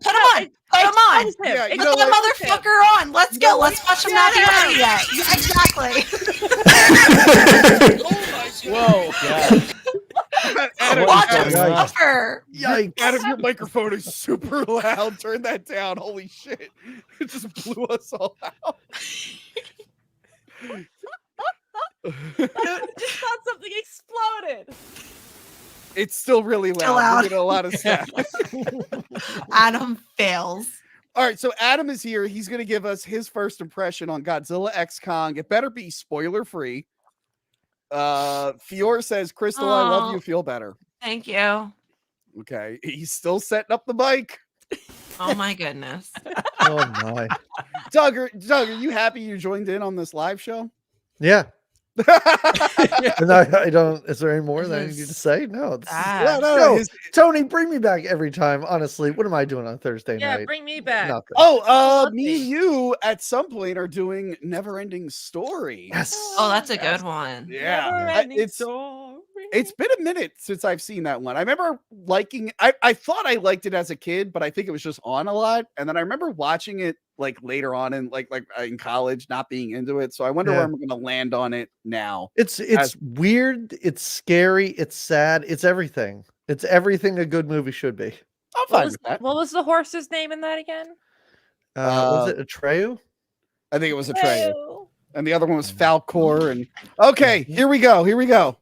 Put him on. Put him on. Expose him. Yeah, you Put know that what? motherfucker on. Let's go. Let's watch him not be ready yet. Yeah, exactly. Whoa. Adam, Watch him Adam, Yikes. suffer. Yikes! Adam, your microphone is super loud. Turn that down. Holy shit. It just blew us all out. Just thought something exploded. It's still really loud. Still loud. We get a lot of static. Adam fails. All right, so Adam is here. He's going to give us his first impression on Godzilla X Kong. It better be spoiler free. Fior says, "Crystal, I love you. Aw. Feel better." Thank you. Okay, he's still setting up the mic. Oh my goodness. Oh my! Doug, are you happy you joined in on this live show? Yeah, And I don't. Is there any more that I need to say? No. It's, Ah. no, Tony, bring me back every time. Honestly, what am I doing on Thursday Yeah, night? bring me back. Nothing. Oh, me and you at some point are doing Never Ending Story. Yes. Oh, that's a good one. Yeah. Never-ending It's been a minute since I've seen that one. I remember liking I thought I liked it as a kid, but I think it was just on a lot. And then I remember watching it like later on in like in college, not being into it. So I wonder where I'm gonna land on it now. It's weird, it's scary, it's sad, it's everything. It's everything a good movie should be. I'm fine with that. What was the horse's name in that again? Was it Atreyu? I think it was Atreyu. And the other one was Falcor. And okay, here we go.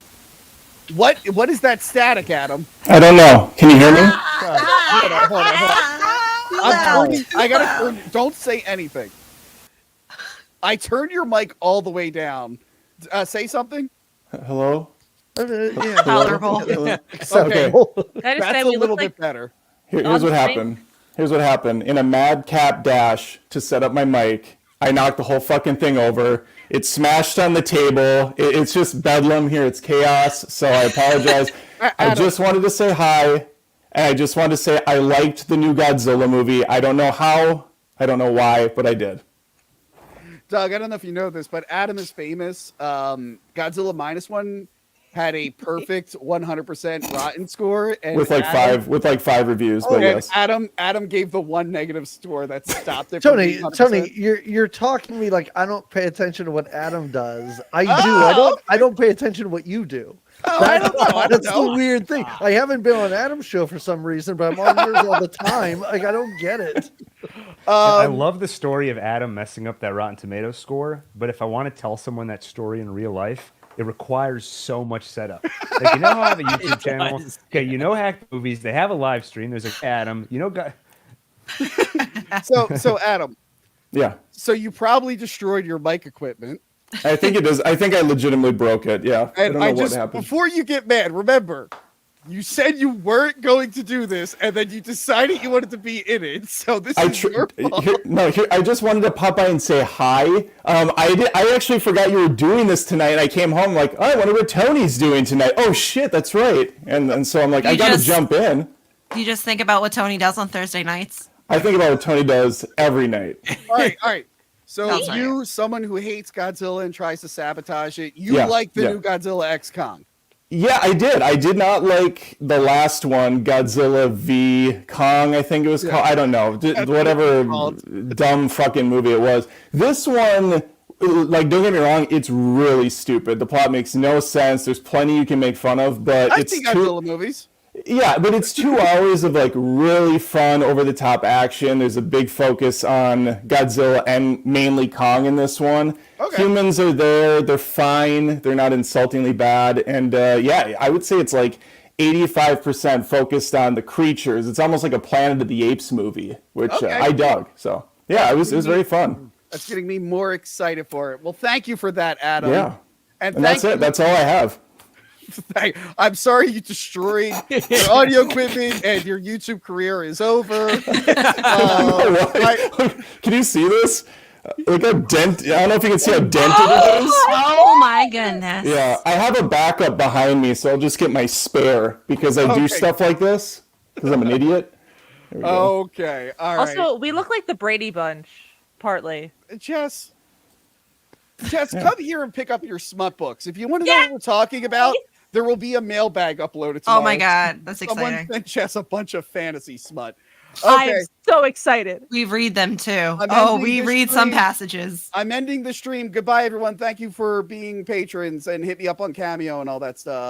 What is that static, Adam? I don't know. Can you hear me? Hold on. I gotta turn. Don't say anything. I turned your mic all the way down. Say something. Hello? Yeah. Tolerable. Okay, Acceptable. Can I just that's say a we little look like bit better. Here's On what screen? happened. Here's what happened. In a madcap dash to set up my mic, I knocked the whole fucking thing over. It smashed on the table. It's just bedlam here. It's chaos. So I apologize. I just wanted to say hi. And I just wanted to say I liked the new Godzilla movie. I don't know how. I don't know why, but I did. Doug, I don't know if you know this, but Adam is famous. Godzilla -1 had a perfect 100% Rotten score, and With like five reviews, but yes. Adam gave the one negative score that stopped it. Tony, from being Tony, 100%. you're talking to me like I don't pay attention to what Adam does. I do. I don't pay attention to what you do. I don't know. That's the weird thing. I haven't been on Adam's show for some reason, but I'm on yours all the time. Like I don't get it. I love the story of Adam messing up that Rotten Tomatoes score, but if I want to tell someone that story in real life, it requires so much setup. Like, you know how I have a YouTube channel? Okay, you know Hack Movies, they have a live stream. There's like Adam, you know, guy. So Adam, Yeah. so you probably destroyed your mic equipment. I think it is. I think I legitimately broke it. Yeah. I And don't know what happened. before you get mad, remember, you said you weren't going to do this, and then you decided you wanted to be in it. So this is your fault. I just wanted to pop by and say hi. I actually forgot you were doing this tonight, and I came home like, oh, I wonder what Tony's doing tonight. Oh shit, that's right. And so I'm like, I gotta jump in. You just think about what Tony does on Thursday nights. I think about what Tony does every night. All right. So Sounds you, someone who hates Godzilla and tries to sabotage it, you Yeah, like the yeah. new Godzilla X Kong. Yeah, I did. I did not like the last one, Godzilla v Kong, I think it was called. I don't know. Whatever dumb fucking movie it was. This one, like, don't get me wrong, it's really stupid. The plot makes no sense. There's plenty you can make fun of, but I see Godzilla movies. Yeah, but it's 2 hours of like really fun, over-the-top action. There's a big focus on Godzilla and mainly Kong in this one. Okay. Humans are there. They're fine. They're not insultingly bad. And yeah, I would say it's like 85% focused on the creatures. It's almost like a Planet of the Apes movie, which I dug. So yeah, it was very fun. That's getting me more excited for it. Well, thank you for that, Adam. Yeah, and that's it. That's all I have. I'm sorry you destroyed your audio equipment and your YouTube career is over. Can you see this? Look how dent. I don't know if you can see how dented it is. Oh my goodness. Yeah, I have a backup behind me, so I'll just get my spare because I do stuff like this because I'm an idiot. Okay, all right. Also, we look like the Brady Bunch, partly. Jess, come here and pick up your smut books. If you want to know what we're talking about, there will be a mailbag uploaded tomorrow. Oh my god, that's Someone exciting. sent Jess a bunch of fantasy smut. I am so excited. We read them too. ending We this read some stream. passages. I'm ending the stream. Goodbye, everyone. Thank you for being patrons and hit me up on Cameo and all that stuff.